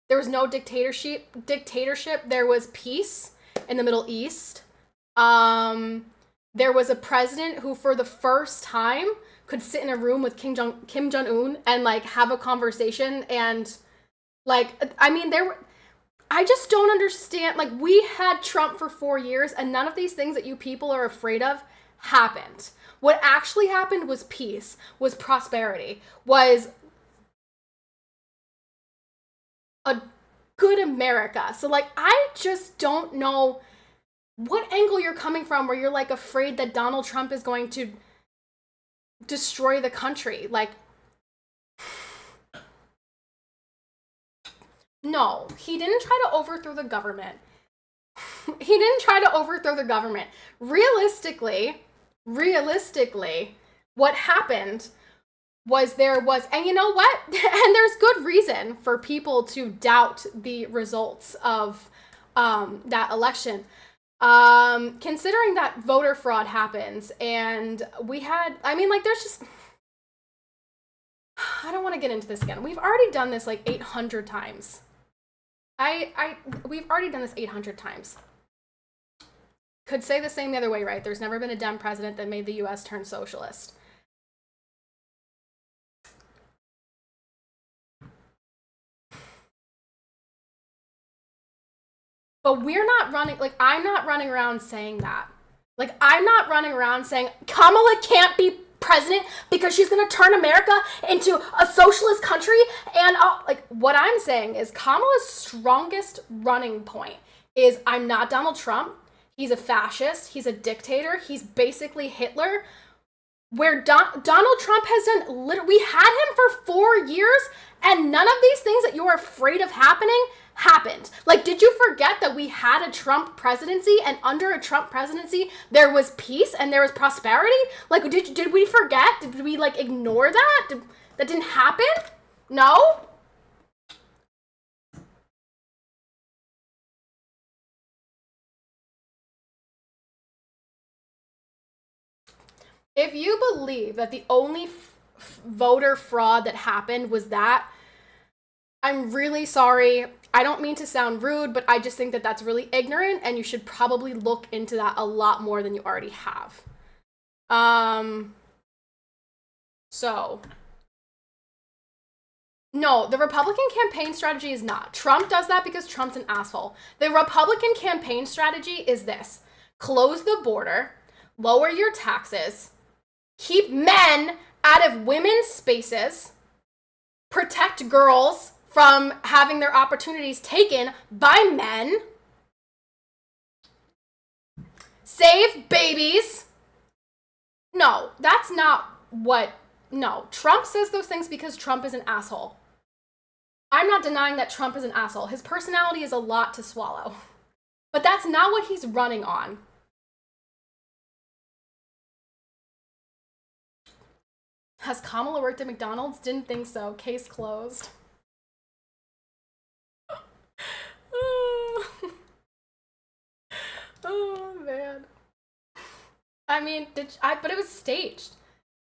There was no dictatorship. There was peace in the Middle East. There was a president who, for the first time, could sit in a room with Kim Jong-un and, like, have a conversation. And, like, I mean, I just don't understand. Like, we had Trump for 4 years and none of these things that you people are afraid of happened. What actually happened was peace, was prosperity, was a good America. So, like, I just don't know what angle you're coming from where you're, like, afraid that Donald Trump is going to destroy the country. Like, no, he didn't try to overthrow the government. He didn't try to overthrow the government. Realistically, what happened was and you know what? And there's good reason for people to doubt the results of that election. Considering that voter fraud happens and there's just, I don't want to get into this again. We've already done this like 800 times. We've already done this 800 times. Could say the same the other way, right? There's never been a Dem president that made the US turn socialist. But we're not running, like, I'm not running around saying that. Like, I'm not running around saying Kamala can't be president because she's going to turn America into a socialist country. And, like, what I'm saying is Kamala's strongest running point is I'm not Donald Trump. He's a fascist. He's a dictator. He's basically Hitler. Where Donald Trump has done, we had him for 4 years, and none of these things that you're afraid of happening happened. Like, did you forget that we had a Trump presidency, and under a Trump presidency, there was peace and there was prosperity? Like, did we forget? Did we, like, ignore that? That didn't happen? No? If you believe that the only voter fraud that happened was that, I'm really sorry. I don't mean to sound rude, but I just think that that's really ignorant, and you should probably look into that a lot more than you already have. So, no, the Republican campaign strategy is not. Trump does that because Trump's an asshole. The Republican campaign strategy is this: close the border, lower your taxes, keep men out of women's spaces, protect girls from having their opportunities taken by men, save babies. No, that's not what. No, Trump says those things because Trump is an asshole. I'm not denying that Trump is an asshole. His personality is a lot to swallow. But that's not what he's running on. Has Kamala worked at McDonald's? Didn't think so. Case closed. Oh man. I mean, but it was staged.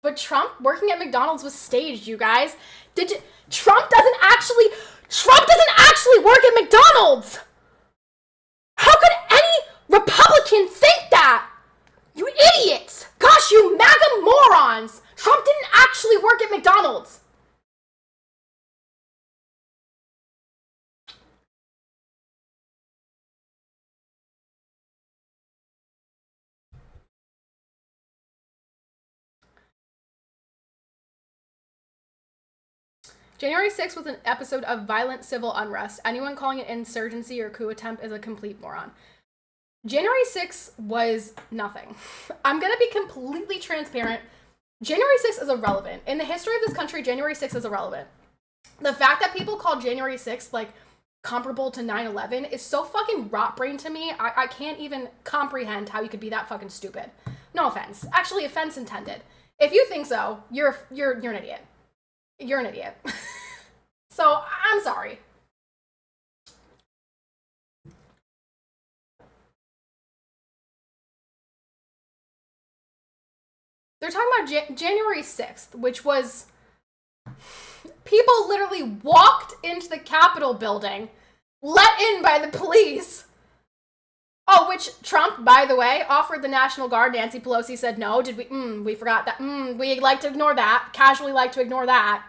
But Trump working at McDonald's was staged, you guys. Trump doesn't actually work at McDonald's. How could any Republican think that? You idiots. Gosh, you MAGA morons. Trump didn't actually work at McDonald's. January 6th was an episode of violent civil unrest. Anyone calling it insurgency or coup attempt is a complete moron. January 6th was nothing. I'm going to be completely transparent. January 6th is irrelevant. In the history of this country, January 6th is irrelevant. The fact that people call January 6th, like, comparable to 9/11 is so fucking rot brain to me. I can't even comprehend how you could be that fucking stupid. No offense. Actually, offense intended. If you think so, you're an idiot. You're an idiot. So, I'm sorry. They're talking about January 6th, which was... People literally walked into the Capitol building, let in by the police. Oh, which Trump, by the way, offered the National Guard. Nancy Pelosi said no. Did we? We forgot that. We like to ignore that. Casually like to ignore that.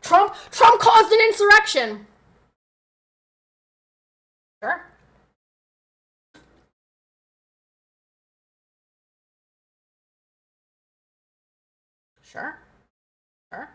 Trump caused an insurrection. Sure. Sure. Sure.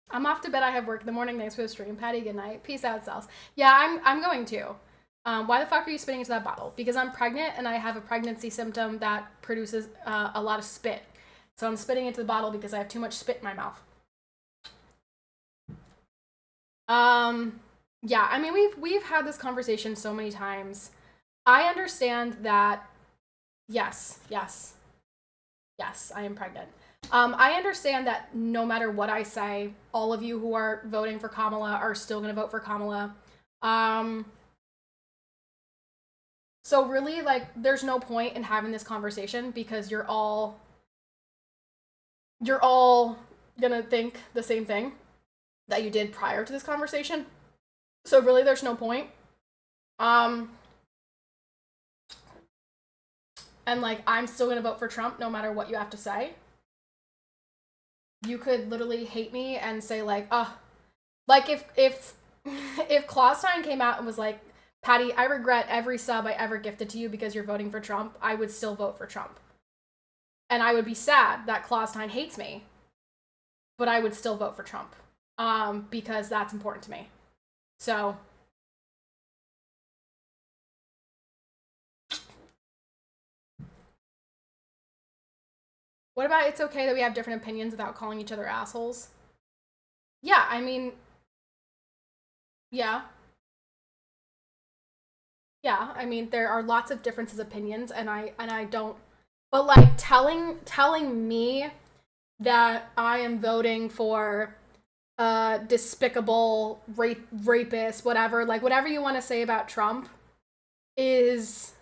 I'm off to bed. I have work in the morning. Thanks for the stream, Patty. Good night. Peace out, Cells. Yeah, I'm going to. Why the fuck are you spitting into that bottle? Because I'm pregnant and I have a pregnancy symptom that produces a lot of spit. So I'm spitting into the bottle because I have too much spit in my mouth. Yeah, I mean, we've had this conversation so many times. I understand that, yes, I am pregnant. I understand that no matter what I say, all of you who are voting for Kamala are still going to vote for Kamala. So really, like, there's no point in having this conversation because you're all gonna think the same thing that you did prior to this conversation. So really, there's no point. And like, I'm still gonna vote for Trump no matter what you have to say. You could literally hate me and say like, like if Claustein came out and was like, Patty, I regret every sub I ever gifted to you because you're voting for Trump, I would still vote for Trump. And I would be sad that Claustein hates me, but I would still vote for Trump, because that's important to me. So, what about it's okay that we have different opinions without calling each other assholes? Yeah, I mean, yeah. Yeah, I mean, there are lots of differences of opinions, and I don't, but like telling me that I am voting for despicable rapist, whatever, like whatever you want to say about Trump is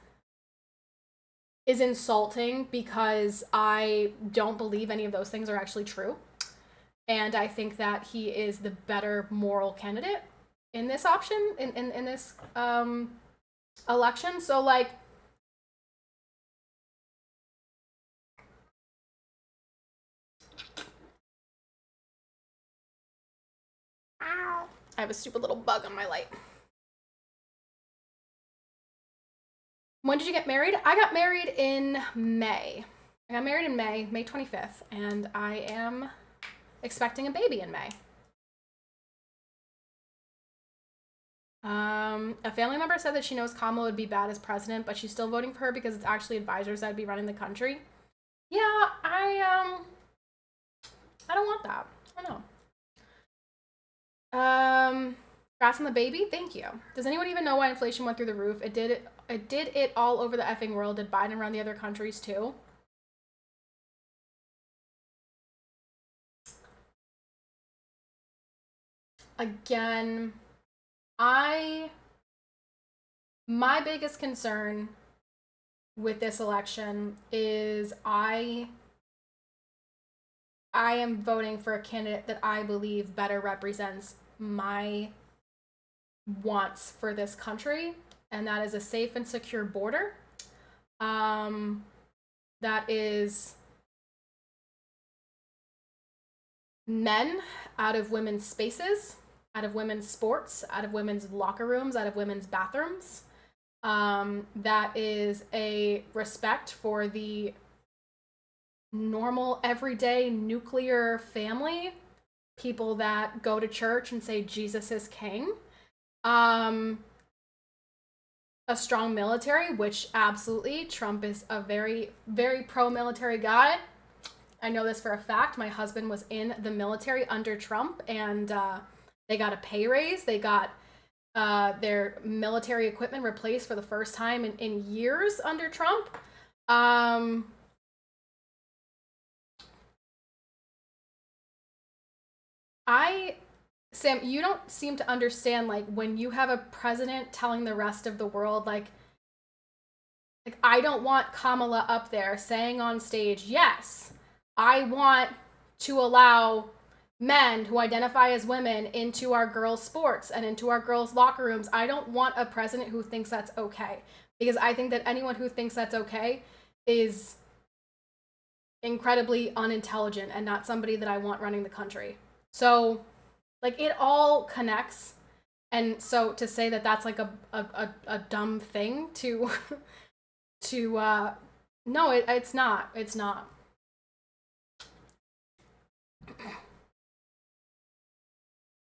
is insulting because I don't believe any of those things are actually true. And I think that he is the better moral candidate in this option, in this election. So, like, ow, I have a stupid little bug on my light. When did you get married? I got married in May. I got married in May 25th, and I am expecting a baby in May. A family member said that she knows Kamala would be bad as president, but she's still voting for her because it's actually advisors that would be running the country. Yeah, I don't want that. I know. Congrats on the baby. Thank you. Does anyone even know why inflation went through the roof? It did it all over the effing world. Did Biden run the other countries too? Again, my biggest concern with this election is I am voting for a candidate that I believe better represents my wants for this country, and that is a safe and secure border. That is men out of women's spaces, out of women's sports, out of women's locker rooms, out of women's bathrooms. That is a respect for the normal, everyday, nuclear family, people that go to church and say Jesus is king. A strong military, which absolutely, Trump is a very, very pro-military guy. I know this for a fact. My husband was in the military under Trump, and they got a pay raise. They got their military equipment replaced for the first time in years under Trump. Sam, you don't seem to understand, like, when you have a president telling the rest of the world, like I don't want Kamala up there saying on stage, yes, I want to allow men who identify as women into our girls' sports and into our girls' locker rooms. I don't want a president who thinks that's okay, because I think that anyone who thinks that's okay is incredibly unintelligent and not somebody that I want running the country. So, like, it all connects. And so to say that that's like a dumb thing to no, it's not. It's not.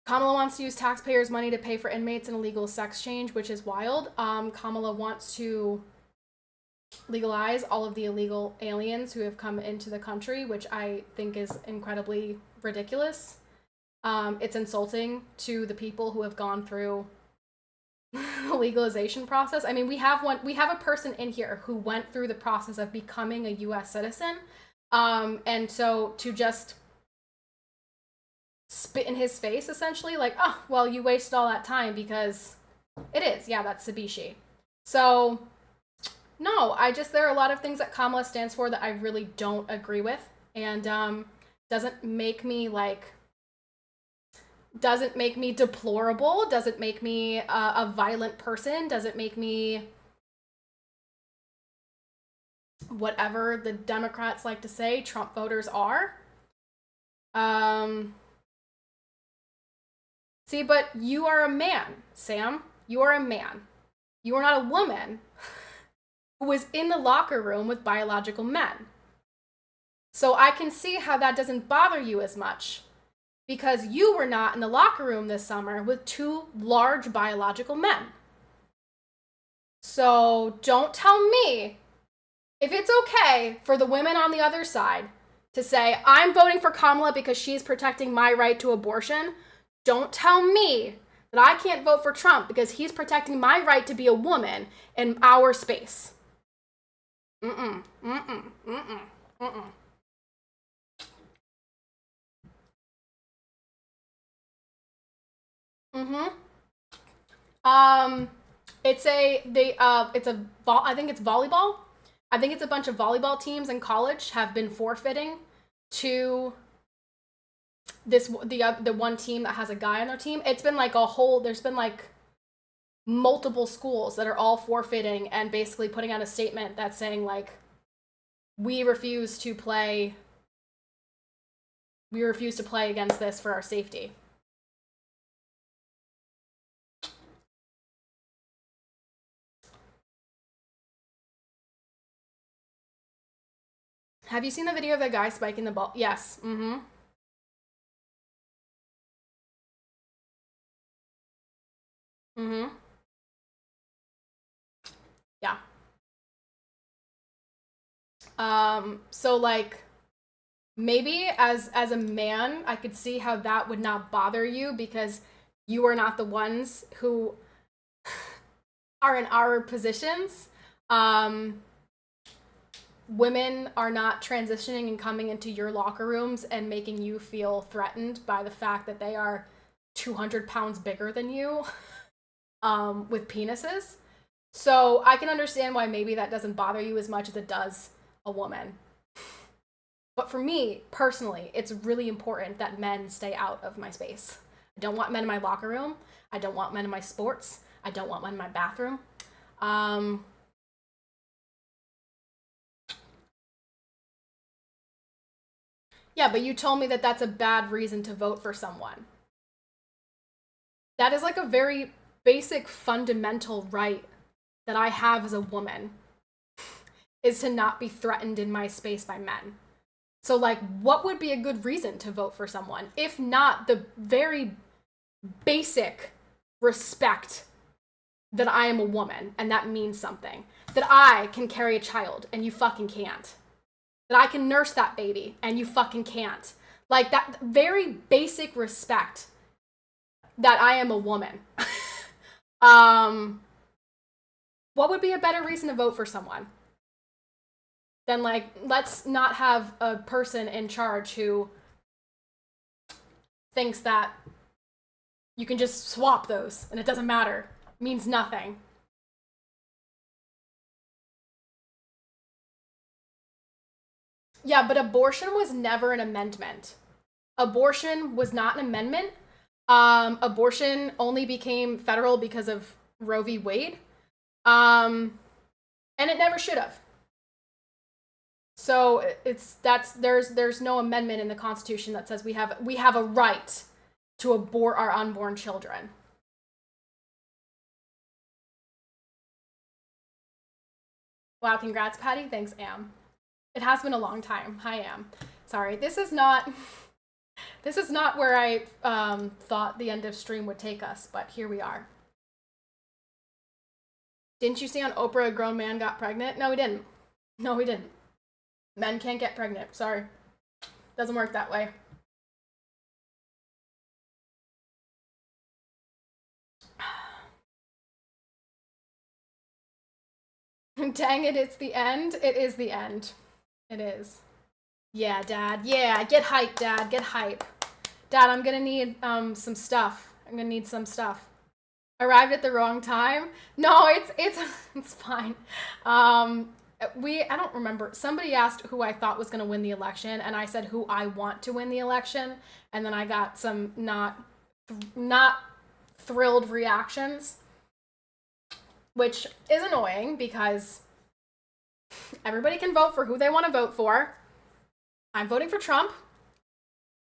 Kamala wants to use taxpayers' money to pay for inmates in illegal sex change, which is wild. Kamala wants to legalize all of the illegal aliens who have come into the country, which I think is incredibly ridiculous. It's insulting to the people who have gone through the legalization process. I mean, we have a person in here who went through the process of becoming a US citizen. And so to just spit in his face, essentially, like, oh, well, you wasted all that time, because it is. Yeah, that's Sabishi. So, no, there are a lot of things that Kamala stands for that I really don't agree with. And doesn't make me deplorable, doesn't make me a violent person, doesn't make me whatever the Democrats like to say Trump voters are. See, but you are a man, Sam. You are a man. You are not a woman who was in the locker room with biological men. So I can see how that doesn't bother you as much, because you were not in the locker room this summer with two large biological men. So don't tell me if it's okay for the women on the other side to say, I'm voting for Kamala because she's protecting my right to abortion. Don't tell me that I can't vote for Trump because he's protecting my right to be a woman in our space. Mm-mm, mm-mm, mm-mm, mm-mm. Mm-hmm. I think it's volleyball. I think it's a bunch of volleyball teams in college have been forfeiting to the one team that has a guy on their team. It's been like there's been like multiple schools that are all forfeiting and basically putting out a statement that's saying like, we refuse to play against this for our safety. Have you seen the video of the guy spiking the ball? Yes. Mm-hmm. Mm-hmm. Yeah. So like, maybe as a man, I could see how that would not bother you because you are not the ones who are in our positions. Women are not transitioning and coming into your locker rooms and making you feel threatened by the fact that they are 200 pounds bigger than you with penises. So I can understand why maybe that doesn't bother you as much as it does a woman. But for me, personally, it's really important that men stay out of my space. I don't want men in my locker room. I don't want men in my sports. I don't want men in my bathroom. Yeah, but you told me that that's a bad reason to vote for someone. That is like a very basic fundamental right that I have as a woman is to not be threatened in my space by men. So like, what would be a good reason to vote for someone if not the very basic respect that I am a woman and that means something, that I can carry a child and you fucking can't, that I can nurse that baby and you fucking can't, like that very basic respect that I am a woman. What would be a better reason to vote for someone than like, let's not have a person in charge who thinks that you can just swap those and it doesn't matter, it means nothing. Yeah, but abortion was never an amendment. Abortion was not an amendment. Abortion only became federal because of Roe v. Wade. And it never should have. So there's no amendment in the Constitution that says we have a right to abort our unborn children. Wow, congrats, Patty. Thanks, Am. It has been a long time. Hi, Am. Sorry, this is not where I thought the end of stream would take us, but here we are. Didn't you see on Oprah a grown man got pregnant? No, we didn't. No, we didn't. Men can't get pregnant. Sorry. Doesn't work that way. Dang it, it's the end. It is the end. It is. Yeah, Dad. Yeah, get hype, Dad. Get hype. Dad, I'm gonna need some stuff. I'm gonna need some stuff. Arrived at the wrong time? No, it's fine. I don't remember. Somebody asked who I thought was gonna win the election, and I said who I want to win the election, and then I got some not thrilled reactions, which is annoying because everybody can vote for who they want to vote for. I'm voting for Trump.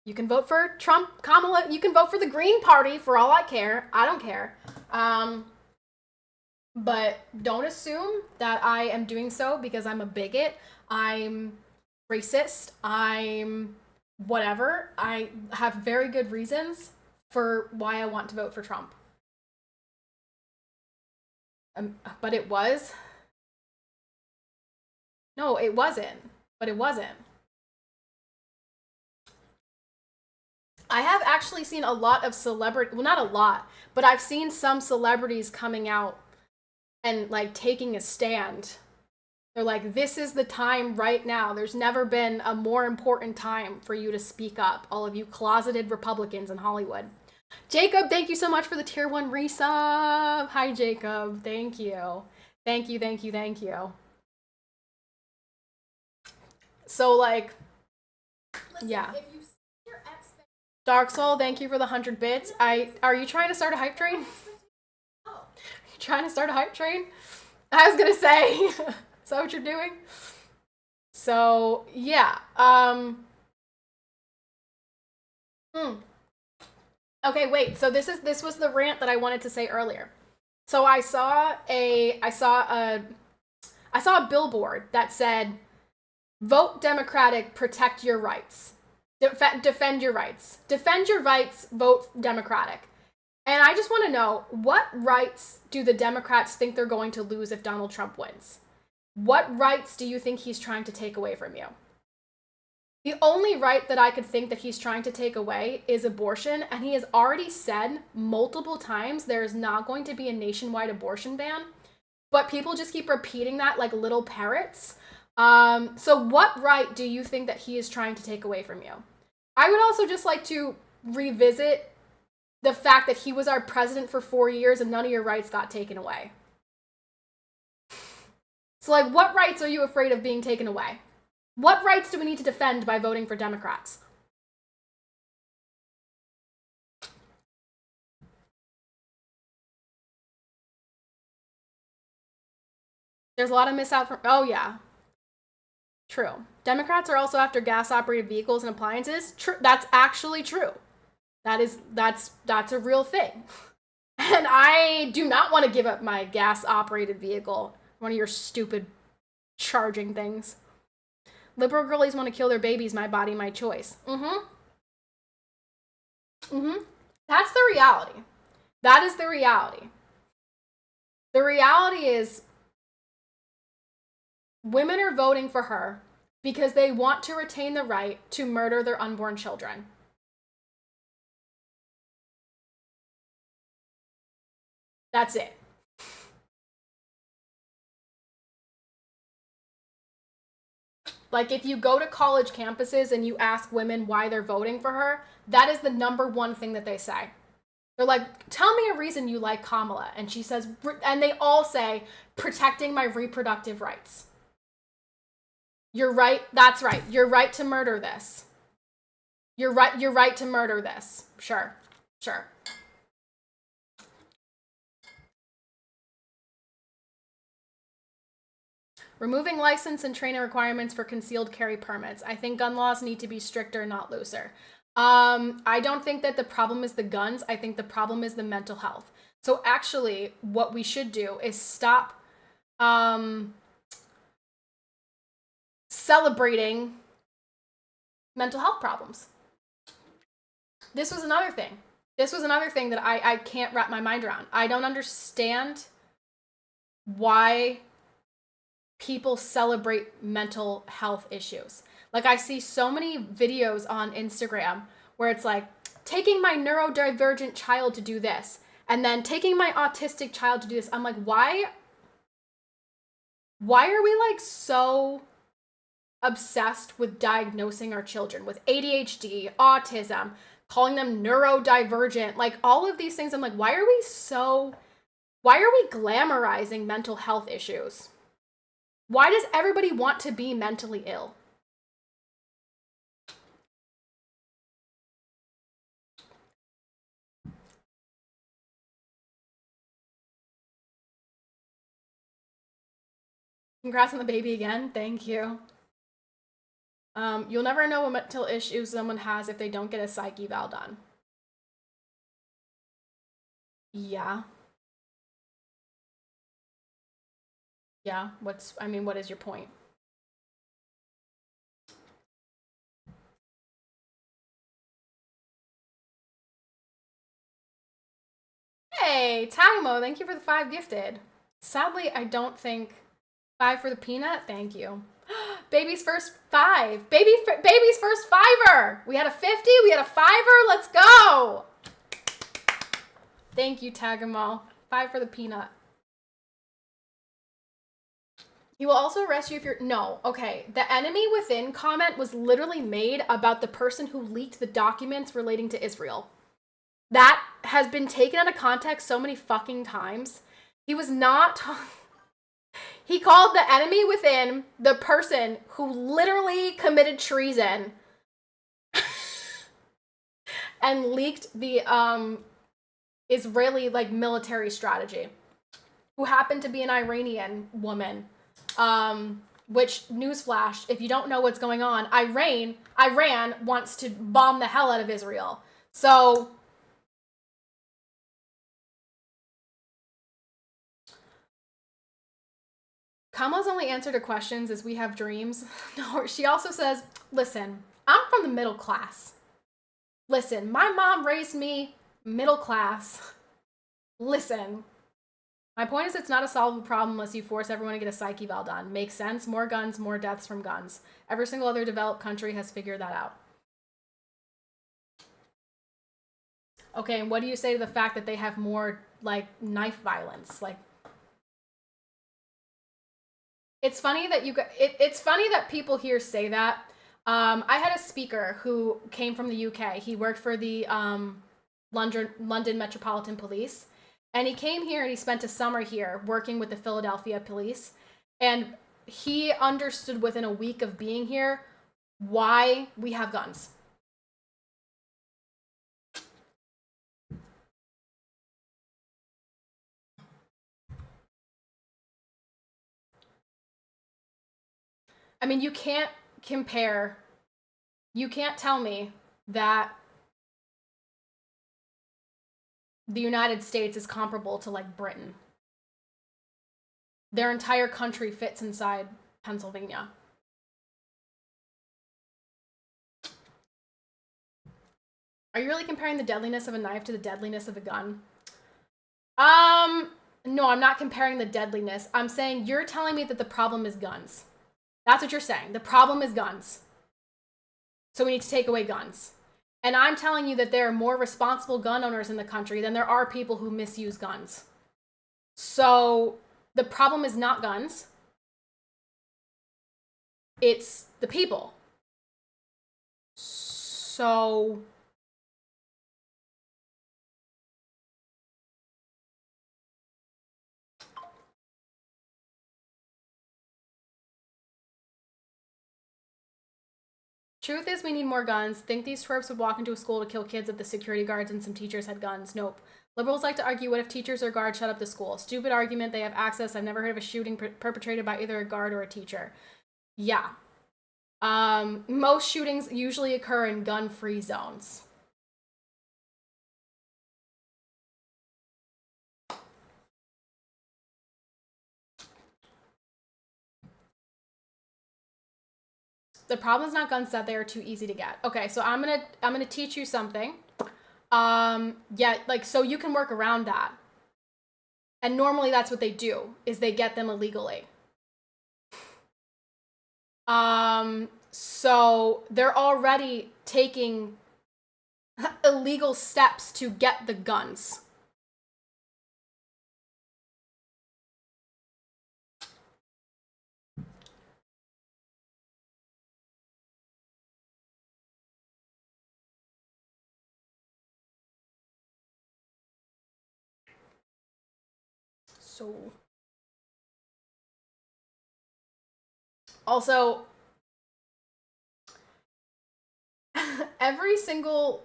You can vote for Trump, Kamala. You can vote for the Green Party for all I care. I don't care. But don't assume that I am doing so because I'm a bigot. I'm racist. I'm whatever. I have very good reasons for why I want to vote for Trump. But it was. No, it wasn't. But it wasn't. I have actually seen a lot of well, not a lot, but I've seen some celebrities coming out and like taking a stand. They're like, this is the time right now. There's never been a more important time for you to speak up, all of you closeted Republicans in Hollywood. Jacob, thank you so much for the tier 1 resub. Hi, Jacob. Thank you. Thank you, thank you, thank you. So, like, Listen, yeah. If you set your expectations Dark Soul, thank you for the 100 bits. Are you trying to start a hype train? low, You trying to start a hype train? I was gonna say, is that what you're doing? So, yeah. Okay, wait. So this was the rant that I wanted to say earlier. So I saw a billboard that said, "Vote Democratic, protect your rights. Defend your rights. Defend your rights, vote Democratic." And I just want to know, what rights do the Democrats think they're going to lose if Donald Trump wins? What rights do you think he's trying to take away from you? The only right that I could think that he's trying to take away is abortion, and he has already said multiple times there is not going to be a nationwide abortion ban, but people just keep repeating that like little parrots. So what right do you think that he is trying to take away from you? I would also just like to revisit the fact that he was our president for 4 years and none of your rights got taken away. So, like, what rights are you afraid of being taken away? What rights do we need to defend by voting for Democrats? There's a lot of oh yeah. True. Democrats are also after gas-operated vehicles and appliances. True. That's actually true. That's a real thing. And I do not want to give up my gas-operated vehicle. One of your stupid charging things. Liberal girlies want to kill their babies. My body, my choice. That's the reality. That is the reality. The reality is women are voting for her because they want to retain the right to murder their unborn children. That's it. Like, if you go to college campuses and you ask women why they're voting for her, that is the number one thing that they say. They're like, tell me a reason you like Kamala. And she says, and they all say, protecting my reproductive rights. You're right. That's right. You're right to murder this. You're right to murder this. Sure. Removing license and training requirements for concealed carry permits. I think gun laws need to be stricter, not looser. I don't think that the problem is the guns. I think the problem is the mental health. So actually, what we should do is stop celebrating mental health problems. This was another thing that I can't wrap my mind around. I don't understand why people celebrate mental health issues. Like, I see so many videos on Instagram where it's like, taking my neurodivergent child to do this, and then taking my autistic child to do this. I'm like, why are we like so obsessed with diagnosing our children with ADHD, autism, calling them neurodivergent, like all of these things? I'm like, why are we glamorizing mental health issues? Why does everybody want to be mentally ill? Congrats on the baby again. Thank you. You'll never know what mental issues someone has if they don't get a psych eval done. Yeah. Yeah. What is your point? Hey, Tagmo, thank you for the 5 gifted. Sadly, I don't think 5 for the peanut. Thank you. Baby's first 5. Baby's first 5er. We had a 50. We had a 5er. Let's go. Thank you, Tagamo. 5 for the peanut. He will also arrest you if you're... No. Okay. The enemy within comment was literally made about the person who leaked the documents relating to Israel. That has been taken out of context so many fucking times. He was not... He called the enemy within the person who literally committed treason and leaked the Israeli like military strategy, who happened to be an Iranian woman. Which, newsflash, if you don't know what's going on, Iran wants to bomb the hell out of Israel. So Kamala's only answer to questions is we have dreams. No, she also says, listen, I'm from the middle class. Listen, my mom raised me middle class. Listen, my point is it's not a solvable problem unless you force everyone to get a psych eval done. Makes sense. More guns, more deaths from guns. Every single other developed country has figured that out. Okay, and what do you say to the fact that they have more, like, knife violence? Like, it's funny that it's funny that people here say that. I had a speaker who came from the UK. He worked for the London Metropolitan Police. And he came here and he spent a summer here working with the Philadelphia police. And he understood within a week of being here why we have guns. I mean, you can't tell me that the United States is comparable to like Britain. Their entire country fits inside Pennsylvania. Are you really comparing the deadliness of a knife to the deadliness of a gun? No, I'm not comparing the deadliness. I'm saying you're telling me that the problem is guns. That's what you're saying. The problem is guns. So we need to take away guns. And I'm telling you that there are more responsible gun owners in the country than there are people who misuse guns. So the problem is not guns. It's the people. So truth is we need more guns. Think these twerps would walk into a school to kill kids if the security guards and some teachers had guns? Nope. Liberals like to argue, what if teachers or guards shut up the school? Stupid argument, they have access. I've never heard of a shooting perpetrated by either a guard or a teacher. Yeah. Most shootings usually occur in gun-free zones. The problem is not guns, that they are too easy to get. Okay, so I'm gonna teach you something. Yeah, like, so you can work around that. And normally that's what they do, is they get them illegally. So they're already taking illegal steps to get the guns. So also every single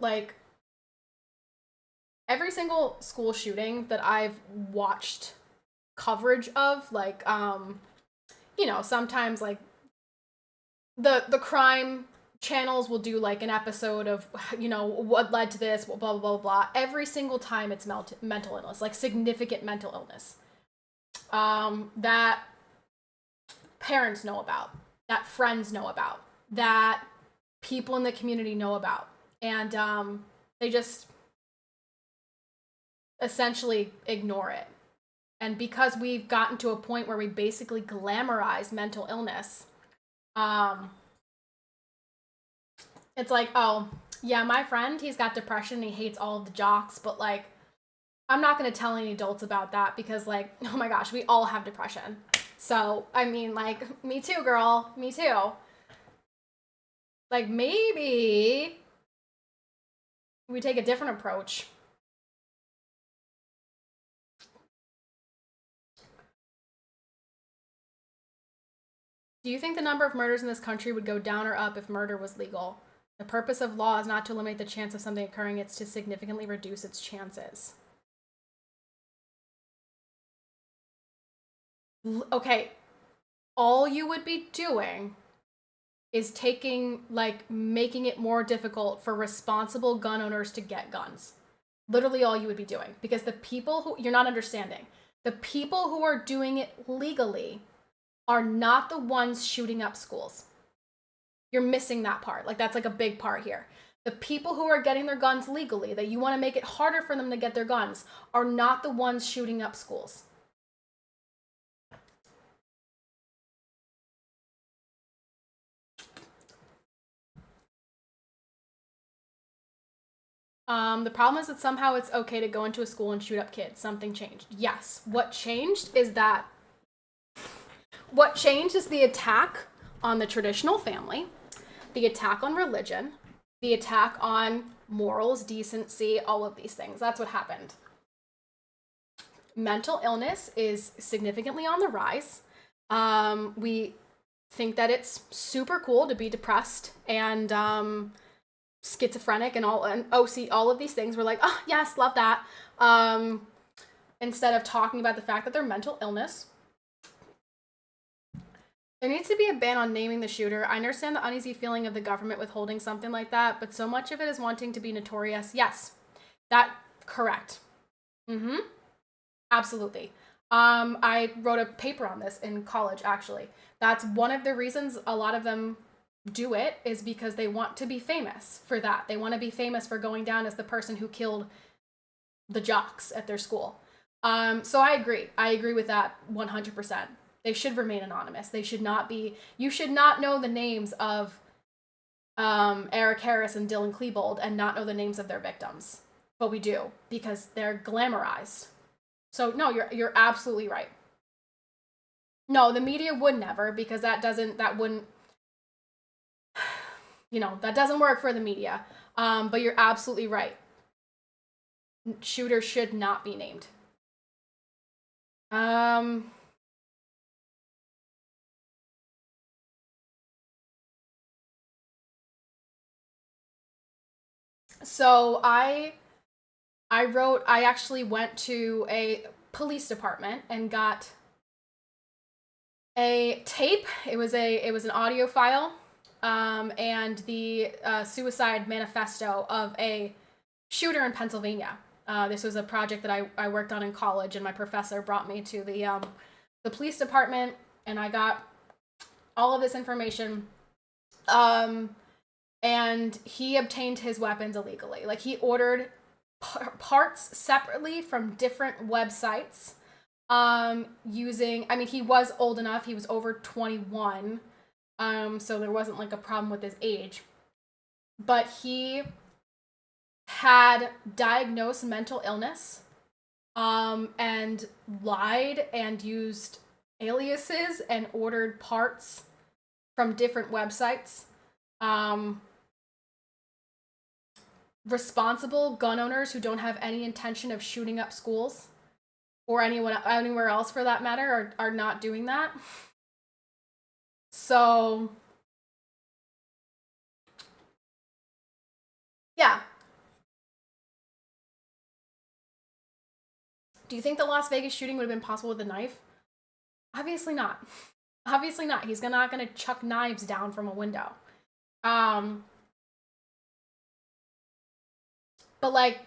school shooting that I've watched coverage of, like, you know, sometimes like the crime channels will do like an episode of, you know, what led to this, blah blah blah blah. Every single time it's mental illness, like significant mental illness, that parents know about, that friends know about, that people in the community know about, and they just essentially ignore it. And because we've gotten to a point where we basically glamorize mental illness, it's like, oh, yeah, my friend, he's got depression, he hates all of the jocks, but like, I'm not going to tell any adults about that because, like, oh my gosh, we all have depression. So, I mean, like, me too, girl, me too. Like, maybe we take a different approach. Do you think the number of murders in this country would go down or up if murder was legal? The purpose of law is not to eliminate the chance of something occurring, it's to significantly reduce its chances. Okay, all you would be doing is making it more difficult for responsible gun owners to get guns. Literally all you would be doing. Because the people who, you're not understanding, the people who are doing it legally are not the ones shooting up schools. You're missing that part. Like, that's like a big part here. The people who are getting their guns legally, that you want to make it harder for them to get their guns, are not the ones shooting up schools. The problem is that somehow it's okay to go into a school and shoot up kids. Something changed. Yes. What changed is the attack on the traditional family, the attack on religion, the attack on morals, decency, all of these things. That's what happened. Mental illness is significantly on the rise. We think that it's super cool to be depressed and schizophrenic and OC, all of these things. We're like, oh yes, love that. Instead of talking about the fact that they're mental illness. There needs to be a ban on naming the shooter. I understand the uneasy feeling of the government withholding something like that, but so much of it is wanting to be notorious. Yes, that correct. Absolutely. I wrote a paper on this in college, actually. That's one of the reasons a lot of them do it, is because they want to be famous for that. They want to be famous for going down as the person who killed the jocks at their school. So I agree. I agree with that 100%. They should remain anonymous. They should not be, you should not know the names of Eric Harris and Dylan Klebold and not know the names of their victims. But we do, because they're glamorized. So no, you're absolutely right. No, the media would never, because that wouldn't, that doesn't work for the media. But you're absolutely right. Shooters should not be named. So I actually went to a police department and got a tape. It was an audio file, and the suicide manifesto of a shooter in Pennsylvania. This was a project that I worked on in college, and my professor brought me to the police department, and I got all of this information. And he obtained his weapons illegally. Like, he ordered parts separately from different websites, he was old enough, he was over 21, so there wasn't like a problem with his age, but he had diagnosed mental illness, and lied and used aliases and ordered parts from different websites. Responsible gun owners who don't have any intention of shooting up schools or anywhere else for that matter are not doing that. So yeah. Do you think the Las Vegas shooting would have been possible with a knife? Obviously not. Obviously not. He's not gonna chuck knives down from a window. But like,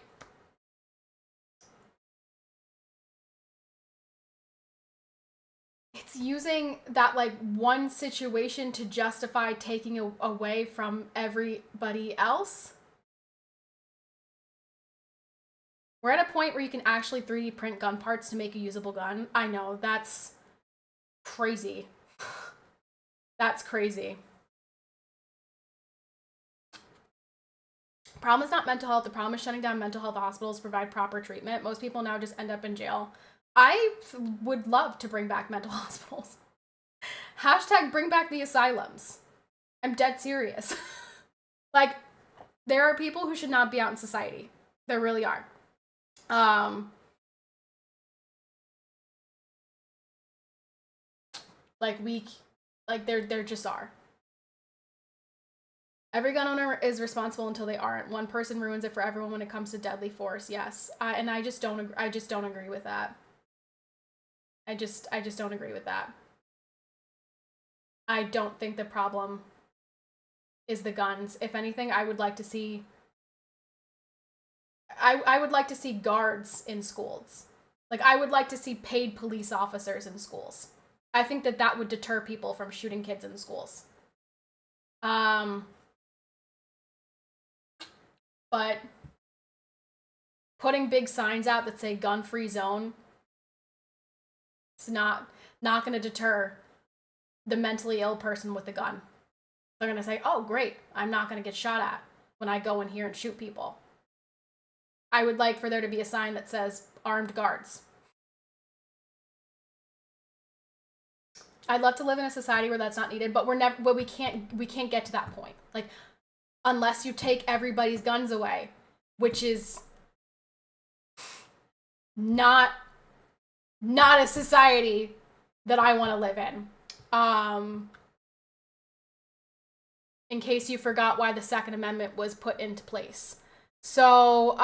it's using that like one situation to justify taking away from everybody else. We're at a point where you can actually 3D print gun parts to make a usable gun. I know, that's crazy. That's crazy. Problem is not mental health. The problem is shutting down mental health hospitals to provide proper treatment. Most people now just end up in jail. I would love to bring back mental hospitals. Hashtag bring back the asylums. I'm dead serious. Like, there are people who should not be out in society. There really are. Like, Like, there just are. Every gun owner is responsible until they aren't. One person ruins it for everyone when it comes to deadly force. Yes, and I just don't agree with that. I just don't agree with that. I don't think the problem is the guns. If anything, I would like to see I would like to see guards in schools. Like, I would like to see paid police officers in schools. I think that would deter people from shooting kids in schools. But putting big signs out that say gun-free zone, it's not going to deter the mentally ill person with the gun. They're going to say, oh, great, I'm not going to get shot at when I go in here and shoot people. I would like for there to be a sign that says armed guards. I'd love to live in a society where that's not needed, but we can't get to that point. Like, unless you take everybody's guns away, which is not a society that I want to live in. In case you forgot why the Second Amendment was put into place. So,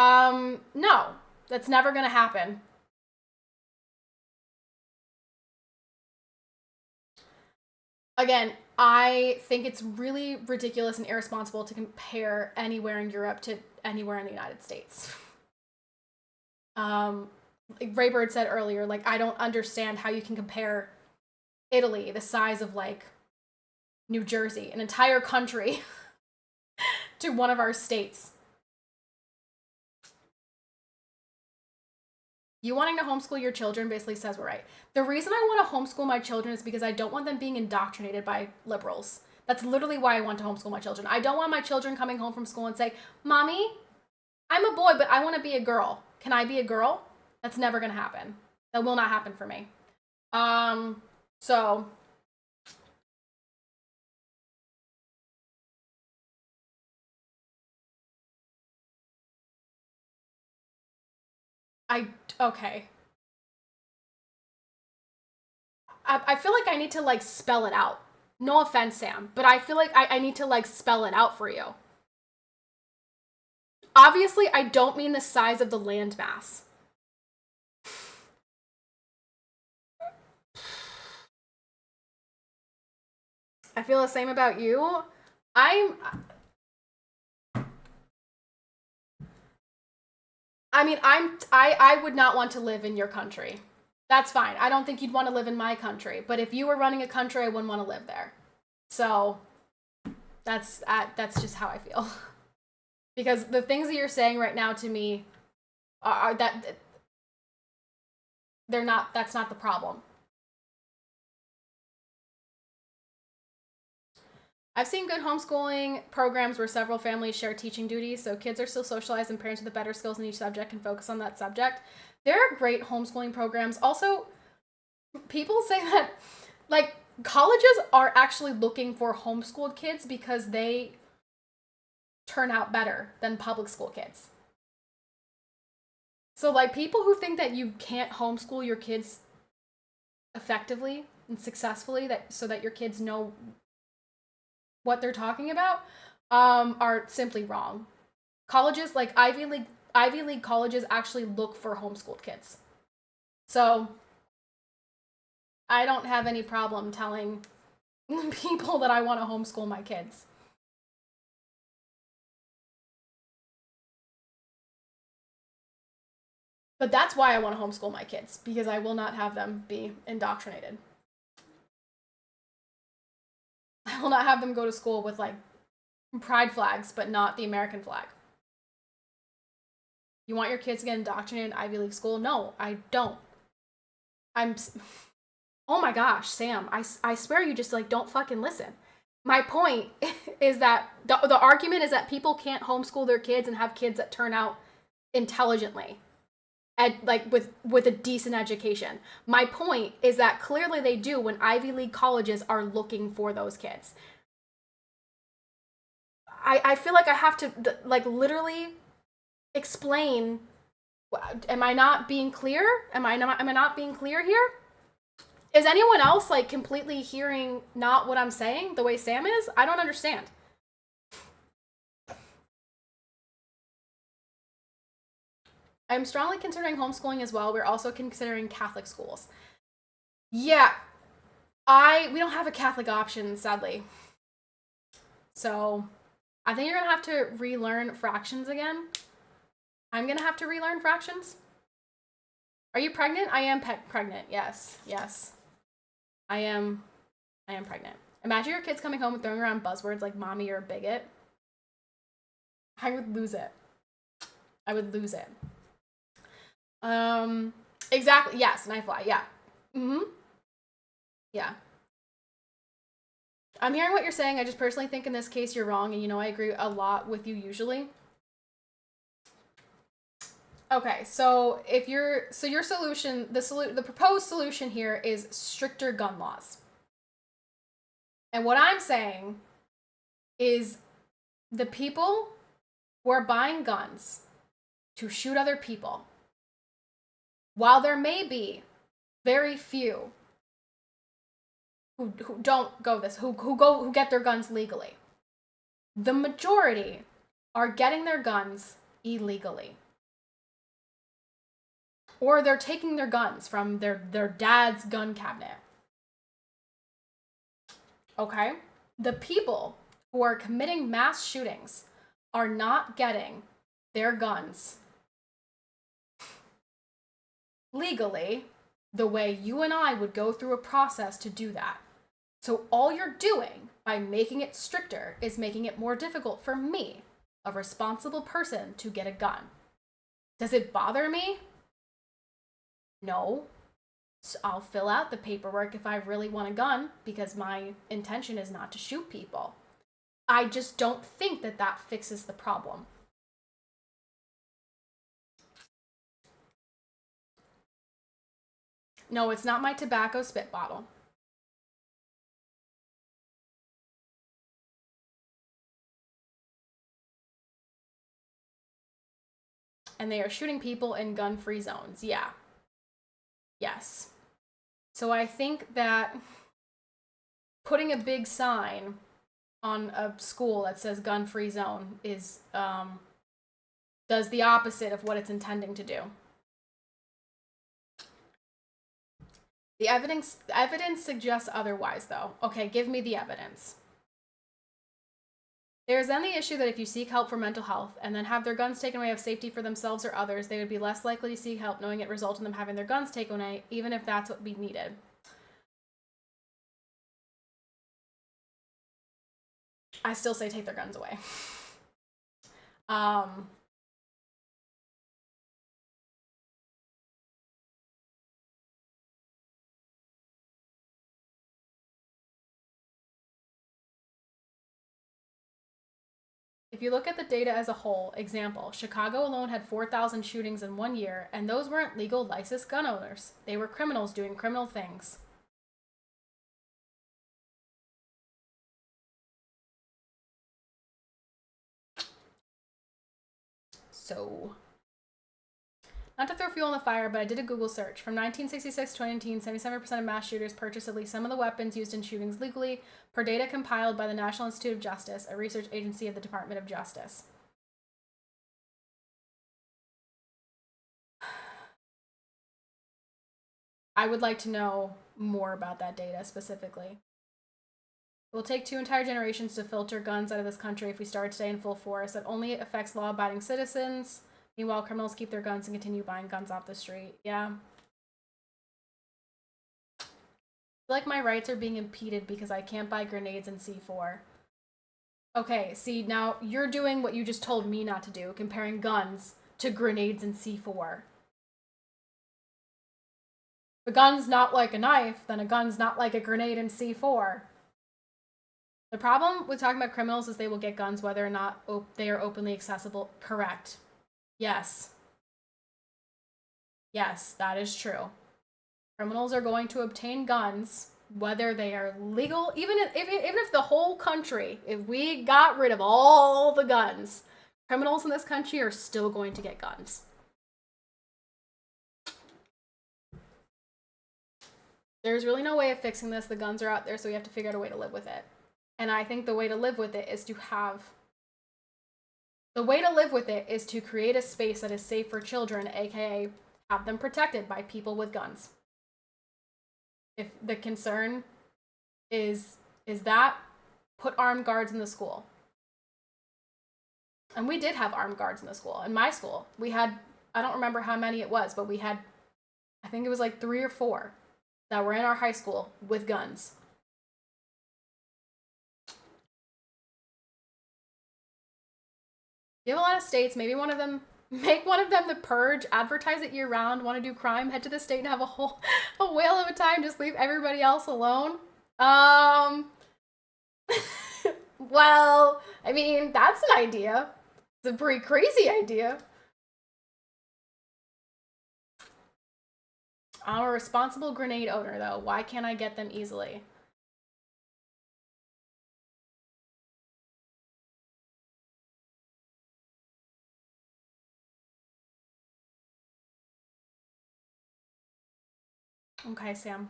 no, that's never going to happen. Again, I think it's really ridiculous and irresponsible to compare anywhere in Europe to anywhere in the United States. Like Raybird said earlier, like, I don't understand how you can compare Italy, the size of, like, New Jersey, an entire country, to one of our states. You wanting to homeschool your children basically says we're right. The reason I want to homeschool my children is because I don't want them being indoctrinated by liberals. That's literally why I want to homeschool my children. I don't want my children coming home from school and say, Mommy, I'm a boy, but I want to be a girl. Can I be a girl? That's never going to happen. That will not happen for me. So okay. I feel like I need to, like, spell it out. No offense, Sam, but I feel like I need to, like, spell it out for you. Obviously, I don't mean the size of the landmass. I feel the same about you. I would not want to live in your country. That's fine. I don't think you'd want to live in my country. But if you were running a country, I wouldn't want to live there. So that's just how I feel. Because the things that you're saying right now to me are that that's not the problem. I've seen good homeschooling programs where several families share teaching duties, so kids are still socialized and parents with the better skills in each subject can focus on that subject. There are great homeschooling programs. Also, people say that, like, colleges are actually looking for homeschooled kids because they turn out better than public school kids. So, like, people who think that you can't homeschool your kids effectively and successfully so that your kids know what they're talking about are simply wrong. Colleges, like Ivy League colleges, actually look for homeschooled kids. So I don't have any problem telling people that I want to homeschool my kids. But that's why I want to homeschool my kids, because I will not have them be indoctrinated. I will not have them go to school with, like, pride flags, but not the American flag. You want your kids to get indoctrinated in Ivy League school? No, I don't. Oh my gosh, Sam, I swear you just, like, don't fucking listen. My point is that the argument is that people can't homeschool their kids and have kids that turn out intelligently and, like, with a decent education. My point is that clearly they do when Ivy League colleges are looking for those kids. I feel like I have to, like, literally explain. Am I not being clear? Am I not being clear here? Is anyone else like completely hearing not what I'm saying the way Sam is? I don't understand. I'm strongly considering homeschooling as well. We're also considering Catholic schools. Yeah, we don't have a Catholic option, sadly. So I think you're gonna have to relearn fractions again. I'm gonna have to relearn fractions. Are you pregnant? I am pregnant. Yes. I am pregnant. Imagine your kids coming home and throwing around buzzwords like "mommy, you're a bigot." I would lose it. Exactly. Yes, and I fly. Yeah. Yeah. I'm hearing what you're saying. I just personally think in this case you're wrong, and I agree a lot with you usually. Okay, so your solution, the proposed solution here is stricter gun laws. And what I'm saying is the people who are buying guns to shoot other people, while there may be very few who don't go this, who get their guns legally, the majority are getting their guns illegally. Or they're taking their guns from their dad's gun cabinet. Okay? The people who are committing mass shootings are not getting their guns legally the way you and I would go through a process to do that. So all you're doing by making it stricter is making it more difficult for me, a responsible person, to get a gun. Does it bother me? No. So I'll fill out the paperwork if I really want a gun because my intention is not to shoot people. I just don't think that fixes the problem. No, it's not my tobacco spit bottle. And they are shooting people in gun-free zones. Yeah. Yes. So I think that putting a big sign on a school that says gun-free zone is does the opposite of what it's intending to do. The evidence suggests otherwise, though. Okay, give me the evidence. There is then the issue that if you seek help for mental health and then have their guns taken away of safety for themselves or others, they would be less likely to seek help knowing it results in them having their guns taken away, even if that's what we needed. I still say take their guns away. If you look at the data as a whole, example, Chicago alone had 4,000 shootings in 1 year, and those weren't legal licensed gun owners. They were criminals doing criminal things. So, not to throw fuel on the fire, but I did a Google search. From 1966 to 2019, 77% of mass shooters purchased at least some of the weapons used in shootings legally, per data compiled by the National Institute of Justice, a research agency of the Department of Justice. I would like to know more about that data specifically. It will take 2 entire generations to filter guns out of this country if we start today in full force. That only affects law-abiding citizens. Meanwhile, criminals keep their guns and continue buying guns off the street. Yeah. I feel like my rights are being impeded because I can't buy grenades in C4. Okay, see, now you're doing what you just told me not to do, comparing guns to grenades in C4. If a gun's not like a knife, then a gun's not like a grenade in C4. The problem with talking about criminals is they will get guns whether or not they are openly accessible. Correct. Yes. Yes, that is true. Criminals are going to obtain guns whether they are legal, even if the whole country, if we got rid of all the guns, criminals in this country are still going to get guns. There's really no way of fixing this. The guns are out there, so we have to figure out a way to live with it. And I think the way to live with it is to create a space that is safe for children, aka have them protected by people with guns. If the concern is that, put armed guards in the school. And we did have armed guards in the school. In my school, we had, I don't remember how many it was, but we had, I think it was like 3 or 4 that were in our high school with guns. You have a lot of states, maybe one of them, make one of them the purge, advertise it year round, want to do crime, head to the state and have a whale of a time, just leave everybody else alone. Well, I mean, that's an idea. It's a pretty crazy idea. I'm a responsible grenade owner, though. Why can't I get them easily? Okay, Sam.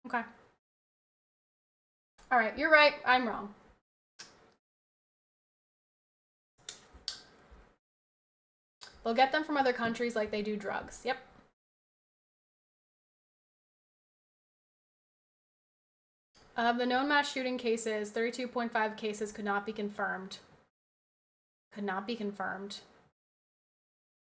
Okay. All right, you're right. I'm wrong. They'll get them from other countries like they do drugs. Yep. Of the known mass shooting cases, 32.5 cases could not be confirmed. Could not be confirmed.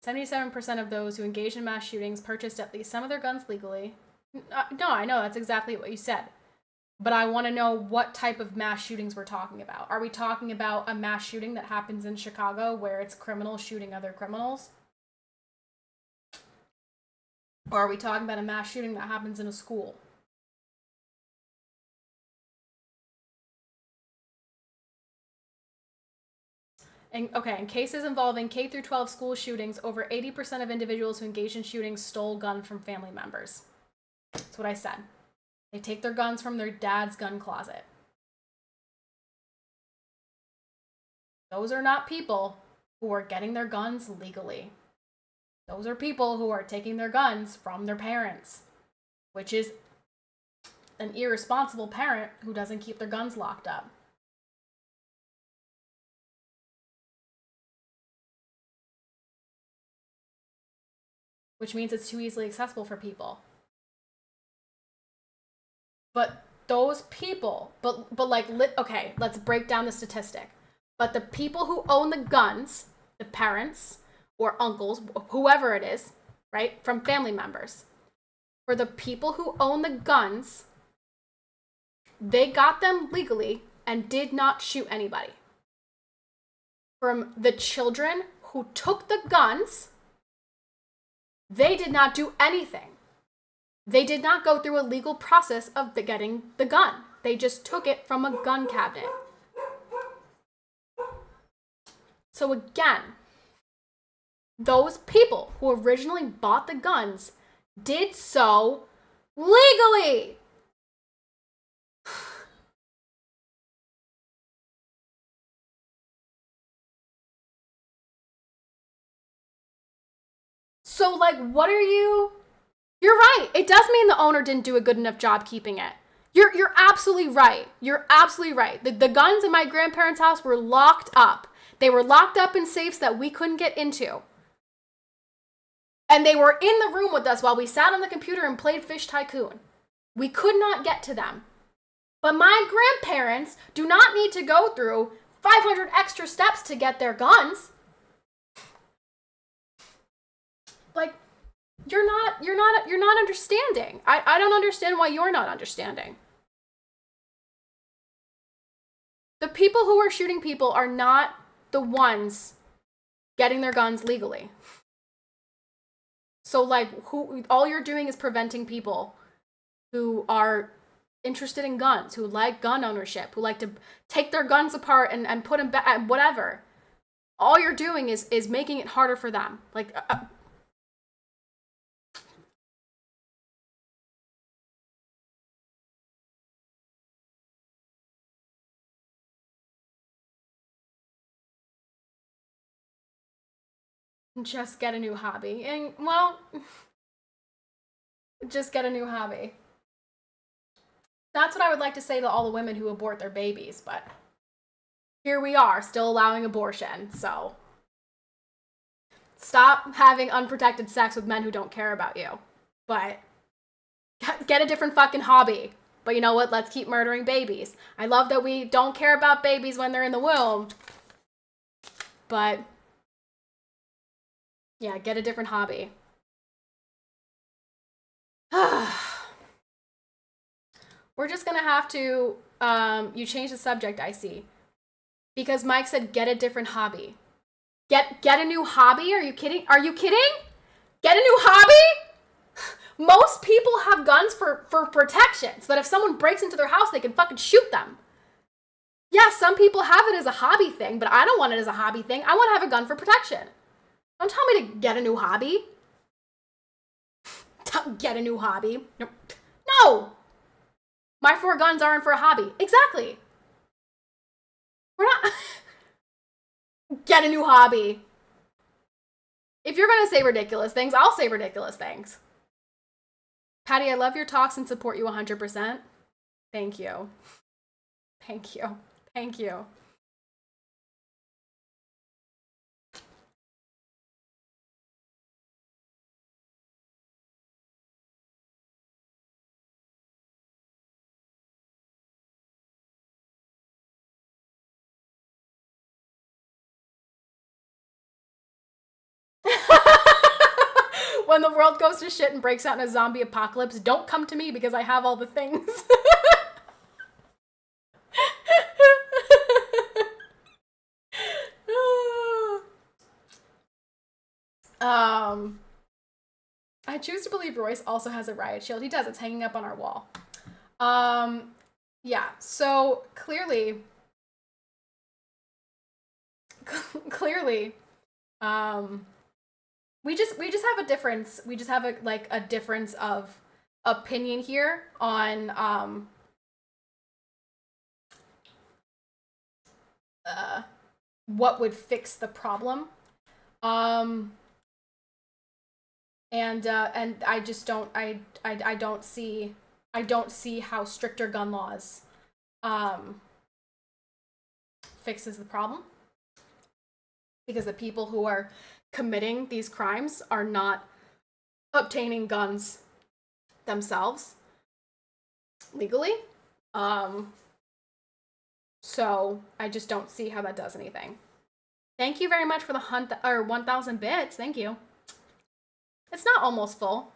77% of those who engaged in mass shootings purchased at least some of their guns legally. No, I know, that's exactly what you said. But I want to know what type of mass shootings we're talking about. Are we talking about a mass shooting that happens in Chicago where it's criminals shooting other criminals? Or are we talking about a mass shooting that happens in a school? And, okay, in cases involving K through 12 school shootings, over 80% of individuals who engaged in shootings stole guns from family members. That's what I said. They take their guns from their dad's gun closet. Those are not people who are getting their guns legally. Those are people who are taking their guns from their parents, which is an irresponsible parent who doesn't keep their guns locked up. Which means it's too easily accessible for people. But those people, okay, let's break down the statistic. But the people who own the guns, the parents or uncles, whoever it is, right, from family members, for the people who own the guns, they got them legally and did not shoot anybody. From the children who took the guns, they did not do anything. They did not go through a legal process of getting the gun. They just took it from a gun cabinet. So again, those people who originally bought the guns did so legally. So, what are you... You're right. It does mean the owner didn't do a good enough job keeping it. You're absolutely right. You're absolutely right. The guns in my grandparents' house were locked up. They were locked up in safes that we couldn't get into. And they were in the room with us while we sat on the computer and played Fish Tycoon. We could not get to them. But my grandparents do not need to go through 500 extra steps to get their guns. You're not understanding. I don't understand why you're not understanding. The people who are shooting people are not the ones getting their guns legally. So all you're doing is preventing people who are interested in guns, who like gun ownership, who like to take their guns apart and put them back, whatever. All you're doing is making it harder for them. Just get a new hobby. And, well, Just get a new hobby. That's what I would like to say to all the women who abort their babies, but here we are, still allowing abortion, so stop having unprotected sex with men who don't care about you. But get a different fucking hobby. But you know what? Let's keep murdering babies. I love that we don't care about babies when they're in the womb. But yeah, get a different hobby. We're just gonna have to, you change the subject, I see. Because Mike said, get a different hobby. Get a new hobby? Are you kidding? Are you kidding? Get a new hobby? Most people have guns for protection, so that if someone breaks into their house, they can fucking shoot them. Yeah, some people have it as a hobby thing, but I don't want it as a hobby thing. I want to have a gun for protection. Don't tell me to get a new hobby. Get a new hobby. No! My 4 guns aren't for a hobby. Exactly. We're not... Get a new hobby. If you're going to say ridiculous things, I'll say ridiculous things. Patty, I love your talks and support you 100%. Thank you. Thank you. Thank you. When the world goes to shit and breaks out in a zombie apocalypse, don't come to me because I have all the things. I choose to believe Royce also has a riot shield. He does. It's hanging up on our wall. Yeah, so clearly, we just have a difference. We just have a difference of opinion here on what would fix the problem. And I just don't I don't see how stricter gun laws fixes the problem, because the people who are committing these crimes are not obtaining guns themselves legally. So I just don't see how that does anything. Thank you very much for the 1,000 bits. Thank you. It's not almost full.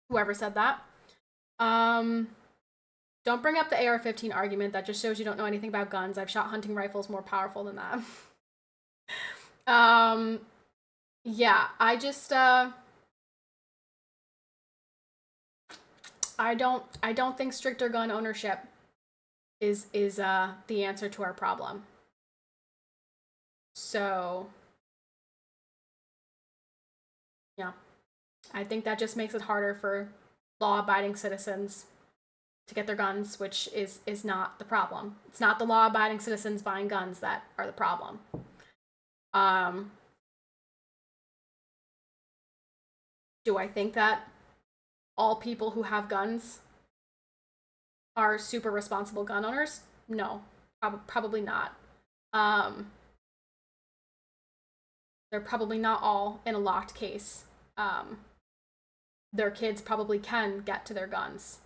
Whoever said that. Don't bring up the AR-15 argument. That just shows you don't know anything about guns. I've shot hunting rifles more powerful than that. Yeah, I just, I don't think stricter gun ownership is the answer to our problem. So, yeah, I think that just makes it harder for law-abiding citizens to get their guns, which is not the problem. It's not the law-abiding citizens buying guns that are the problem. Do I think that all people who have guns are super responsible gun owners? No, probably not. They're probably not all in a locked case. Their kids probably can get to their guns.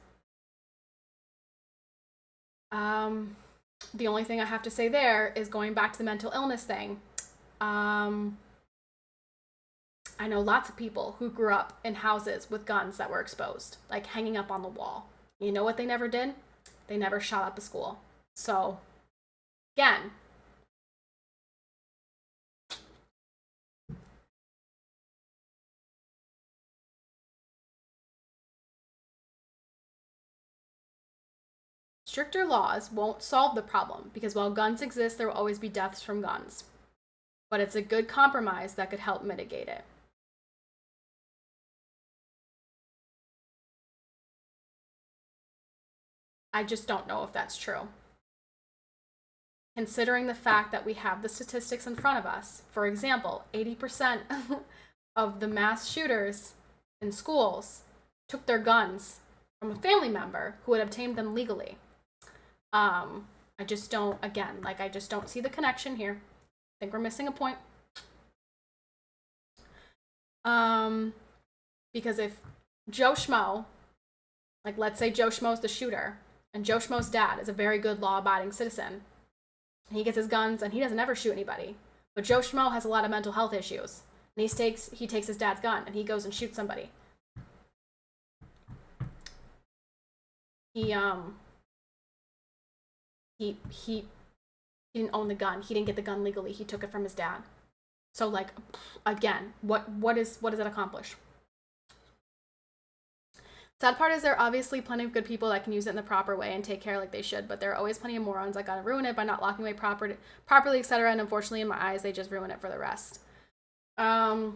The only thing I have to say there is going back to the mental illness thing. I know lots of people who grew up in houses with guns that were exposed, like hanging up on the wall. You know what they never did? They never shot up a school. So, again, stricter laws won't solve the problem, because while guns exist, there will always be deaths from guns. But it's a good compromise that could help mitigate it. I just don't know if that's true. Considering the fact that we have the statistics in front of us. For example, 80% of the mass shooters in schools took their guns from a family member who had obtained them legally. I just don't, again, like, I just don't see the connection here. I think we're missing a point. Because if Joe Schmo, like, let's say Joe Schmo's the shooter, and Joe Schmo's dad is a very good law-abiding citizen, and he gets his guns and he doesn't ever shoot anybody, but Joe Schmo has a lot of mental health issues, and he takes his dad's gun and he goes and shoots somebody. He didn't own the gun. He didn't get the gun legally. He took it from his dad. So, like, again, what does it accomplish? Sad part is there are obviously plenty of good people that can use it in the proper way and take care like they should, but there are always plenty of morons that gotta ruin it by not locking away properly, etc. And unfortunately, in my eyes, they just ruin it for the rest. Yeah.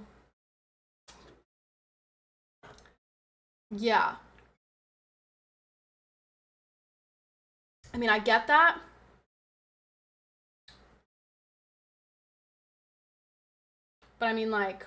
I mean, I get that. But I mean, like,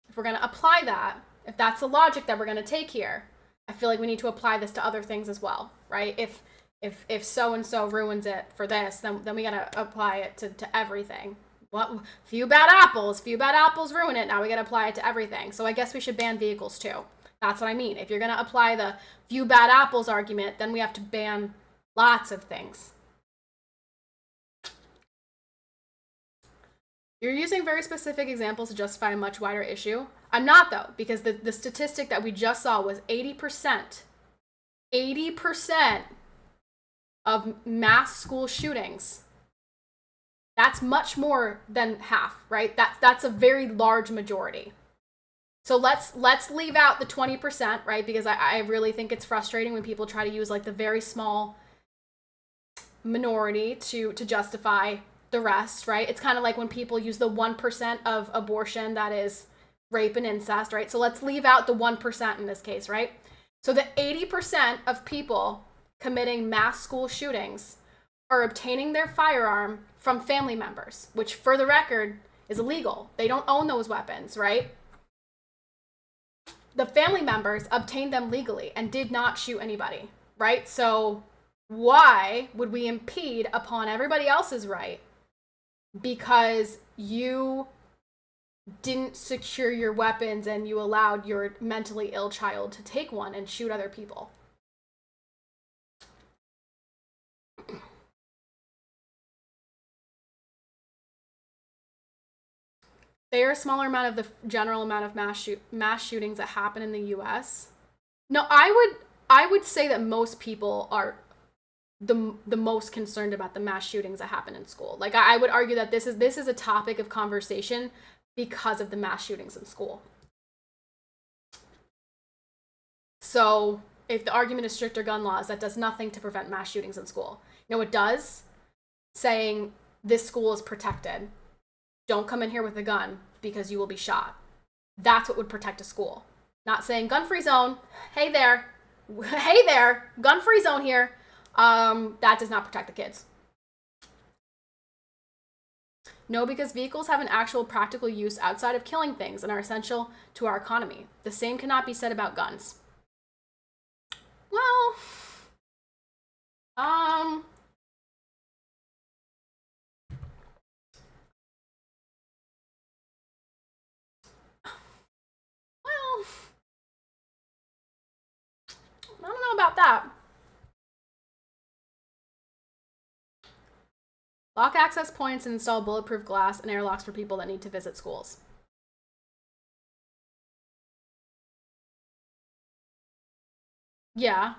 if we're gonna apply that, if that's the logic that we're gonna take here, I feel like we need to apply this to other things as well, right? If so and so ruins it for this, then we gotta apply it to everything. Well, few bad apples ruin it. Now we gotta apply it to everything. So I guess we should ban vehicles too. That's what I mean. If you're gonna apply the few bad apples argument, then we have to ban lots of things. You're using very specific examples to justify a much wider issue. I'm not, though, because the statistic that we just saw was 80%. 80% of mass school shootings. That's much more than half, right? That's a very large majority. So let's leave out the 20%, right? Because I really think it's frustrating when people try to use, like, the very small minority to justify the rest, right? It's kind of like when people use the 1% of abortion that is rape and incest, right? So let's leave out the 1% in this case, right? So the 80% of people committing mass school shootings are obtaining their firearm from family members, which, for the record, is illegal. They don't own those weapons, right? The family members obtained them legally and did not shoot anybody, right? So why would we impede upon everybody else's right because you didn't secure your weapons and you allowed your mentally ill child to take one and shoot other people? They are a smaller amount of the general amount of mass shootings that happen in the U.S. No, I would say that most people are the most concerned about the mass shootings that happen in school. Like, I would argue that this is a topic of conversation because of the mass shootings in school. So if the argument is stricter gun laws, that does nothing to prevent mass shootings in school. You know what does? Saying this school is protected. Don't come in here with a gun because you will be shot. That's what would protect a school. Not saying gun-free zone. Hey there, gun-free zone here. That does not protect the kids. No, because vehicles have an actual practical use outside of killing things and are essential to our economy. The same cannot be said about guns. Well, I don't know about that. Lock access points and install bulletproof glass and airlocks for people that need to visit schools. Yeah.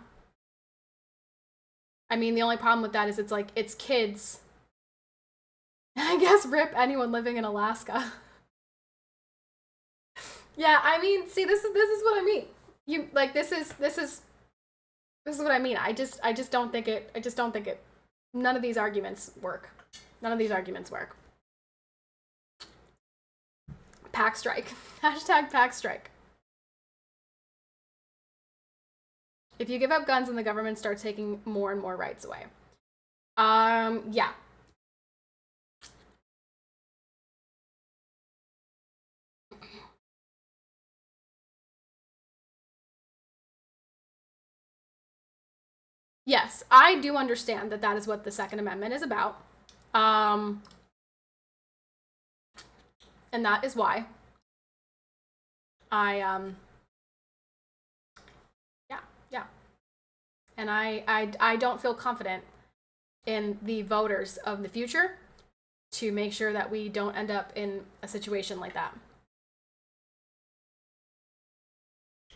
I mean, the only problem with that is it's kids. I guess rip anyone living in Alaska. Yeah, I mean, see, this is what I mean. You, like, this is what I mean. I just don't think it. None of these arguments work. Pack strike. Hashtag pack strike. If you give up guns and the government starts taking more and more rights away. Yeah. yes, I do understand that that is what the Second Amendment is about. And that is why I, yeah. And I don't feel confident in the voters of the future to make sure that we don't end up in a situation like that.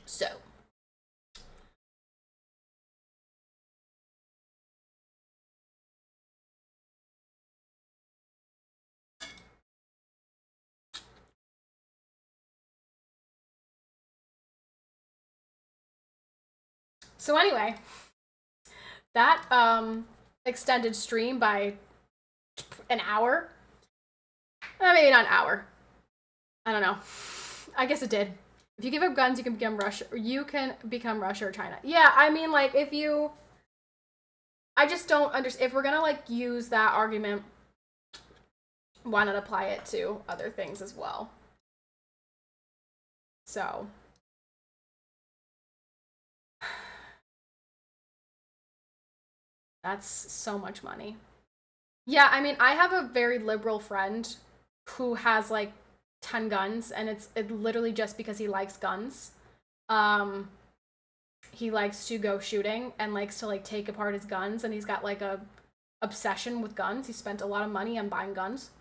So. So anyway, that extended stream by an hour. Maybe not an hour. I don't know. I guess it did. If you give up guns, you can become Russia. You can become Russia or China. Yeah, I mean, like, if you... I just don't understand. If we're gonna, like, use that argument, why not apply it to other things as well? So... That's so much money. Yeah, I mean, I have a very liberal friend who has like 10 guns, and it's literally just because he likes guns. He likes to go shooting and likes to like take apart his guns, and he's got like a obsession with guns. He spent a lot of money on buying guns.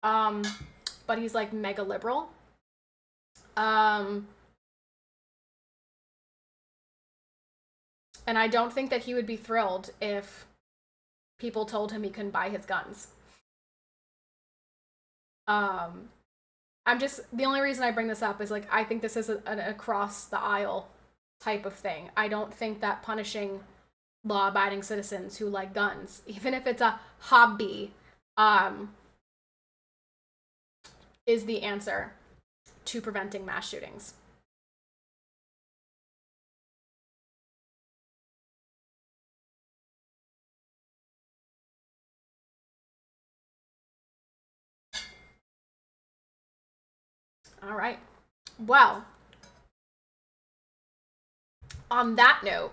But he's like mega liberal. And I don't think that he would be thrilled if people told him he couldn't buy his guns. I'm just, the only reason I bring this up is like, I think this is an across the aisle type of thing. I don't think that punishing law-abiding citizens who like guns, even if it's a hobby, is the answer to preventing mass shootings. All right. Well, on that note,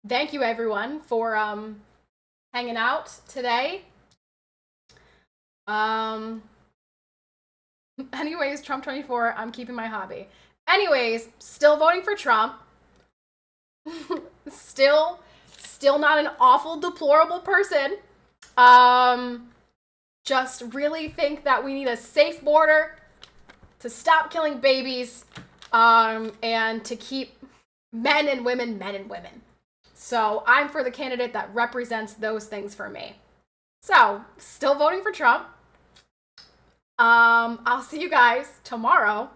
thank you everyone for hanging out today. Anyways, Trump 24, I'm keeping my hobby. Anyways, still voting for Trump. still not an awful, deplorable person. Just really think that we need a safe border to stop killing babies, and to keep men and women. So I'm for the candidate that represents those things for me. So, still voting for Trump. I'll see you guys tomorrow.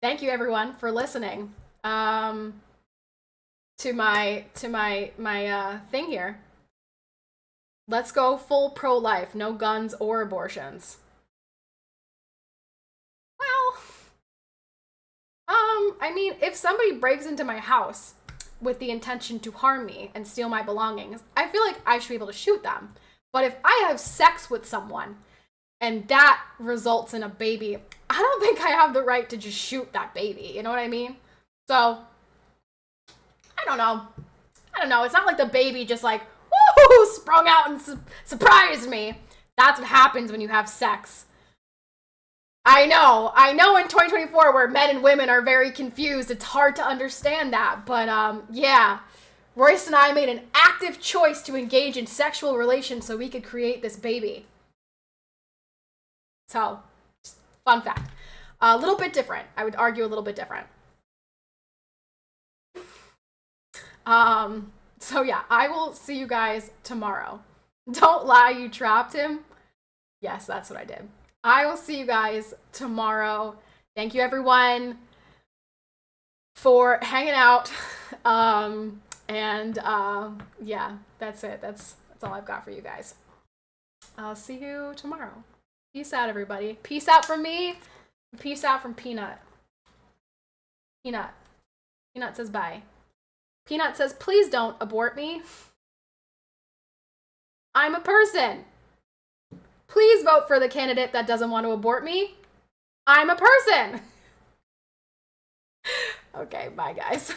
Thank you everyone for listening to my thing here. Let's go full pro-life, no guns or abortions. Well, I mean, if somebody breaks into my house with the intention to harm me and steal my belongings, I feel like I should be able to shoot them. But if I have sex with someone and that results in a baby, I don't think I have the right to just shoot that baby. You know what I mean? So, I don't know. It's not like the baby just like, woo, sprung out and surprised me. That's what happens when you have sex. I know in 2024 where men and women are very confused, it's hard to understand that. But yeah, Royce and I made an active choice to engage in sexual relations so we could create this baby. So, just fun fact. A little bit different. I would argue a little bit different. So yeah, I will see you guys tomorrow. Don't lie, you trapped him. Yes, that's what I did. I will see you guys tomorrow. Thank you everyone for hanging out. Yeah, that's it. That's all I've got for you guys. I'll see you tomorrow. Peace out, everybody. Peace out from me. Peace out from Peanut. Peanut says bye. Peanut says, please don't abort me. I'm a person. Please vote for the candidate that doesn't want to abort me. I'm a person. Okay, bye guys.